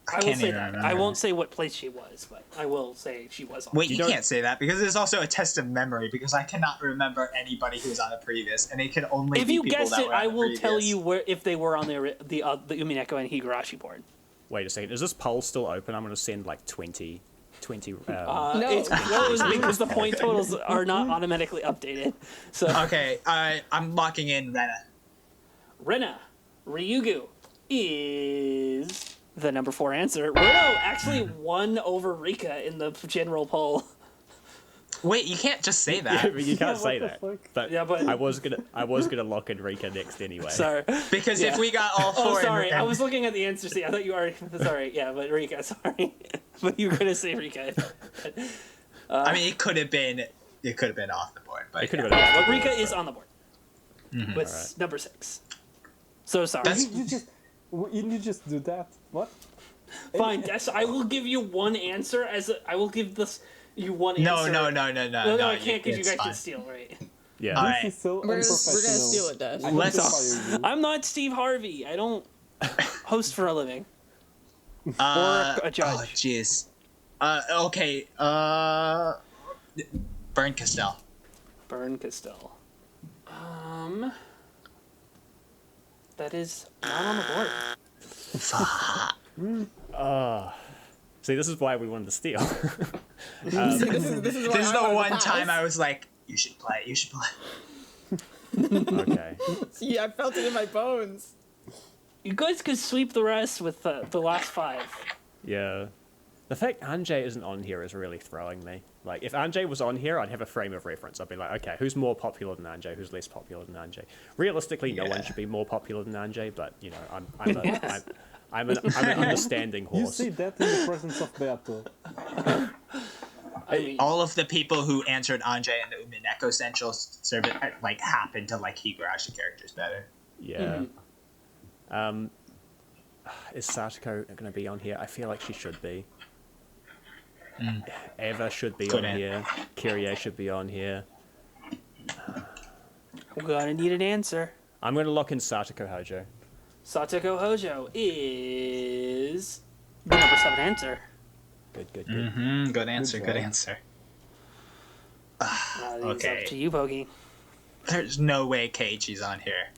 C: I
A: I will
C: can't
A: say
C: even
A: that.
C: remember.
A: I won't say what place she was, but I will say she was on.
C: Wait,
D: You
C: you
D: don't-
C: can't say that because it's also a test of memory because I cannot remember anybody who's on the previous, and it can only
A: If
C: be
A: you
C: people
A: guessed
C: that
A: it,
C: were on
A: I
C: the
A: will tell
C: previous.
A: you where if they were on the Umineko and Higurashi board.
D: Wait a second, is this poll still open? I'm gonna send like 20 20.
E: No.
A: It's closed because the point totals are not automatically updated. So
C: Okay, I'm locking in Rena.
A: Rena, Ryugu is the number 4 answer. Reno actually won over Rika in the general poll.
C: Wait, you can't just say
D: Yeah,
C: that.
D: but you can't
B: Yeah,
D: say
B: what the
D: that.
B: fuck?
D: But,
A: Yeah, but-
D: I was gonna lock in Rika next anyway.
A: Sorry.
C: Because
A: Yeah.
C: if we got all
A: Oh,
C: four,
A: sorry.
C: and-
A: I was looking at the answer sheet. I thought you already. Sorry. Yeah, but Rika. Sorry, but you were gonna say Rika.
C: I mean, it could have been off the board, but
D: It could have
C: yeah.
D: been.
A: But Rika is on the board with number 6. So sorry.
C: That's-
B: You just do that. What?
A: Fine. Des, I will give you one answer I will give you one
C: No,
A: answer.
C: no,
A: No, I can't because you
C: it's
A: guys
C: fine.
A: can steal, right?
D: Yeah.
C: All
B: This
C: right.
B: is so
E: We're gonna
B: unprofessional.
E: steal it, Des.
B: I have
C: Let's-
B: to fire you.
A: I'm not Steve Harvey. I don't host for a living. Or a judge.
C: Oh, jeez. Okay. Burn Castell.
A: Burn Castell. That is not on the board.
D: See, this is why we wanted to steal.
E: this is why
C: This is
E: I
C: the
E: wanted to
C: one
E: pass.
C: time I was like, you should play. You should play.
D: Okay.
E: See, I felt it in my bones.
A: You guys could sweep the rest with the last 5.
D: Yeah. The fact Anjay isn't on here is really throwing me. Like, if Anjay was on here, I'd have a frame of reference. I'd be like, okay, who's more popular than Anjay? Who's less popular than Anjay? Realistically, no one
C: Yeah.
D: should be more popular than Anjay, but, you know, I'm an understanding
B: You
D: horse.
B: say that in the presence of Beato.
A: I mean,
C: All of the people who answered Anjay and the Umineko Central survey like happen to like Higurashi characters better.
D: Yeah. Is Satoko going to be on here? I feel like she should be. Eva should be
C: Couldn't.
D: on here. Kyrie should be on here.
A: we're gonna need an answer.
D: I'm going to lock in Satoko Hojo.
A: Satoko Hojo is the number 7 answer.
D: Good, good, good.
C: Mm-hmm. Good answer.
B: Good
C: Good
B: job.
C: answer.
A: It's
C: Okay.
A: up to you, Bogey.
C: There's no way Keiichi's on here.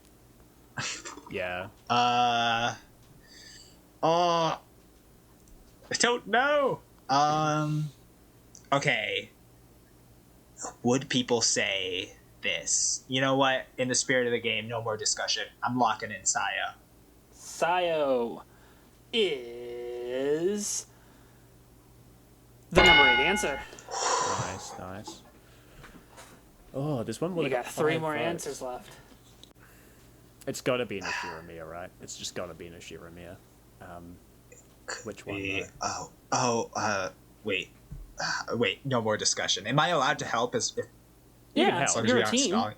D: Yeah.
C: Oh, I don't know. Okay. Would people say this? You know what? In the spirit of the game, no more discussion. I'm locking in Sayo.
A: Sayo is the number 8 answer.
D: Nice, nice. Oh, there's one more.
A: You
D: that
A: got 3
D: 5
A: more
D: votes.
A: answers left.
D: It's got to be an Ushiramiya, right? It's just got to be an Ushiramiya. Which one?
C: Wait. Wait, no more discussion. Am I allowed to help as if
A: Yeah,
C: as long as
A: you're
C: we
A: a
C: aren't
A: team.
C: stalling?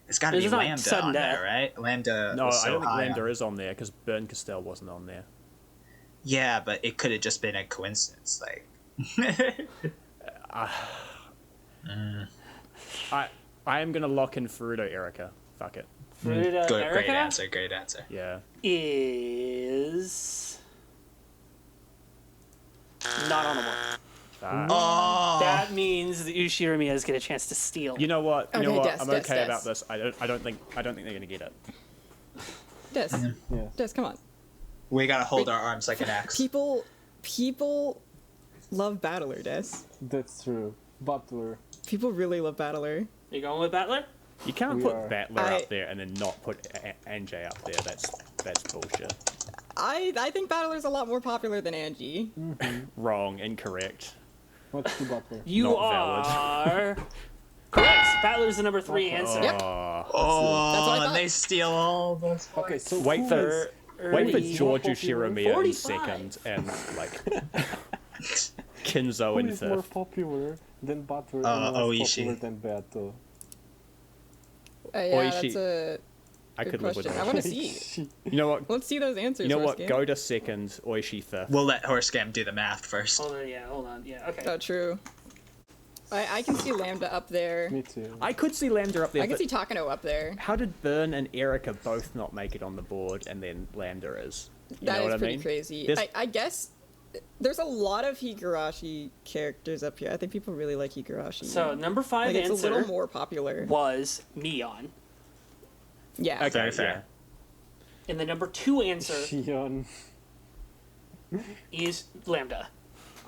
C: It's got to be
A: It's not
C: Lambda
A: sudden
C: on
A: death.
C: there, right? Lambda
D: No,
C: was so
D: I don't think
C: high
D: Lambda
C: on-
D: is on there because Burn Castell wasn't on there.
C: Yeah, but it could have just been a coincidence. Like,
D: I am gonna lock in Furude Erika. Fuck it.
A: Furude
C: great
A: Erika
C: answer. Great answer.
D: Yeah.
A: is not on the board.
C: Oh,
A: That means the Ushiramiya's get a chance to steal.
D: You know what? You know
E: Okay,
D: what?
E: Des,
D: I'm
E: Des,
D: okay
E: Des.
D: about this. I don't think they're gonna get it.
E: Des,
B: Yeah.
E: Des, come on.
C: we gotta hold our arms like an axe.
E: People love Battler, Des.
B: That's true. Butler.
E: People really love Battler.
A: You going with Battler?
D: You can't
B: We
D: put
B: are.
D: Battler
E: I-
D: up there and then not put Anjay up there. That's bullshit.
E: I think Battler's a lot more popular than Angie.
D: Wrong. Incorrect.
B: What's the Butler?
A: You
D: Not
A: are correct. Battler's the number 3 answer.
E: Yep.
C: Oh,
E: That's what I thought.
C: and they steal all those.
B: Okay, so
D: Wait
B: who
D: for-
B: is-
D: Wait for
A: Thirty.
D: George
B: More
D: Ushiramiya in
A: 45.
D: second and like Kinzo
B: Who
D: in
B: is more
D: fifth.
B: popular than Butler
C: Uh,
B: and less
C: Oishi.
B: popular than Beato?
E: Yeah,
D: Oishi.
E: that's a
D: I
E: good
D: could live with
E: question. I
D: that.
E: want to see.
D: You know what?
E: Let's see those answers.
D: You know what?
E: Horse
D: Go to second, Oishi fifth.
C: We'll let Horsecam do the math first.
A: Hold on. Yeah, okay.
E: Oh, true. I can see Lambda up there.
B: Me too.
D: I could see Lambda up there,
E: I can
D: but
E: see Takano up there.
D: how did Burn and Erika both not make it on the board and then Lambda is? You
E: That
D: know
E: is
D: what I
E: pretty
D: mean?
E: crazy.
D: This-
E: I guess there's a lot of Higurashi characters up here. I think people really like Higurashi.
A: So number 5
E: like, it's a
A: answer
E: little more popular.
A: was Mion.
E: Yeah.
D: Okay,
C: Very fair.
D: fair.
A: And the number 2 answer
B: Shion.
A: is Lambda.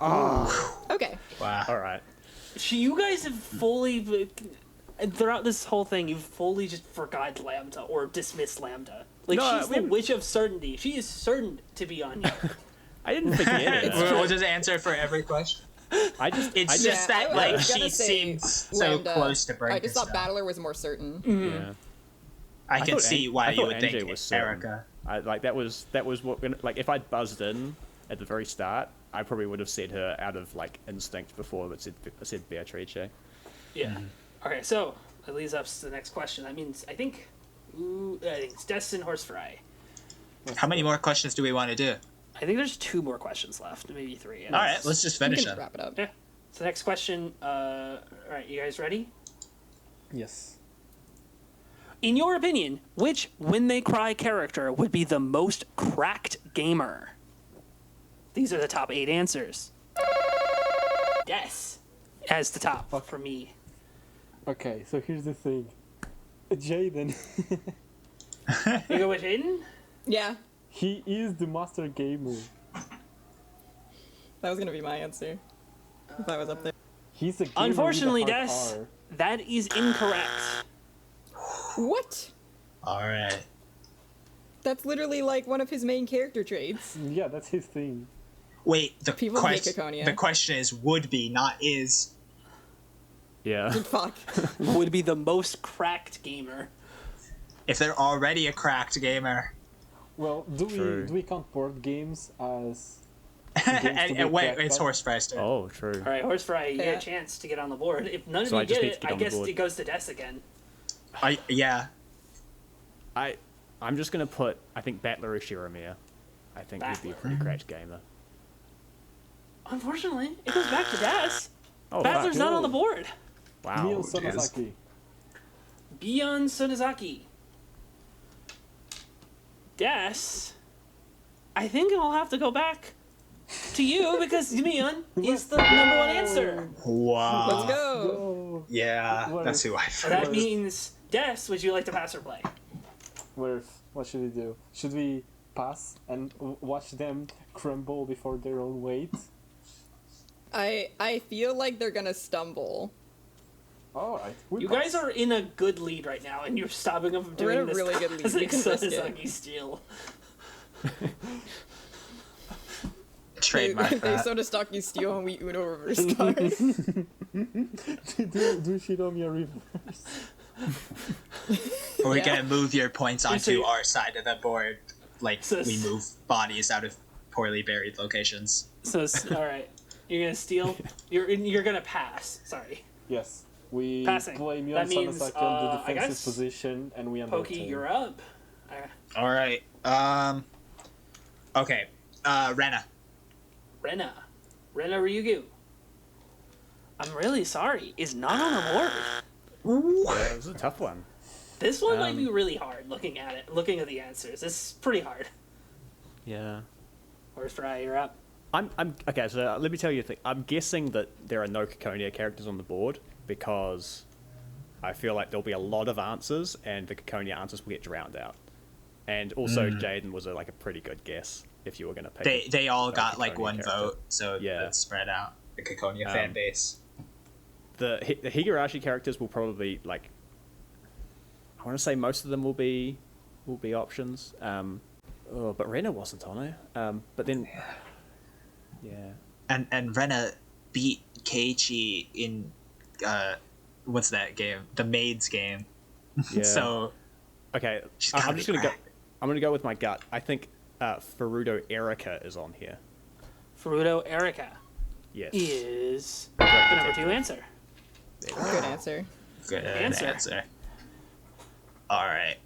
E: Okay.
C: Wow.
D: All right.
A: You guys have fully, throughout this whole thing, you've fully just forgot Lambda or dismissed Lambda. Like,
D: No,
A: she's
D: we-
A: the witch of certainty. She is certain to be on here.
D: I didn't forget it.
C: We'll just answer for every question.
D: I just
C: It's
D: I
C: just
E: Yeah,
C: that
E: I
C: like
E: was gonna
C: she
E: say
C: seems so
E: Lambda.
C: close to break.
E: I just thought Battler was more certain.
D: yeah.
C: I can
D: thought
C: see
D: An-
C: why
D: I
C: you
D: thought
C: would
D: NJ
C: think
D: was certain.
C: Erica.
D: I like that was what like if I'd buzzed in at the very start, I probably would have said her out of like instinct before it said Beatrice.
A: Yeah. Okay, so that leads us to the next question. That means I think it's Destin Horsefry.
C: How many more questions do we want to do?
A: I think there's 2 more questions left, maybe 3.
C: All right, let's just
E: We
C: finish
E: can
C: them.
E: wrap it up.
A: Yeah. So next question. All right, you guys ready?
B: Yes.
A: In your opinion, which When They Cry character would be the most cracked gamer? These are the top 8 answers. Yes. As the top for me.
B: Okay, so here's the thing. Jaden,
A: You go with Hayden?
E: Yeah,
B: he is the master gamer.
E: that was gonna be my answer if I was up there.
B: He's a gamer
A: Unfortunately,
B: with a
A: Des,
B: hard R.
A: that is incorrect.
E: What?
C: All right.
E: That's literally like one of his main character traits.
B: Yeah, that's his thing.
C: Wait, the
E: People hate
C: question.
E: Ciconia.
C: The question is would be, not is.
D: Yeah.
E: Fuck.
A: Would be the most cracked gamer.
C: If they're already a cracked gamer.
B: Well,
D: True.
B: do we count board games as?
C: and wait,
B: cracked
C: it's
B: up?
C: horse turn.
D: Oh, true.
A: All right, Horsefry, you get
E: Yeah.
A: a chance to get on the board. If none of
D: So
A: you
D: I just
A: get
D: need to
A: it,
D: get
A: I
D: on the
A: guess
D: board.
A: it goes to Des again.
C: Yeah.
D: I'm just gonna put I think Battler or Shiromir. I think would be a pretty cracked gamer.
A: Unfortunately, it goes back to Des.
D: Oh,
A: Battler's
D: fuck.
A: not on the board.
D: Wow.
B: Neil Sonozaki.
A: Beyond Sonozaki. Des, I think I'll have to go back to you because Mion is the number 1 answer.
C: Wow.
E: Let's go.
B: Oh,
C: Yeah,
B: What
C: that's
B: is-
C: who I.
A: That means, Des, would you like to pass or play?
B: what should we do? Should we pass and watch them crumble before their own weight?
E: I feel like they're gonna stumble.
B: All right. We
A: You
B: pass.
A: guys are in a good lead right now, and you're stopping them from
E: We're in
A: doing
E: a
A: this
E: really good lead.
A: classic
E: We can risk it.
A: Sonozaki steal.
C: Trademark
E: They
C: that.
E: Sonozaki steal and we Uno reverse card.
B: do Shiromi a reverse.
C: We're
E: Yeah.
C: gonna move your points onto
A: so-
C: our side of the board, like
A: So-
C: we move bodies out of poorly buried locations.
A: So, all right, you're gonna steal. You're gonna pass. Sorry,
B: Yes. We
A: Passing.
B: play Mion
A: That means,
B: Sonozaki on the
A: I
B: defensive
A: guess-
B: position and we
A: Pokey,
B: undertake.
A: you're up.
C: All right. Okay. Rena.
A: Rena Ryugu. I'm really sorry. Is not on the board.
D: Yeah, it was a tough one.
A: This one might be really hard. Looking at it, looking at the answers, this is pretty hard.
D: Yeah.
A: Horsefry, you're up.
D: I'm okay. So let me tell you a thing. I'm guessing that there are no Ciconia characters on the board because I feel like there'll be a lot of answers, and the Ciconia answers will get drowned out. And also, Jaden was a pretty good guess if you were going to pick.
C: They all
D: a
C: got like
D: Ciconia
C: one
D: character.
C: vote, so
D: Yeah.
C: it's spread out. The Ciconia fan base.
D: The Higurashi characters will probably like. I want to say most of them will be options. But Rena wasn't on it. But then. Yeah.
C: And Rena beat Keiichi in what's that game? The Maids game.
D: Yeah.
C: So
D: Okay,
C: She's
D: I'm
C: gotta
D: just
C: be
D: gonna go.
C: cracked.
D: I'm gonna go with my gut. I think Furude Erica is on here.
A: Furude Erica
D: Yes.
A: is the
D: Correct
A: number 2
D: detective.
A: answer.
E: Good answer.
C: good
A: Answer.
C: answer. All right.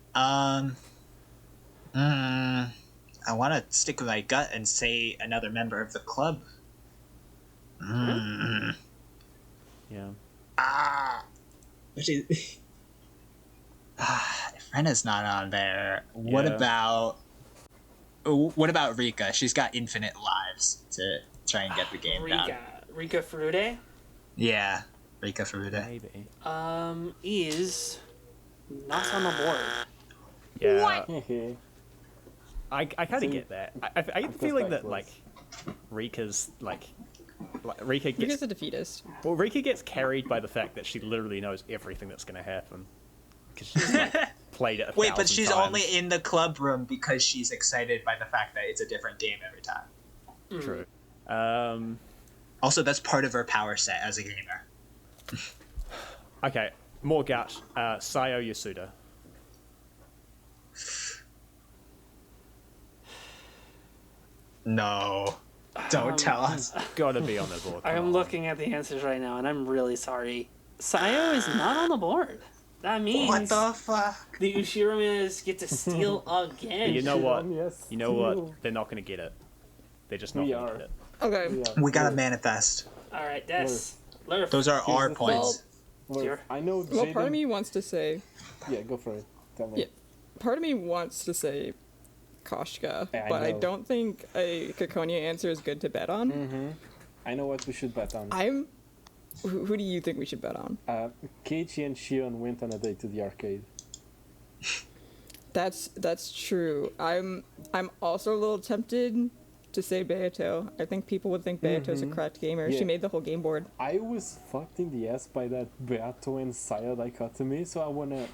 C: I want to stick with my gut and say another member of the club.
D: Yeah.
C: Which is if Rena's not on there, what
D: Yeah.
C: about Rika? She's got infinite lives to try and get the game down.
A: Rika Furude
C: Yeah, Rika Furude.
D: Maybe.
A: is not on the board.
D: Yeah.
B: Hehe.
D: I kind of
B: See,
D: get that. I get the
B: goes
D: feeling that
B: backwards.
D: like Rika's like Like, Rika
E: Rika's
D: gets
E: a defeatist.
D: well. Rika gets carried by the fact that she literally knows everything that's going to happen because she's like played it.
C: Wait, but
D: 1,000
C: she's
D: times.
C: only in the club room because she's excited by the fact that it's a different game every time.
D: True.
C: Also, that's part of her power set as a gamer.
D: Okay, more gut. Sayo Yasuda.
C: No. Don't tell us.
D: Gotta be on the board. come
A: I'm
D: on.
A: looking at the answers right now, and I'm really sorry. Sayo is not on the board. That means
C: What the fuck?
A: the Ushirominas get to steal again.
D: You know what?
B: Yes,
D: You know
B: steal.
D: what? They're not going to get it. They're just not
B: We
D: going to
B: are.
D: get it.
E: Okay.
B: Yeah.
C: We gotta
B: Lurf,
C: manifest.
A: All right, Des. Lurf.
C: Those are our
B: the thing.
C: points.
B: Lurf,
A: Sure.
B: I know
E: Well, part of
B: Jaden-
E: me wants to say,
B: Yeah, go for it. Tell me.
E: Yeah. part of me wants to say Koshka,
B: Yeah, I
E: but I
B: know.
E: don't think a Ciconia answer is good to bet on.
B: Mm-hmm. I know what we should bet on.
E: Who do you think we should bet on?
B: Keiichi and Shion went on a date to the arcade.
E: That's true. I'm also a little tempted to say Beato. I think people would think Beato's a cracked gamer.
B: Yeah.
E: She made the whole game board.
B: I was fucked in the ass by that Beato and Saya dichotomy, so I wanna,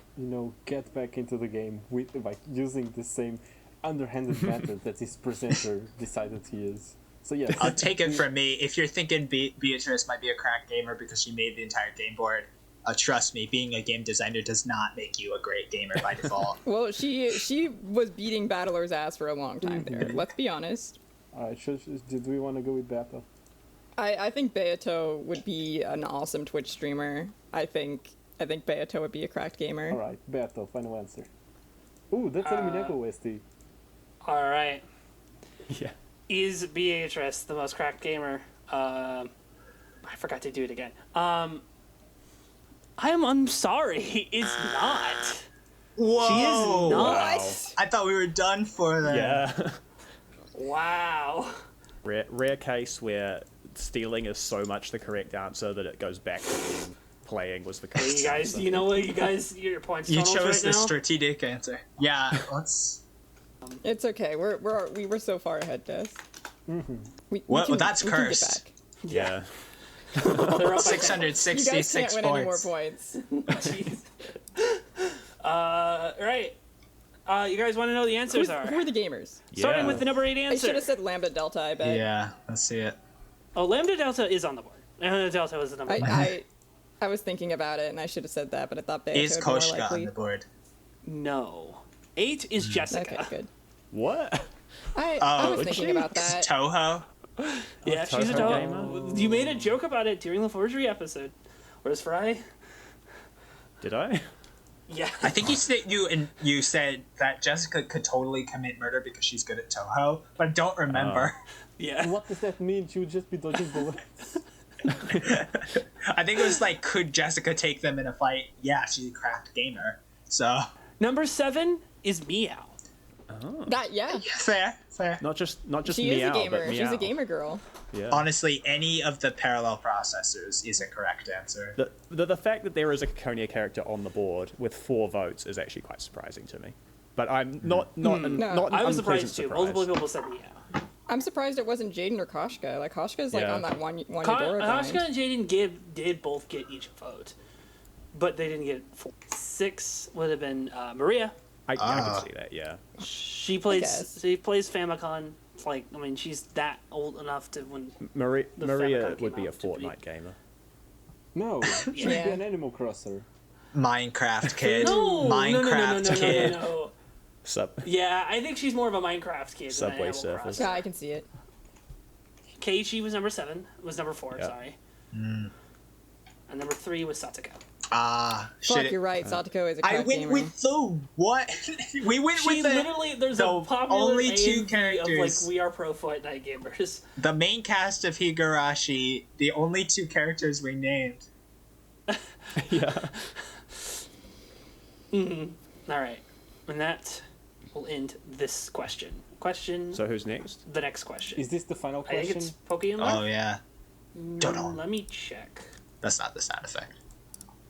B: get back into the game with using the same underhanded method that his presenter decided he is. So yes.
C: I'll take it from me. If you're thinking Beatrice might be a crack gamer because she made the entire game board, trust me, being a game designer does not make you a great gamer by default.
E: Well, she was beating Battler's ass for a long time there. Let's be honest.
B: Alright, did we want to go with Beato?
E: I think Beato would be an awesome Twitch streamer. I think Beato would be a cracked gamer.
B: Alright, Beato, final answer. Ooh, that's an Umineko OST.
A: All right.
D: Yeah.
A: Is Beatrice the most cracked gamer? I forgot to do it again. I'm sorry. It's not.
C: Whoa!
A: She is not.
C: I thought we were done for that.
D: Yeah.
A: Wow.
D: Rare case where stealing is so much the correct answer that it goes back to being playing was the correct
A: You guys,
D: answer.
A: you know what? You guys, your points.
C: You
A: totals
C: chose
A: right
C: the
A: now?
C: strategic answer. Yeah, let's.
E: It's okay. We were so far ahead, Des.
C: Well, that's
E: we can get
C: curse.
E: back.
D: Yeah.
A: They're up by 10.
C: 666
E: You guys can't win any more
C: points.
E: points.
A: Jeez. Right. You guys want to know the answers
E: Who
A: are?
E: are the gamers?
A: Starting
D: Yeah.
A: with the number 8
E: I
A: answer.
E: should have said Lambda Delta, I bet.
C: Yeah, let's see it.
A: Oh, Lambda Delta is on the board. Lambda Delta was the number 1.
E: I was thinking about it, and I should have said that, but I thought Beato
C: Is
E: would be more
C: Koshka
E: likely.
C: on the board?
A: No. 8 is Jessica.
E: Okay, good.
D: What?
E: I was
C: Oh,
E: thinking about that.
C: Toho?
A: Yeah, she's a
D: Toho
A: dog. You made a joke about it during the forgery episode. Where's Fry?
D: Did I?
A: Yeah.
C: I think you said that Jessica could totally commit murder because she's good at Toho, but I don't remember.
A: Yeah.
B: What does that mean? She would just be dodging bullets.
C: I think it was like, could Jessica take them in a fight? Yeah, she's a cracked gamer. So
A: Number 7 is Meow.
E: Yeah.
C: fair.
D: Not just
E: She
D: meow,
E: is a gamer.
D: but
E: She's a
D: meow.
E: gamer girl.
D: Yeah.
C: Honestly, any of the parallel processors is a correct answer.
D: The fact that there is a Ciconia character on the board with 4 votes is actually quite surprising to me. But I'm not an
A: I was
D: unpleasant
A: surprised too.
D: surprise.
A: Multiple people said Meow.
E: I'm surprised it wasn't Jaden or Koshka. Like Koshka's like
D: Yeah.
E: on that one Eudora
A: Koshka
E: grind.
A: and Jaden did both get each vote, but they didn't get 4. 6 would have been Maria.
D: I can see that. Yeah.
A: She
E: guess.
A: plays Famicom. It's like, I mean, she's that old enough to when.
D: Maria
A: Famicom
D: would
A: came
D: be a
A: out to be-
D: Fortnite gamer.
B: No, she'd be
E: Yeah.
B: an Animal Crosser.
C: Minecraft kid.
A: No,
C: Minecraft kid.
A: no.
D: Sub.
A: Yeah, I think she's more of a Minecraft kid. than an
D: Subway
A: Animal
D: Surfers.
A: Crossing.
E: Yeah, I can see it.
A: Keiichi was number 7. Was number 4.
D: Yeah.
A: Sorry. And number 3 was Satsuko.
E: Fuck,
C: Shit.
E: you're right. Satoko is a
C: I
E: crack
C: went
E: gamer.
C: with the what? We went
A: She
C: with the
A: literally, there's
C: the
A: a popular
C: only
A: AMV
C: two
A: of
C: characters.
A: like, we are pro Fortnite gamers.
C: The main cast of Higurashi, the only 2 characters we named.
D: Yeah.
A: All right, and that will end this question.
D: So who's next?
A: The next question.
B: Is this the final
A: I think
B: question?
A: it's Pokemon.
C: Oh yeah. Don't know.
A: Let me check.
C: That's not the sound effect.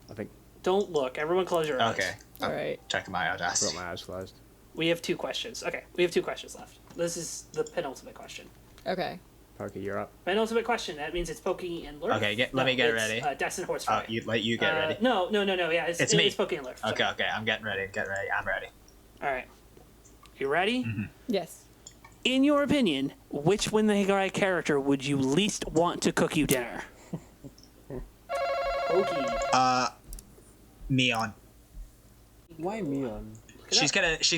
D: I think
A: Don't look. Everyone close your eyes.
C: Okay.
E: All right.
C: Check my
D: I've
C: audacity.
D: got my eyes closed.
A: We have 2 questions. Okay, we have 2 questions left. This is the penultimate question.
E: Okay.
D: Pokey, you're up.
A: Penultimate question. That means it's Pokey and Lurf.
C: Okay, let me get
A: it's,
C: ready.
A: Des and Horse
C: Oh,
A: Fry.
C: you get ready.
A: No. Yeah, it's
C: me.
A: It's Pokey and Lurf.
C: Okay, I'm getting ready. Get ready. I'm ready.
A: All right. You ready?
E: Yes.
A: In your opinion, which Win the Higurashi character would you least want to cook you dinner? Pokey.
C: Mion.
B: Why Mion?
C: She's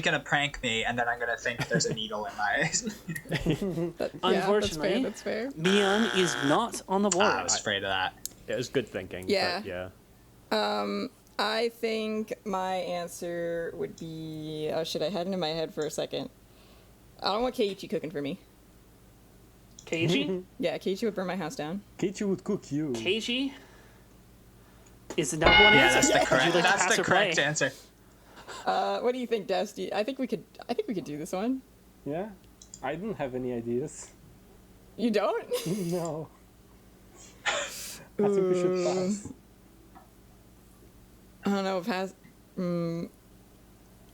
C: gonna prank me, and then I'm gonna think there's a needle in my eyes.
A: Unfortunately,
E: that's fair.
A: Mion is not on the board.
C: I was afraid of that.
D: It was good thinking.
E: Yeah.
D: But yeah.
E: I think my answer would be. Oh shit! I had it in my head for a second. I don't want Keiichi cooking for me.
A: Keiji?
E: Yeah, Keiichi would burn my house down.
B: Keiichi would cook you.
A: Keiji is the number one
C: Yeah,
A: answer.
C: that's the
A: Would you
C: correct.
A: like to
C: That's
A: pass
C: the
A: or play?
C: correct answer.
E: What do you think, Des? I think we could do this one.
B: Yeah? I don't have any ideas.
E: You don't?
B: No. I think we should pass.
E: I don't know. Pass.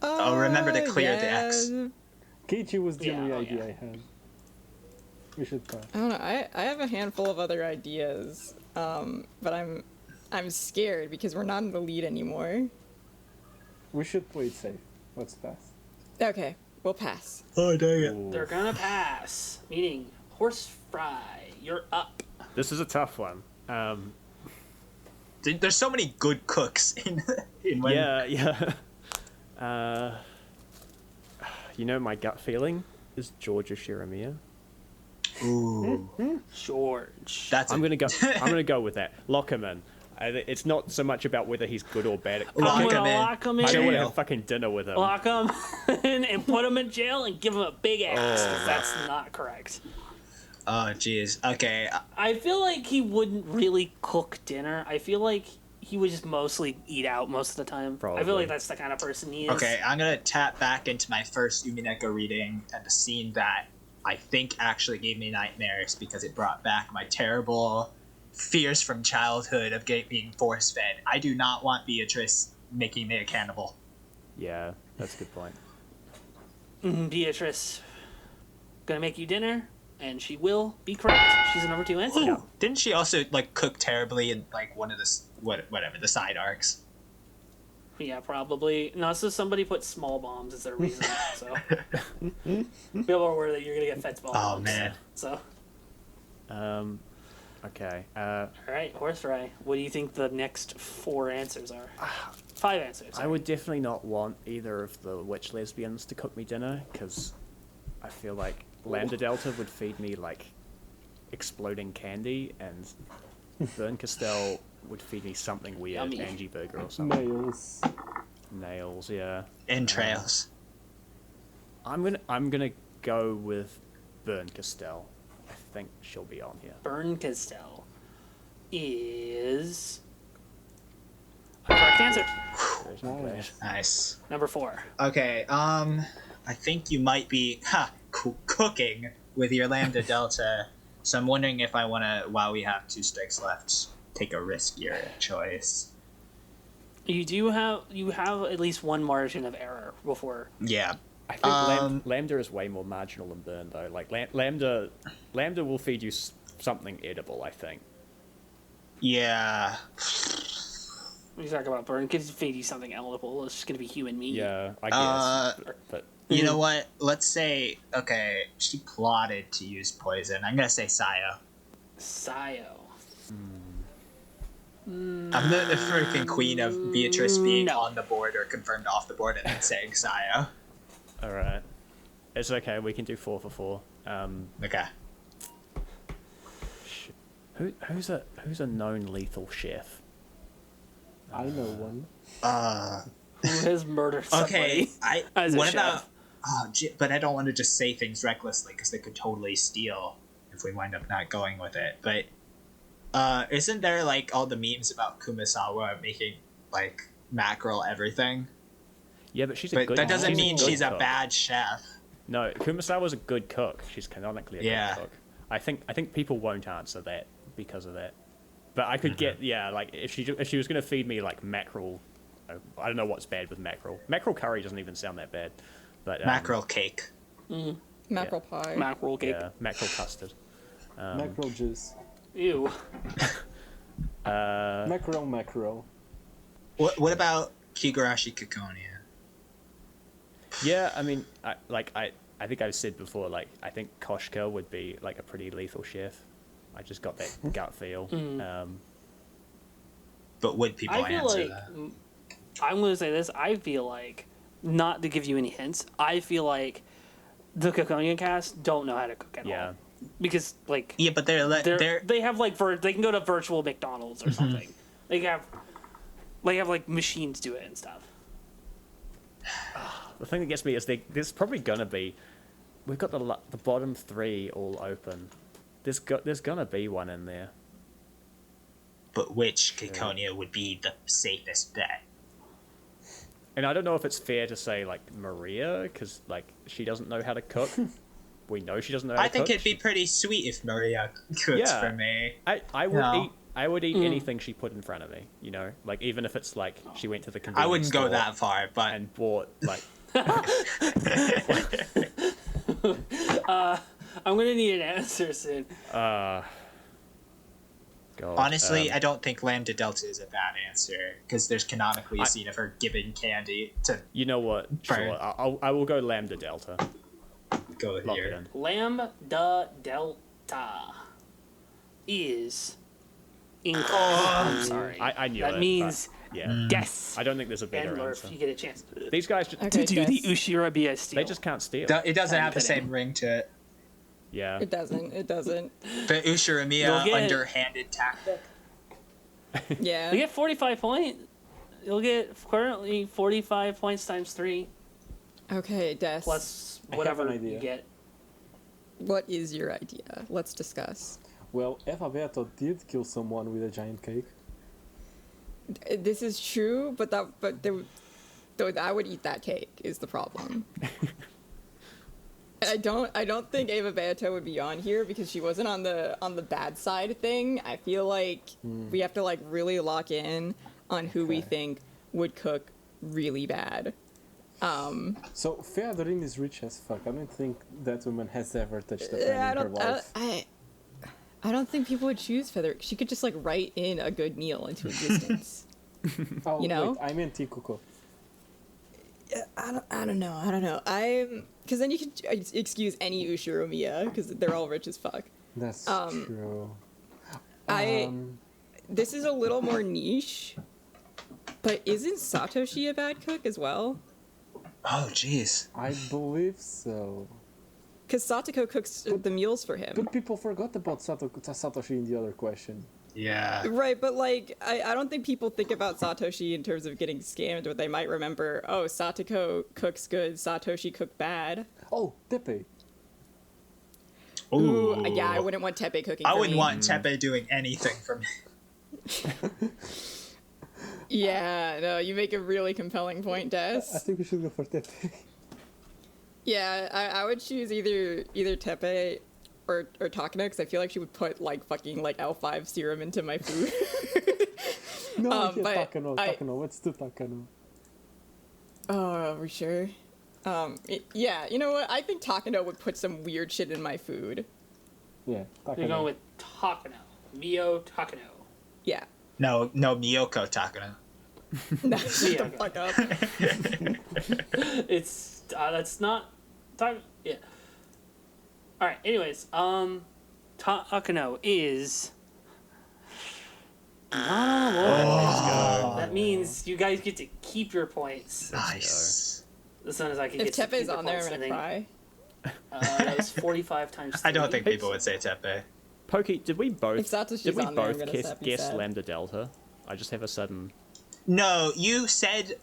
C: Oh, remember to clear the
E: yeah.
C: X.
B: Keiichi was the
A: Yeah,
B: only
A: oh,
B: idea
A: yeah.
B: I had. We should pass.
E: I don't know. I have a handful of other ideas, but I'm scared because we're not in the lead anymore.
B: We should play it safe. Let's pass.
E: Okay, we'll pass.
C: Oh, dang it.
A: They're gonna pass. Meaning, Horse Fry, you're up.
D: This is a tough one.
C: There's so many good cooks in when.
D: Yeah. You know, my gut feeling is Georgia Shiramiya.
C: Ooh.
A: George.
C: That's
D: I'm gonna go with that. Lock him in. It's not so much about whether he's good or bad.
A: I'm
C: Lock
A: gonna
C: him in.
A: lock him in.
D: I don't want to
C: Jail.
D: have fucking dinner with him.
A: Lock him in and put him in jail and give him a big ass. 'Cause that's not correct.
C: Oh, jeez. Okay.
A: I feel like he wouldn't really cook dinner. I feel like he would just mostly eat out most of the time. I feel
D: Probably.
A: like that's the kind of person he is.
C: Okay, I'm gonna tap back into my first Umineko reading and the scene that I think actually gave me nightmares because it brought back my terrible fears from childhood of being force-fed. I do not want Beatrice making me a cannibal.
D: Yeah, that's a good point.
A: Beatrice, gonna make you dinner, and she will be correct. She's the number 2 answer.
C: Ooh, didn't she also like cook terribly in like one of the whatever the side arcs?
A: Yeah, probably. No, so somebody put small bombs as their reason. So people are worried that you're gonna get fed small bombs.
C: Oh man.
A: So
D: Okay.
A: all right, Horse Fry. What do you think the next 4 answers are? 5 answers.
D: I would definitely not want either of the witch lesbians to cook me dinner because I feel like Lambda Delta would feed me like exploding candy, and Vern Castell would feed me something weird,
A: Yummy.
D: Angie Burger or something.
B: Nails.
D: Nails, yeah.
C: Entrails.
D: I'm gonna go with Vern Castell. I think she'll be on here.
A: Burn Castell is a correct answer.
D: There's no way.
B: Nice.
C: Nice.
A: Number 4.
C: Okay, I think you might be cooking with your Lambda Delta, so I'm wondering if I want to, while we have 2 strikes left, take a riskier choice.
A: You have at least one margin of error before.
C: Yeah.
D: I think Lambda is way more marginal than Burn though. Like Lambda will feed you something edible. I think.
C: Yeah.
A: When you talk about Burn, gives feed you something edible. It's just gonna be human meat.
D: Yeah, I guess. But
C: You know what? Let's say, okay, she plotted to use poison. I'm gonna say Sayo.
A: Sayo.
C: I'm the freaking queen of Beatrice being
A: No.
C: on the board or confirmed off the board and then saying Sayo.
D: all right, it's okay. We can do 4 for 4.
C: Okay.
D: Who's a known lethal chef?
B: I know one.
A: Who has murdered somebody?
C: Okay.
A: as a
C: What
A: chef?
C: about? Oh, but I don't want to just say things recklessly because they could totally steal if we wind up not going with it. But isn't there like all the memes about Kumasawa making like mackerel everything?
D: Yeah, but she's a
C: But
D: good.
C: that doesn't mean
D: good
C: she's a
D: cook.
C: bad chef.
D: No, Kumasawa's a good cook. She's canonically a
C: Yeah.
D: good cook. I think people won't answer that because of that. But I could get like if she was gonna feed me like mackerel. I don't know what's bad with mackerel. Mackerel curry doesn't even sound that bad. But
C: Mackerel cake.
E: Mackerel pie.
A: Mackerel cake.
D: Yeah, mackerel custard.
B: Macro juice.
A: Ew.
B: Macro.
C: What about Higurashi Ciconia?
D: Yeah, I mean, I think I've said before, like, I think Koshka would be, like, a pretty lethal chef. I just got that gut feel.
C: But would people
A: I feel
C: answer
A: like
C: that?
A: I'm going to say this. I feel like, not to give you any hints, I feel like the Ciconia cast don't know how to cook at all. Because, like,
C: Yeah, but
A: they have, like, they can go to virtual McDonald's or something. They have like machines do it and stuff.
D: The thing that gets me is there's probably gonna be, we've got the bottom 3 all open. There's gonna be one in there.
C: But which Ciconia would be the safest bet?
D: And I don't know if it's fair to say, like, Maria, because, like, she doesn't know how to cook. We know she doesn't know how to cook.
C: I think it'd be pretty sweet if Maria cooks for me.
D: I would eat anything she put in front of me, you know? Like, even if it's, like, she went to the convenience
C: I wouldn't
D: store
C: go that far, but...
D: and bought, like...
A: I'm going to need an answer soon.
D: God.
C: Honestly, I don't think Lambda Delta is a bad answer, because there's canonically a scene of her giving candy to
D: You know what? Sure, I will go Lambda Delta.
C: go
D: Lock it
C: here.
D: in.
A: Lambda Delta is incorrect. I'm sorry.
D: I knew
A: that
D: it.
A: means
D: but, yeah.
A: guess.
D: I don't think there's a better
A: And Murph,
D: answer.
A: you get a chance
D: These guys just,
E: Okay,
A: to do the
E: guess.
A: Ushirabia steal.
D: they just can't steal.
C: It doesn't have the
A: kidding.
C: same ring to it.
D: Yeah.
E: It doesn't.
C: The
A: You'll
C: Ushiramia
A: get-
C: underhanded tactic.
E: Yeah.
A: You get 45 points. You'll get currently 45 points times 3
E: Okay, Des.
A: plus
B: I have
A: whatever
B: an idea.
A: you get.
E: What is your idea? Let's discuss.
B: Well, Eva Beato did kill someone with a giant cake.
E: This is true, but I would eat that cake is the problem. I don't think Eva Beato would be on here because she wasn't on the bad side thing. I feel like we have to like really lock in on who we think would cook really bad.
B: So Feodorin is rich as fuck. I don't think that woman has ever touched a
E: I
B: penny in her life.
E: I don't think people would choose Feather. She could just like write in a good meal into existence.
B: Oh,
E: you know?
B: wait, I meant Tikuko.
E: I don't know. Because then you can excuse any Ushiromiya because they're all rich as fuck.
B: That's true.
E: This is a little more niche, but isn't Satoshi a bad cook as well?
C: Oh, jeez.
B: I believe so.
E: Because Satoko cooks the meals for him.
B: But people forgot about Satoshi in the other question.
C: Yeah.
E: Right, but like, I don't think people think about Satoshi in terms of getting scammed, but they might remember, oh, Satoko cooks good, Satoshi cooked bad.
B: Oh, Tepe.
E: Ooh, yeah, I wouldn't want Tepe cooking
C: I
E: for
C: wouldn't
E: me.
C: want Tepe doing anything for me.
E: Yeah, no, you make a really compelling point, Des.
B: I think we should go for Tepe.
E: Yeah, I would choose either Tepe or Takano because I feel like she would put like fucking like L5 serum into my food.
B: No, yeah,
E: but
B: Takano. Let's do Takano.
E: Oh, are we sure? Yeah, you know what? I think Takano would put some weird shit in my food.
B: Yeah, Takano.
A: You're going with Takano. Mio Takano.
E: Yeah.
C: No, Miyoko Takano.
E: No, shut
A: Yeah,
E: the fuck up.
A: It's that's not yeah. All right. Anyways, Takano is not on the board. That means you guys get to keep your points.
C: Nice.
A: As soon as I can
E: If
A: get to keep
E: Tepe's
A: your
E: on there, I'm
A: points,
E: gonna cry.
A: That was 45 times 3.
C: I don't think people would say Tepe.
D: Pokey, did we
E: If
D: both
E: Satoshi's on there, I'm gonna
D: guess
E: be sad.
D: Lambda Delta? I just have a sudden...
C: No, you said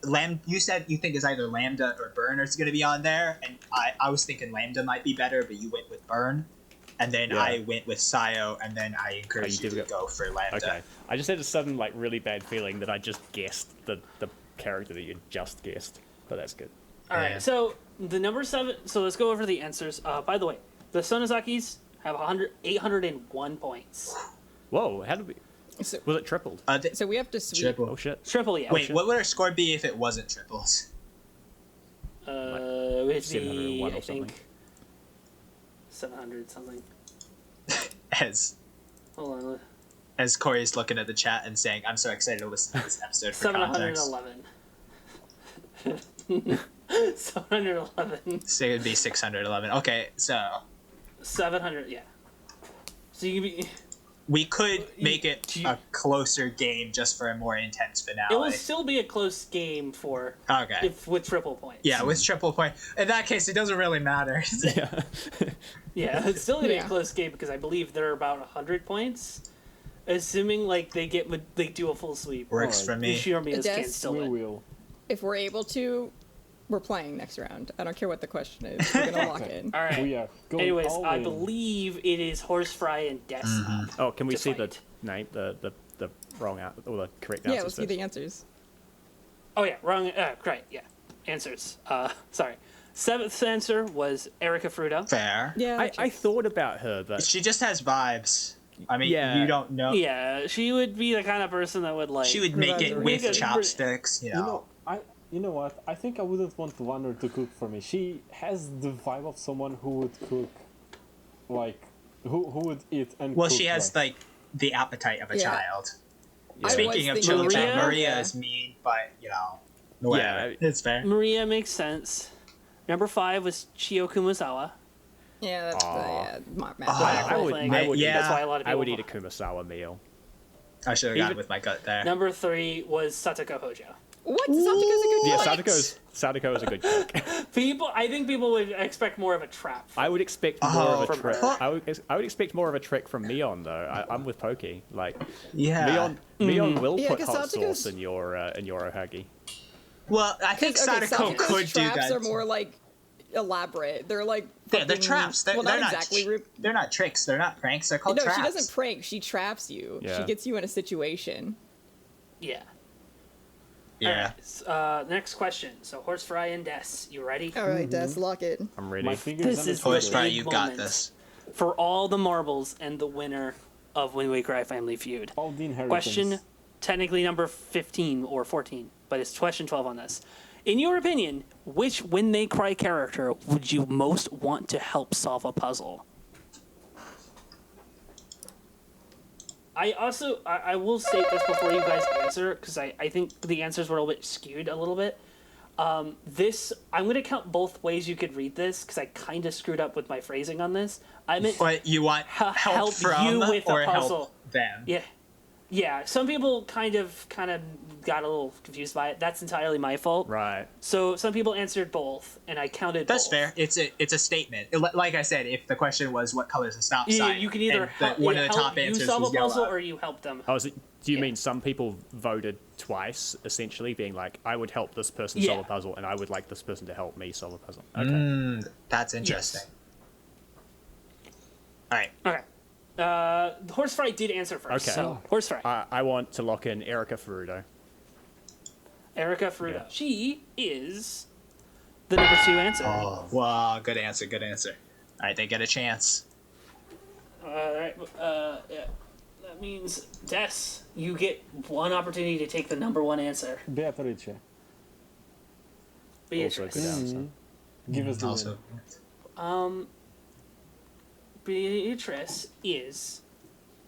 C: you said you think it's either Lambda or Burn is going to be on there, and I was thinking Lambda might be better, but you went with Burn, and then
D: Yeah.
C: I went with Sayo, and then I encouraged you
D: did
C: to go for Lambda.
D: Okay. I just had a sudden, like, really bad feeling that I just guessed the character that you just guessed. But that's good.
A: All right.
C: Yeah.
A: So the number 7. So let's go over the answers. By the way, the Sonozakis have 801 points.
D: Whoa, how did we...
E: So,
D: Was it tripled?
E: so we have to sweep.
C: Triple.
D: Oh, shit.
A: Triple, yeah.
C: Wait, what would our score be if it wasn't triples?
A: It'd
D: 701
A: be,
D: or
A: I
D: something.
A: think 700 something. Hold on.
C: As Corey's looking at the chat and saying, "I'm so excited to listen to this episode for context."
A: 711. 711.
C: So it would be 611. Okay, so
A: 700. Yeah. So you can be.
C: we could make it
A: do you-
C: a closer game just for a more intense
A: It will
C: finale.
A: still be a close game for
C: Okay.
A: if with triple points.
C: Yeah, with triple point. In that case, it doesn't really matter.
D: Yeah.
A: Yeah, it's still gonna be
E: Yeah.
A: a close game because I believe they're about 100 points, assuming like they do a full sweep.
C: Works for
A: The
C: me.
A: Shinomias
E: Des,
A: can still
B: We
A: win.
B: will.
E: If we're able to, we're playing next round. I don't care what the question is. We're gonna lock in.
A: All right.
B: We are going
A: Anyways,
B: all
A: I
B: in.
A: believe it is Horsefry and Des.
D: Oh, can we
A: To
D: see
A: fight.
D: the name, the wrong out or the correct
E: Yeah,
D: answers
E: let's see
D: first?
E: the answers.
A: Oh yeah, wrong. Right. Yeah. Answers. Sorry. Seventh answer was Erica Fruta.
C: Fair.
E: Yeah.
D: I
E: checks.
D: thought about her, but
C: She just has vibes. I mean,
D: Yeah.
C: you don't know.
A: Yeah, she would be the kind of person that would like.
C: She would make it
E: Make
C: with
A: it-
C: chopsticks, you know.
B: You know what? I think I wouldn't want Wander to cook for me. She has the vibe of someone who would cook, like, who would eat and
C: Well,
B: cook
C: she has
B: right.
C: like the appetite of a
E: Yeah.
C: child.
E: I
C: Speaking of
E: was
C: children,
E: thinking
A: Maria?
C: Maria is mean, but you know, whatever. It's fair.
A: Maria makes sense. Number 5 was Chio Kumasawa.
E: Yeah, that's
D: Aw.
E: my
D: I would,
A: thing.
D: I would,
C: Yeah.
A: That's why a lot of
D: I
A: people.
D: would eat a Kumasawa meal.
C: I should have
A: Even-
C: gone with my gut there.
A: Number 3 was Satoko Hojo.
E: What? Satsuka's a good
D: Yeah,
E: choice.
D: Sadako is a good cook.
A: I think people would expect more of a trap.
D: I would expect more
C: Oh,
D: of a
A: from
D: trick.
A: her.
D: I would expect more of a trick from Mion though. I'm with Pokey. Like
C: Yeah.
D: Mion will
E: Yeah,
D: put
E: 'cause
D: hot
E: Satsuka's-
D: sauce in your ohagi.
C: Well, I think Sadako
E: Satsuka's
C: could do
E: traps
C: that.
E: are more like elaborate. They're like
C: they're
E: fucking-
C: traps. They're,
E: well,
C: they're
E: not
C: not.
E: exactly.
C: They're not tricks. They're not pranks. They're called
E: No,
C: traps.
E: she doesn't prank. She traps you.
D: Yeah.
E: She gets you in a situation.
A: Yeah.
C: Yeah.
A: Alright, next question. So Horsefry and Des, you ready?
E: All right, Des, lock it.
D: I'm ready.
B: My fingers
A: This
B: on the
A: is
B: trigger.
C: Horse fry,
A: big
C: you got
A: moment.
C: this.
A: For all the marbles and the winner of Wind Waker I Family Feud.
B: All the inheritance.
A: Question technically number 15 or 14, but it's question 12 on this. In your opinion, which When They Cry character would you most want to help solve a puzzle? I will state this before you guys answer, because I think the answers were a little bit skewed a little bit. I'm going to count both ways you could read this, because I kind of screwed up with my phrasing on this. I meant
C: But you want help
A: help
C: from
A: you with a
C: or
A: puzzle.
C: help them?
A: Yeah. Some people kind of got a little confused by it. That's entirely my fault.
D: Right.
A: So some people answered both, and I counted.
C: That's
A: both.
C: fair. It's a statement. Like I said, if the question was what color is the stop
A: Yeah,
C: sign,
A: you can either
C: and
A: help,
C: one of the
A: help
C: top
A: you
C: answers
A: solve
C: was
A: a puzzle,
C: yellow.
A: or you help them.
D: Oh, do you
A: Yeah.
D: mean some people voted twice, essentially, being like, I would help this person
A: Yeah.
D: solve a puzzle, and I would like this person to help me solve a puzzle? Okay.
C: That's interesting. All right.
A: Okay. Horsefry did answer first.
D: Okay.
A: So Horsefry,
D: I want to lock in Erica Furude.
A: Erica Fruta.
D: Yeah.
A: She is the number 2 answer.
C: Oh, wow. Good answer. Good answer. All right, they get a chance.
A: All right. Yeah. That means Des, you get one opportunity to take the number 1 answer.
B: Beatrice.
D: Also a
A: Beatrice.
D: good answer.
B: Give us the
C: Also,
B: win.
A: Beatrice is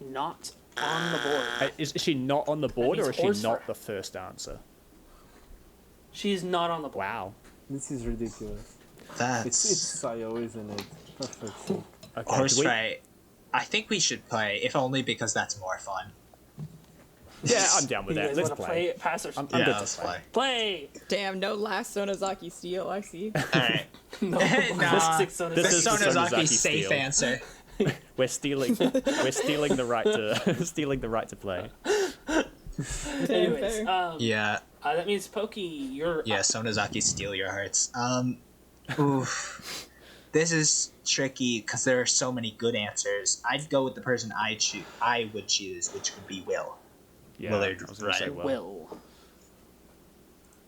A: not on the board.
D: Is she not on the board,
A: means
D: or is she
A: horse
D: not
A: fur.
D: the first answer?
A: She's not on the board.
D: Wow.
B: This is ridiculous. It's
C: that's
B: Sayo, isn't it? Perfect.
D: Okay.
C: horse
D: do we-
C: fry. I think we should play, if only because that's more fun.
D: Yeah, I'm down with
A: You
D: that.
A: guys
D: Let's
A: want to
D: play.
A: play pass or
D: I'm
C: Yeah,
D: good to
C: let's
D: play.
C: play.
A: play?
E: Damn, no last Sonozaki steal. I see.
C: All right.
A: No.
C: Nah.
A: Six on
C: The
D: This is the
C: Sonozaki
D: Sonozaki
C: safe
D: steal.
C: answer.
D: We're stealing the right to stealing the right to play.
A: Anyways,
C: Yeah.
A: that means Pokey, you're
C: Yeah, Sonozaki steal your hearts. Oof. This is tricky because there are so many good answers. I'd go with the person I would choose, which would be Will.
D: Yeah,
C: Willard,
D: I was gonna say
C: right.
D: Will.
A: Will.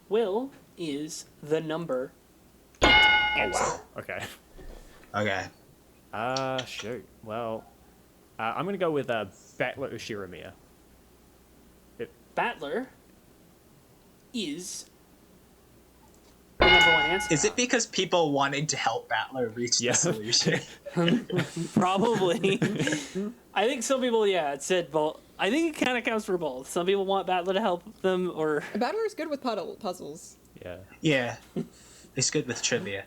A: Will is the number.
D: Oh wow. Okay.
C: Okay.
D: Shoot. Well, I'm gonna go with Battler Ushiramiya.
A: Battler is the number number one answer.
C: Is it because people wanting to help Battler reach
D: Yeah.
C: the solution?
A: Probably. I think some people, it said both. I think it kind of counts for both. Some people want Battler to help them, or
E: Battler's good with puzzles.
D: Yeah.
C: Yeah. It's good with trivia.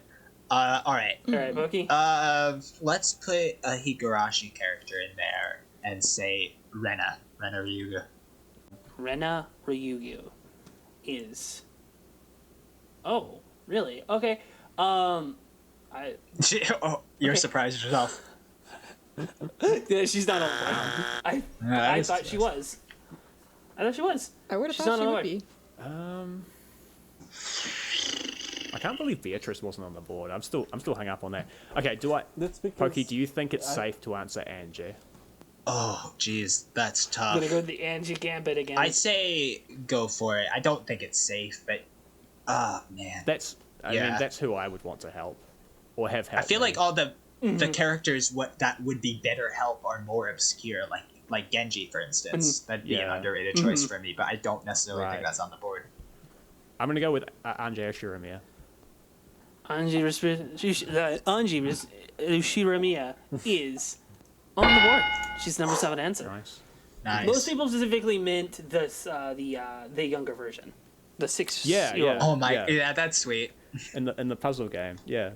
C: Alright.
A: all right, Pokey.
C: Let's put a Higurashi character in there and say Rena Ryuga.
A: Rena Ryugu is. Oh, really? Okay.
C: Oh, you're
A: Okay.
C: surprised yourself.
A: Yeah, she's not on the board. I thought she was. I thought she was.
E: I would have
A: She's
E: thought
A: not
E: she
A: on
E: would
A: the
E: be.
D: I can't believe Beatrice wasn't on the board. I'm still hung up on that. Okay,
B: That's because
D: Pokey, do you think it's safe to answer Angie?
C: Oh, jeez, that's
A: I'm
C: tough.
A: gonna go with the Angie Gambit again.
C: I'd say go for it. I don't think it's safe, but man.
D: I mean, that's who I would want to help or have help.
C: I feel
D: me.
C: like all the characters that would be better help are more obscure, like Genji, for instance. That'd be an
D: Yeah.
C: underrated choice for me, but I don't necessarily
D: Right.
C: think that's on the board.
D: I'm gonna go with Angie Shiramia.
A: Angie Ushiramiya is on the board. She's number 7 answer.
D: Nice.
C: Nice.
A: Most people specifically meant the younger version, the 6.
D: Yeah, yeah.
C: Oh my,
D: Yeah.
C: yeah, that's sweet.
D: In the puzzle game, yeah.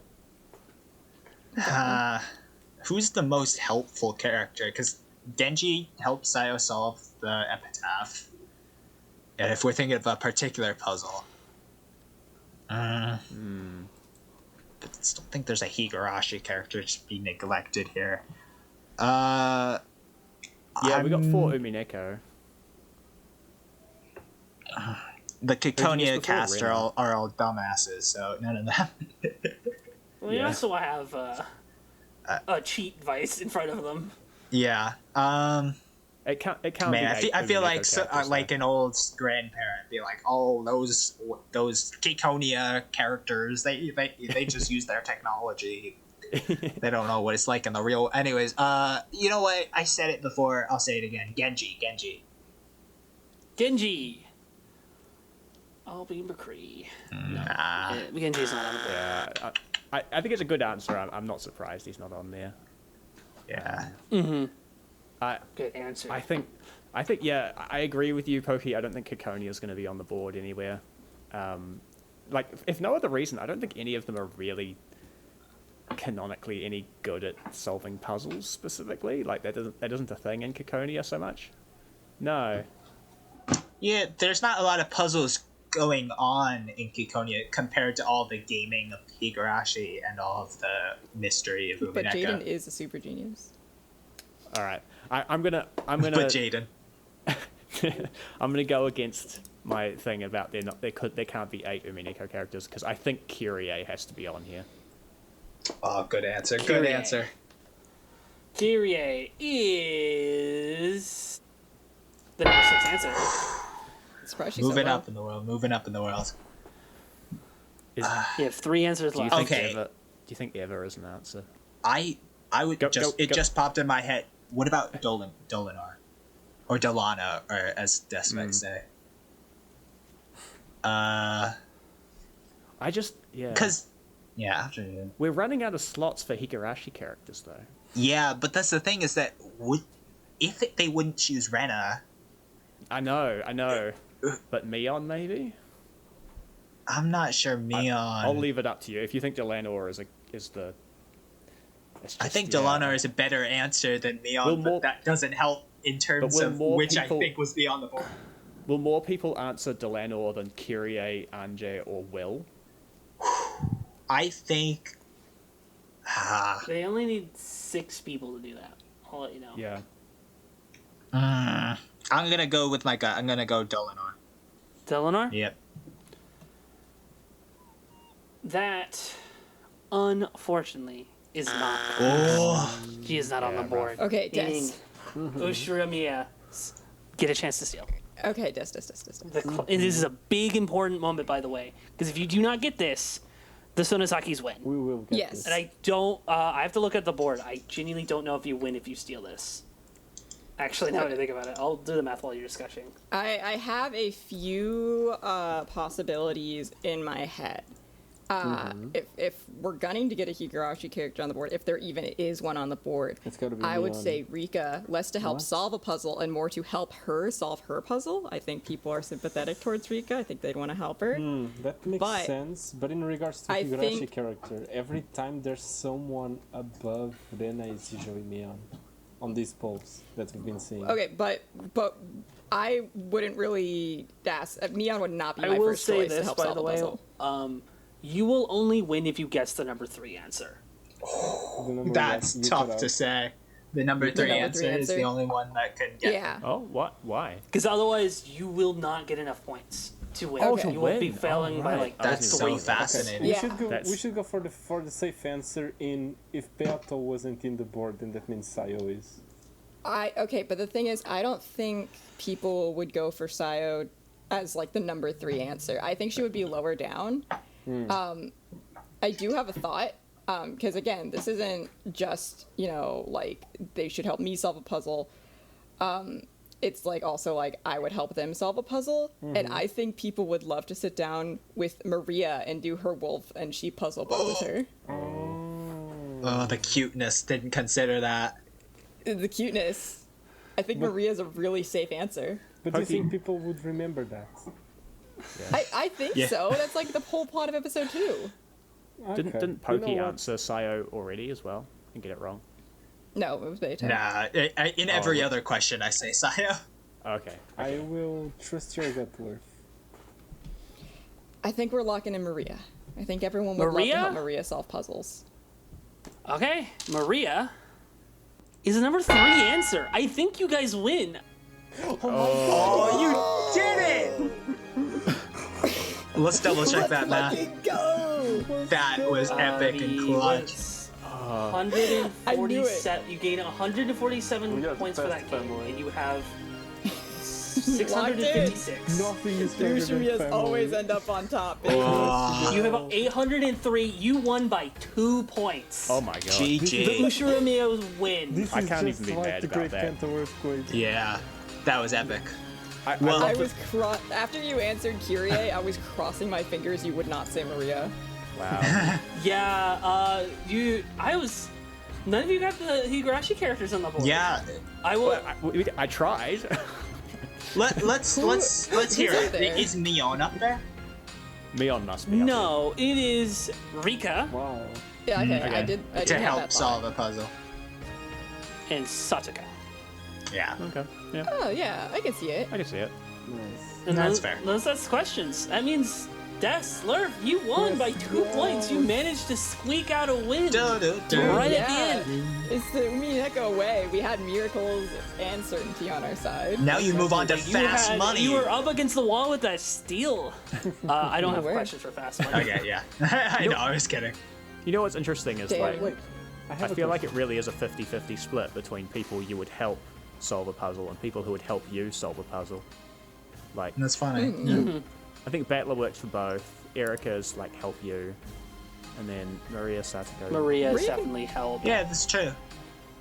C: Who's the most helpful character? Because Genji helps Sayo solve the epitaph. And if we're thinking of a particular puzzle, but I still think there's a Higurashi character to be neglected here.
D: Yeah, we got 4 Umineko.
C: The Ciconia
D: before
C: cast are
D: Rena.
C: all dumbasses, so none of that.
A: Well, you
D: Yeah.
A: also have a cheat device in front of them.
C: Yeah.
D: It can't
C: Man,
D: be
C: I feel
D: Umineko
C: like
D: characters,
C: like
D: though.
C: an old grandparent be like, oh, those Ciconia characters, they just use their technology. They don't know what it's like in the real. Anyways, you know what? I said it before. I'll say it again. Genji.
A: Genji. I'll be McCree.
C: Nah.
A: Genji's not on the board.
D: Yeah, I think it's a good answer. I'm not surprised he's not on there.
C: Yeah.
A: Good answer.
D: I think yeah, I agree with you, Pokey. I don't think Ciconia is going to be on the board anywhere. Like, if no other reason, I don't think any of them are really canonically any good at solving puzzles specifically. Like, that isn't a thing in Ciconia so much. No.
C: Yeah, there's not a lot of puzzles going on in Ciconia compared to all the gaming of Higurashi and all of the mystery of Umineko.
E: But Jaden is a super genius.
D: All right. I'm gonna.
C: But Jaden.
D: I'm gonna go against my thing about there can't be 8 Umineko characters because I think Kyrie has to be on here.
C: Oh, good answer. Good
A: Kyrie.
C: answer.
A: Kyrie is the number 6 answer.
E: Surprised she's
C: Moving
E: so well.
C: up in the world. Moving up in the world.
A: You have 3 answers
D: Do you
A: left.
D: think
C: Okay.
D: Eva? Do you think Eva is an answer?
C: I would
D: Go-
C: just popped in my head. What about Dolinar? Or Delana, or as Des might say.
D: I just
C: Because, yeah, after you.
D: we're running out of slots for Higurashi characters though.
C: Yeah, but that's the thing is that they wouldn't choose Rena,
D: I know, but Mion maybe.
C: I'm not sure Mion.
D: I'll leave it up to you. If you think Delanor is the. It's
C: I
D: just-
C: think
D: yeah.
C: Delanar is a better answer than Mion,
D: Will
C: but
D: more-
C: that doesn't help in terms
D: will
C: of
D: more
C: which
D: people-
C: I think was beyond the board.
D: Will more people answer Delanor than Kyrie, Anje, or Will?
C: I think.
A: They only need 6 people to do that. I'll let you know.
D: Yeah.
C: I'm gonna go with my gut. I'm gonna go Dolinar.
A: Delanar?
C: Yep.
A: That, unfortunately, is not.
C: Oh.
A: She is not on the
D: Yeah,
A: board.
E: Okay, Des.
A: Meaning Ushiramiya get a chance to steal.
E: Okay, Des.
A: And this is a big important moment, by the way, because if you do not get this, the Sonozakis win.
B: We will get
E: Yes.
B: this.
A: And I don't. I have to look at the board. I genuinely don't know if you win if you steal this. Actually, now that I think about it, I'll do the math while you're discussing.
E: I have a few possibilities in my head. If we're gunning to get a Higurashi character on the board, if there even is one on the board,
B: It's gotta be
E: I would
B: Neon.
E: say Rika, less to help
B: What?
E: solve a puzzle and more to help her solve her puzzle. I think people are sympathetic towards Rika. I think they'd want to help her.
B: That makes
E: But
B: sense, but in regards to
E: I
B: Higurashi
E: think-
B: character, every time there's someone above Rena, it's usually Mion on these polls that we've been seeing.
E: Okay, but I wouldn't really Neon would not be
A: I
E: my
A: will
E: first
A: say
E: choice to
A: this,
E: help
A: by
E: solve
A: the
E: a
A: way.
E: puzzle.
A: You will only win if you guess the number 3 answer.
B: The number
C: That's
B: you put
C: tough
B: out.
C: to say. The number 3
E: number
C: answer
E: three
C: is the
E: answer.
C: only one that could get.
E: Yeah.
D: Oh, what? Why?
A: Because otherwise, you will not get enough points to win.
D: Oh,
E: to
A: you will be
D: win.
A: failing
D: Oh,
A: by
D: right.
A: like
C: That's so
A: 3
C: fascinating.
B: We
E: Yeah.
B: should go.
D: That's-
B: We should go for the safe answer. In if Beato wasn't in the board, then that means Sayo is.
E: Okay, but the thing is, I don't think people would go for Sayo as like the number 3 answer. I think she would be lower down. I do have a thought, because again, this isn't just like they should help me solve a puzzle. It's like also like I would help them solve a puzzle, and I think people would love to sit down with Maria and do her wolf and sheep puzzle both with her.
C: Oh, the cuteness. Didn't consider that.
E: The cuteness. I think Maria's a really safe answer.
B: But do you
D: Okay.
B: think people would remember that?
E: I think
C: Yeah.
E: so. That's like the whole plot of episode 2.
D: Didn't
B: Okay.
D: didn't Pokey
B: You know what?
D: answer Sayo already as well? And get it wrong.
E: No, it was Beta.
C: Nah, in every other question I say Sayo.
D: Okay.
B: I will trust your gut, Worth.
E: I think we're locking in Maria. I think everyone would love
A: Maria?
E: to help Maria solve puzzles.
A: Okay, Maria is the number 3 answer. I think you guys win.
C: Oh, you did it! Let's double check that math.
E: Go!
C: That was epic and clutch.
E: I knew it.
A: 147. You gain 147
B: We got
A: points for
B: best
A: that game,
B: family.
A: and you have 656.
B: Nothing is stronger than
E: Ushimiya's
B: family.
E: always end up on top. baby.
A: You have 803. You won by 2 points.
D: Oh my god.
A: The
C: GG.
A: Ushirimiya's win.
B: This
D: I
B: is
D: can't
B: just
D: even be
B: like
D: mad
B: the
D: about
B: Great
D: that.
B: Kanto earthquake.
C: Yeah, that was epic.
D: Well,
E: I was after you answered Kyrie, I was crossing my fingers you would not say Maria.
D: wow.
A: Yeah, none of you got the Higurashi characters on the board.
C: Yeah,
A: I will.
D: I tried.
C: let's hear
E: who's
C: it.
E: up there?
C: Is Mion up there?
D: Mion must be. up
A: No, it is Rika
B: Wow.
E: Yeah, okay,
D: Okay.
E: I did
C: To
E: have
C: help
E: that
C: solve
E: thought.
C: a puzzle.
A: and Sataka.
C: Yeah.
D: there. Okay. Yeah.
E: Oh yeah, I can see it.
D: I can see it.
B: Nice.
A: And
C: That's
A: those,
C: fair.
A: That's questions. That means Des Slurp, you won
B: Yes,
A: by 2 points. You managed to squeak out a win
C: Du-du-du.
A: right
E: Yeah.
A: at the end.
E: It's the Umineko way. We had miracles and certainty on our side.
C: Now you move on to
A: You
C: fast money.
A: You were up against the wall with that steel. I don't have
E: Where?
A: questions for fast money.
C: Okay, yeah. I know, I was kidding.
D: You know what's interesting is
E: Damn,
D: like
E: wait.
D: I feel like it really is a 50-50 split between people you would help solve a puzzle and people who would help you solve a puzzle. Like
C: That's funny.
D: I think Battler works for both. Erica's like help you, and then Maria Satoko.
A: Maria's
E: Maria-
A: definitely helped.
C: Yeah, that's true.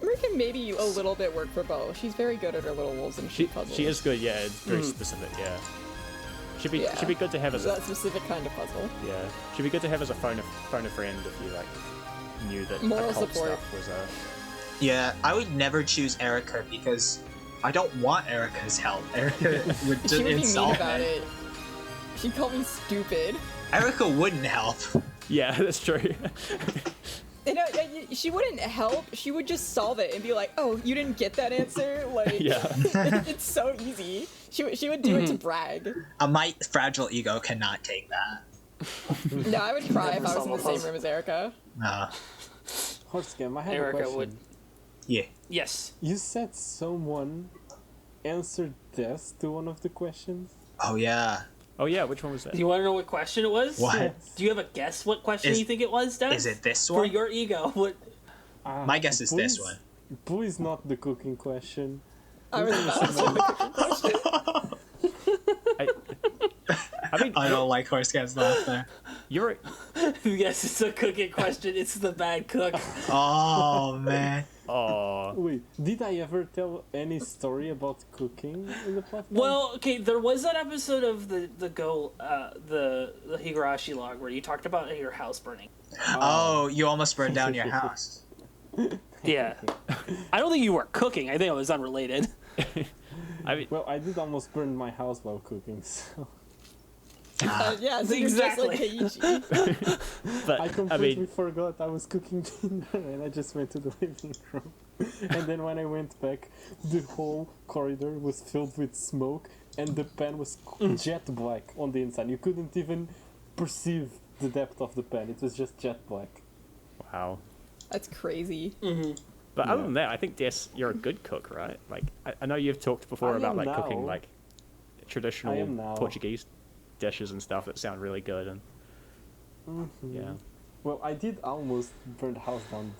E: Maria can maybe a little bit work for both. She's very good at her little wolves and sheep puzzles.
D: She is good. Yeah, it's very specific. Yeah. Should be
E: Yeah.
D: should be good to have as a
E: that specific kind of puzzle.
D: yeah. Should be good to have as a phone a friend if you like knew that
E: Moral
D: occult
E: support.
D: stuff was a.
C: Yeah, I would never choose Erica because I don't want Erica's help. Erica would
E: She
C: just
E: would be mean
C: insult
E: about
C: me.
E: it. She'd call me stupid.
C: Erica wouldn't help.
D: Yeah, that's true.
E: You know, she wouldn't help. She would just solve it and be like, "Oh, you didn't get that answer." Like,
D: Yeah.
E: it's so easy. She would do it to brag.
C: My fragile ego cannot take that.
E: No, I would cry if I was in the
A: solve a
E: same
A: puzzle.
E: room as Erica.
B: Horsecam, I have a
A: Erica
B: question.
A: would.
C: Yeah.
A: Yes.
B: You said someone answered yes to one of the questions?
C: Oh yeah.
D: Oh yeah, which one was that?
A: Do you want to know what question it was?
C: What?
A: Do you have a guess what question
C: Is-
A: you think it was, Des?
C: Is it this
A: For
C: one?
A: your ego. What?
C: My guess is this
B: Please-
C: one.
B: Please not the cooking question.
E: I was about to say
D: I mean,
C: I don't like Horsecam's laugh there.
D: You're
A: Yes, it's a cooking question. It's the bad cook.
C: Oh man.
D: oh
B: Wait, did I ever tell any story about cooking in the podcast?
A: Well, okay, there was that episode of the Higurashi log where you talked about your house burning.
C: Oh, you almost burned down your house.
A: Yeah. I don't think you were cooking. I think it was unrelated.
D: I mean,
B: Well, I did almost burn my house while cooking, so
E: Yeah, so
A: Exactly.
E: you're just like Keiichi.
D: but
B: I
D: I
B: completely
D: mean,
B: forgot I was cooking dinner and I just went to the living room. And then when I went back, the whole corridor was filled with smoke and the pan was jet black on the inside. You couldn't even perceive the depth of the pan. It was just jet black.
D: wow.
E: That's crazy.
D: But other than that, I think Des, you're a good cook, right? Like I know you've talked before
B: I
D: about
B: am
D: like cooking
B: now.
D: like
B: I am
D: traditional
B: now.
D: Portuguese dishes and stuff that sound really good and yeah.
B: Well, I did almost burn the house down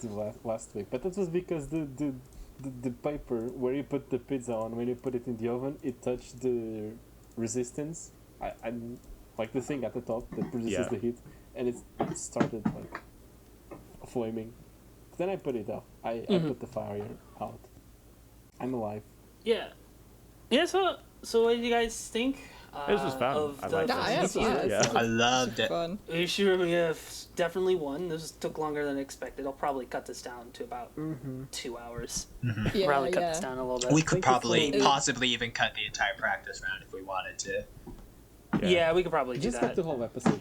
B: last week, but that was because the paper where you put the pizza on, when you put it in the oven, it touched the resistance. I like the thing at the top that produces
D: Yeah.
B: the heat, and it started like flaming. Then I put it off. I put the fire out. I'm alive.
A: Yeah. Yeah, so what do you guys think?
D: This was fun.
A: Of
D: I
A: the
D: liked
E: Yeah, I have
A: Yeah.
D: Yeah.
C: I loved it.
E: Fun.
A: We sure we have definitely won. This took longer than expected. I'll probably cut this down to about 2 hours.
E: Yeah,
A: Probably cut
E: yeah.
A: this down a little bit.
C: We could
B: Thank you
C: probably,
B: for-
C: possibly even cut the entire practice round if we wanted to.
A: Yeah, we could probably do
B: Just cut
A: that.
B: the whole episode.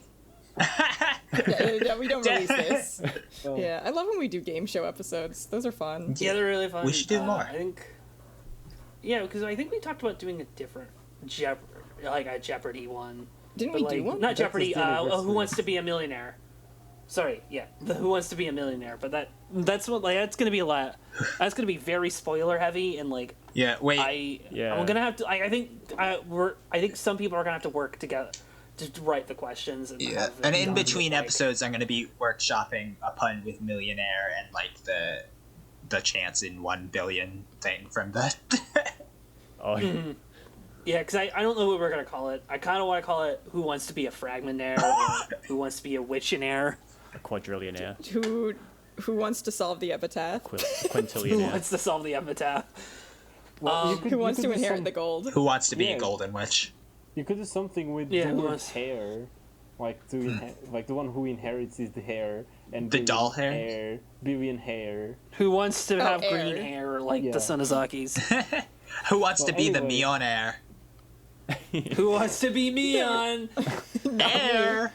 E: Yeah, we don't release this.
B: Oh.
E: Yeah, I love when we do game show episodes. Those are fun.
A: Yeah, they're really fun.
C: We should do more.
A: I think. Yeah, because I think we talked about doing a different like a Jeopardy one.
E: Didn't
A: But
E: we do
A: like,
E: one?
A: not
B: That's
A: Jeopardy.
B: the anniversary.
A: Who Wants to Be a Millionaire? Sorry, yeah, the Who Wants to Be a Millionaire. But that's what like that's gonna be a lot. That's gonna be very spoiler heavy and like
C: Yeah, wait.
A: I'm gonna have to. I think I think some people are gonna have to work together to write the questions. And
C: Yeah,
A: have them
C: and in
A: done,
C: between
A: like-
C: episodes, I'm going to be workshopping a pun with millionaire and like the chance in 1 billion thing from the.
D: Oh,
A: Yeah, because I don't know what we're gonna call it. I kind of want to call it "Who Wants to Be a Fragmentaire" or "Who Wants to Be a Witchionaire."
D: a quadrillionaire,
E: Who wants to solve the epitaph?
A: Who
D: quintillionaire.
A: wants to solve the epitaph?
B: Well,
E: Who wants to
B: do
E: inherit
B: some-
E: the gold?
C: Who wants to be
B: Yeah.
C: a golden witch?
B: You could do something with
A: Yeah,
B: the
A: who
B: word
A: wants-
B: hair, like like the one who inherits is the hair, and
C: The doll hair?
B: billion hair.
A: Who wants to have
E: air.
A: green hair like
B: Yeah.
A: the Sonozakis?
C: Who wants to
B: Well,
C: be the
B: anyway.
C: millionaire?
A: Who wants to be Mion?
C: Air.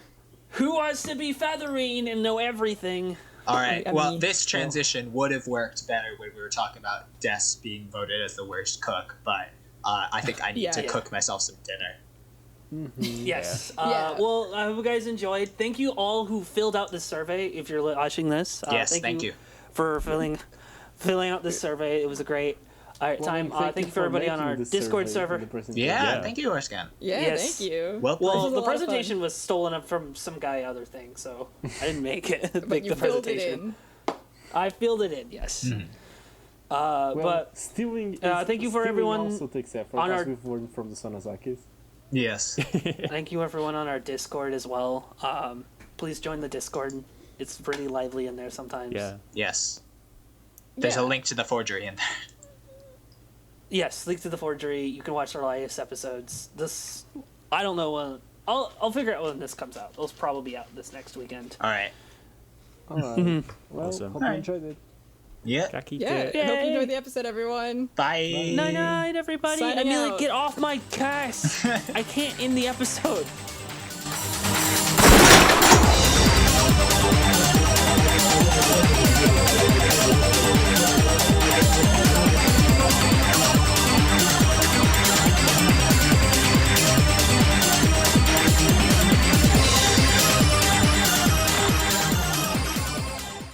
A: Who wants to be Featherine and know everything?
C: All right.
E: I
C: Well,
E: mean-
C: this transition would have worked better when we were talking about Des being voted as the worst cook, but I think I need
E: Yeah.
C: to
E: Yeah.
C: cook myself some dinner.
A: Yes.
E: Yeah.
A: Well, I hope you guys enjoyed. Thank you all who filled out this survey. If you're watching this,
C: Yes, thank you.
A: for filling out this survey. It was a great time. Thank you for everybody on our Discord server.
C: Yeah,
D: Yeah.
C: thank you, Orscan.
E: Yeah,
A: Yes.
E: thank you.
C: Well,
A: Well,
E: This was a
A: the
E: lot of fun.
A: presentation was stolen up from some guy other thing, so I didn't make it.
E: But
A: make
E: you
A: the
E: filled it
A: presentation.
E: in.
A: I filled it in. Yes.
B: Well,
A: But
B: stealing.
A: thank you for
B: stealing
A: everyone
B: Also takes effort,
A: on
B: as
A: our-
B: we've learned from the Sonozakis.
C: yes.
A: thank you everyone on our Discord as well. Please join the Discord. It's pretty lively in there sometimes.
D: Yeah.
C: Yes. There's
E: Yeah.
C: a link to the forgery in there.
A: Yes, link to the forgery. You can watch our latest episodes. This, I don't know when. I'll figure out when this comes out. It'll probably be out this next weekend.
C: All right.
B: Alright. Well,
D: Awesome.
B: hope you enjoyed it.
C: Yeah.
D: Kaki
E: Yeah,
D: dick.
E: I hope you
A: Yay.
E: enjoyed the episode, everyone.
C: Bye.
A: Night night, everybody.
E: Signing
A: Amelia,
E: out.
A: get off my cast. I can't end the episode.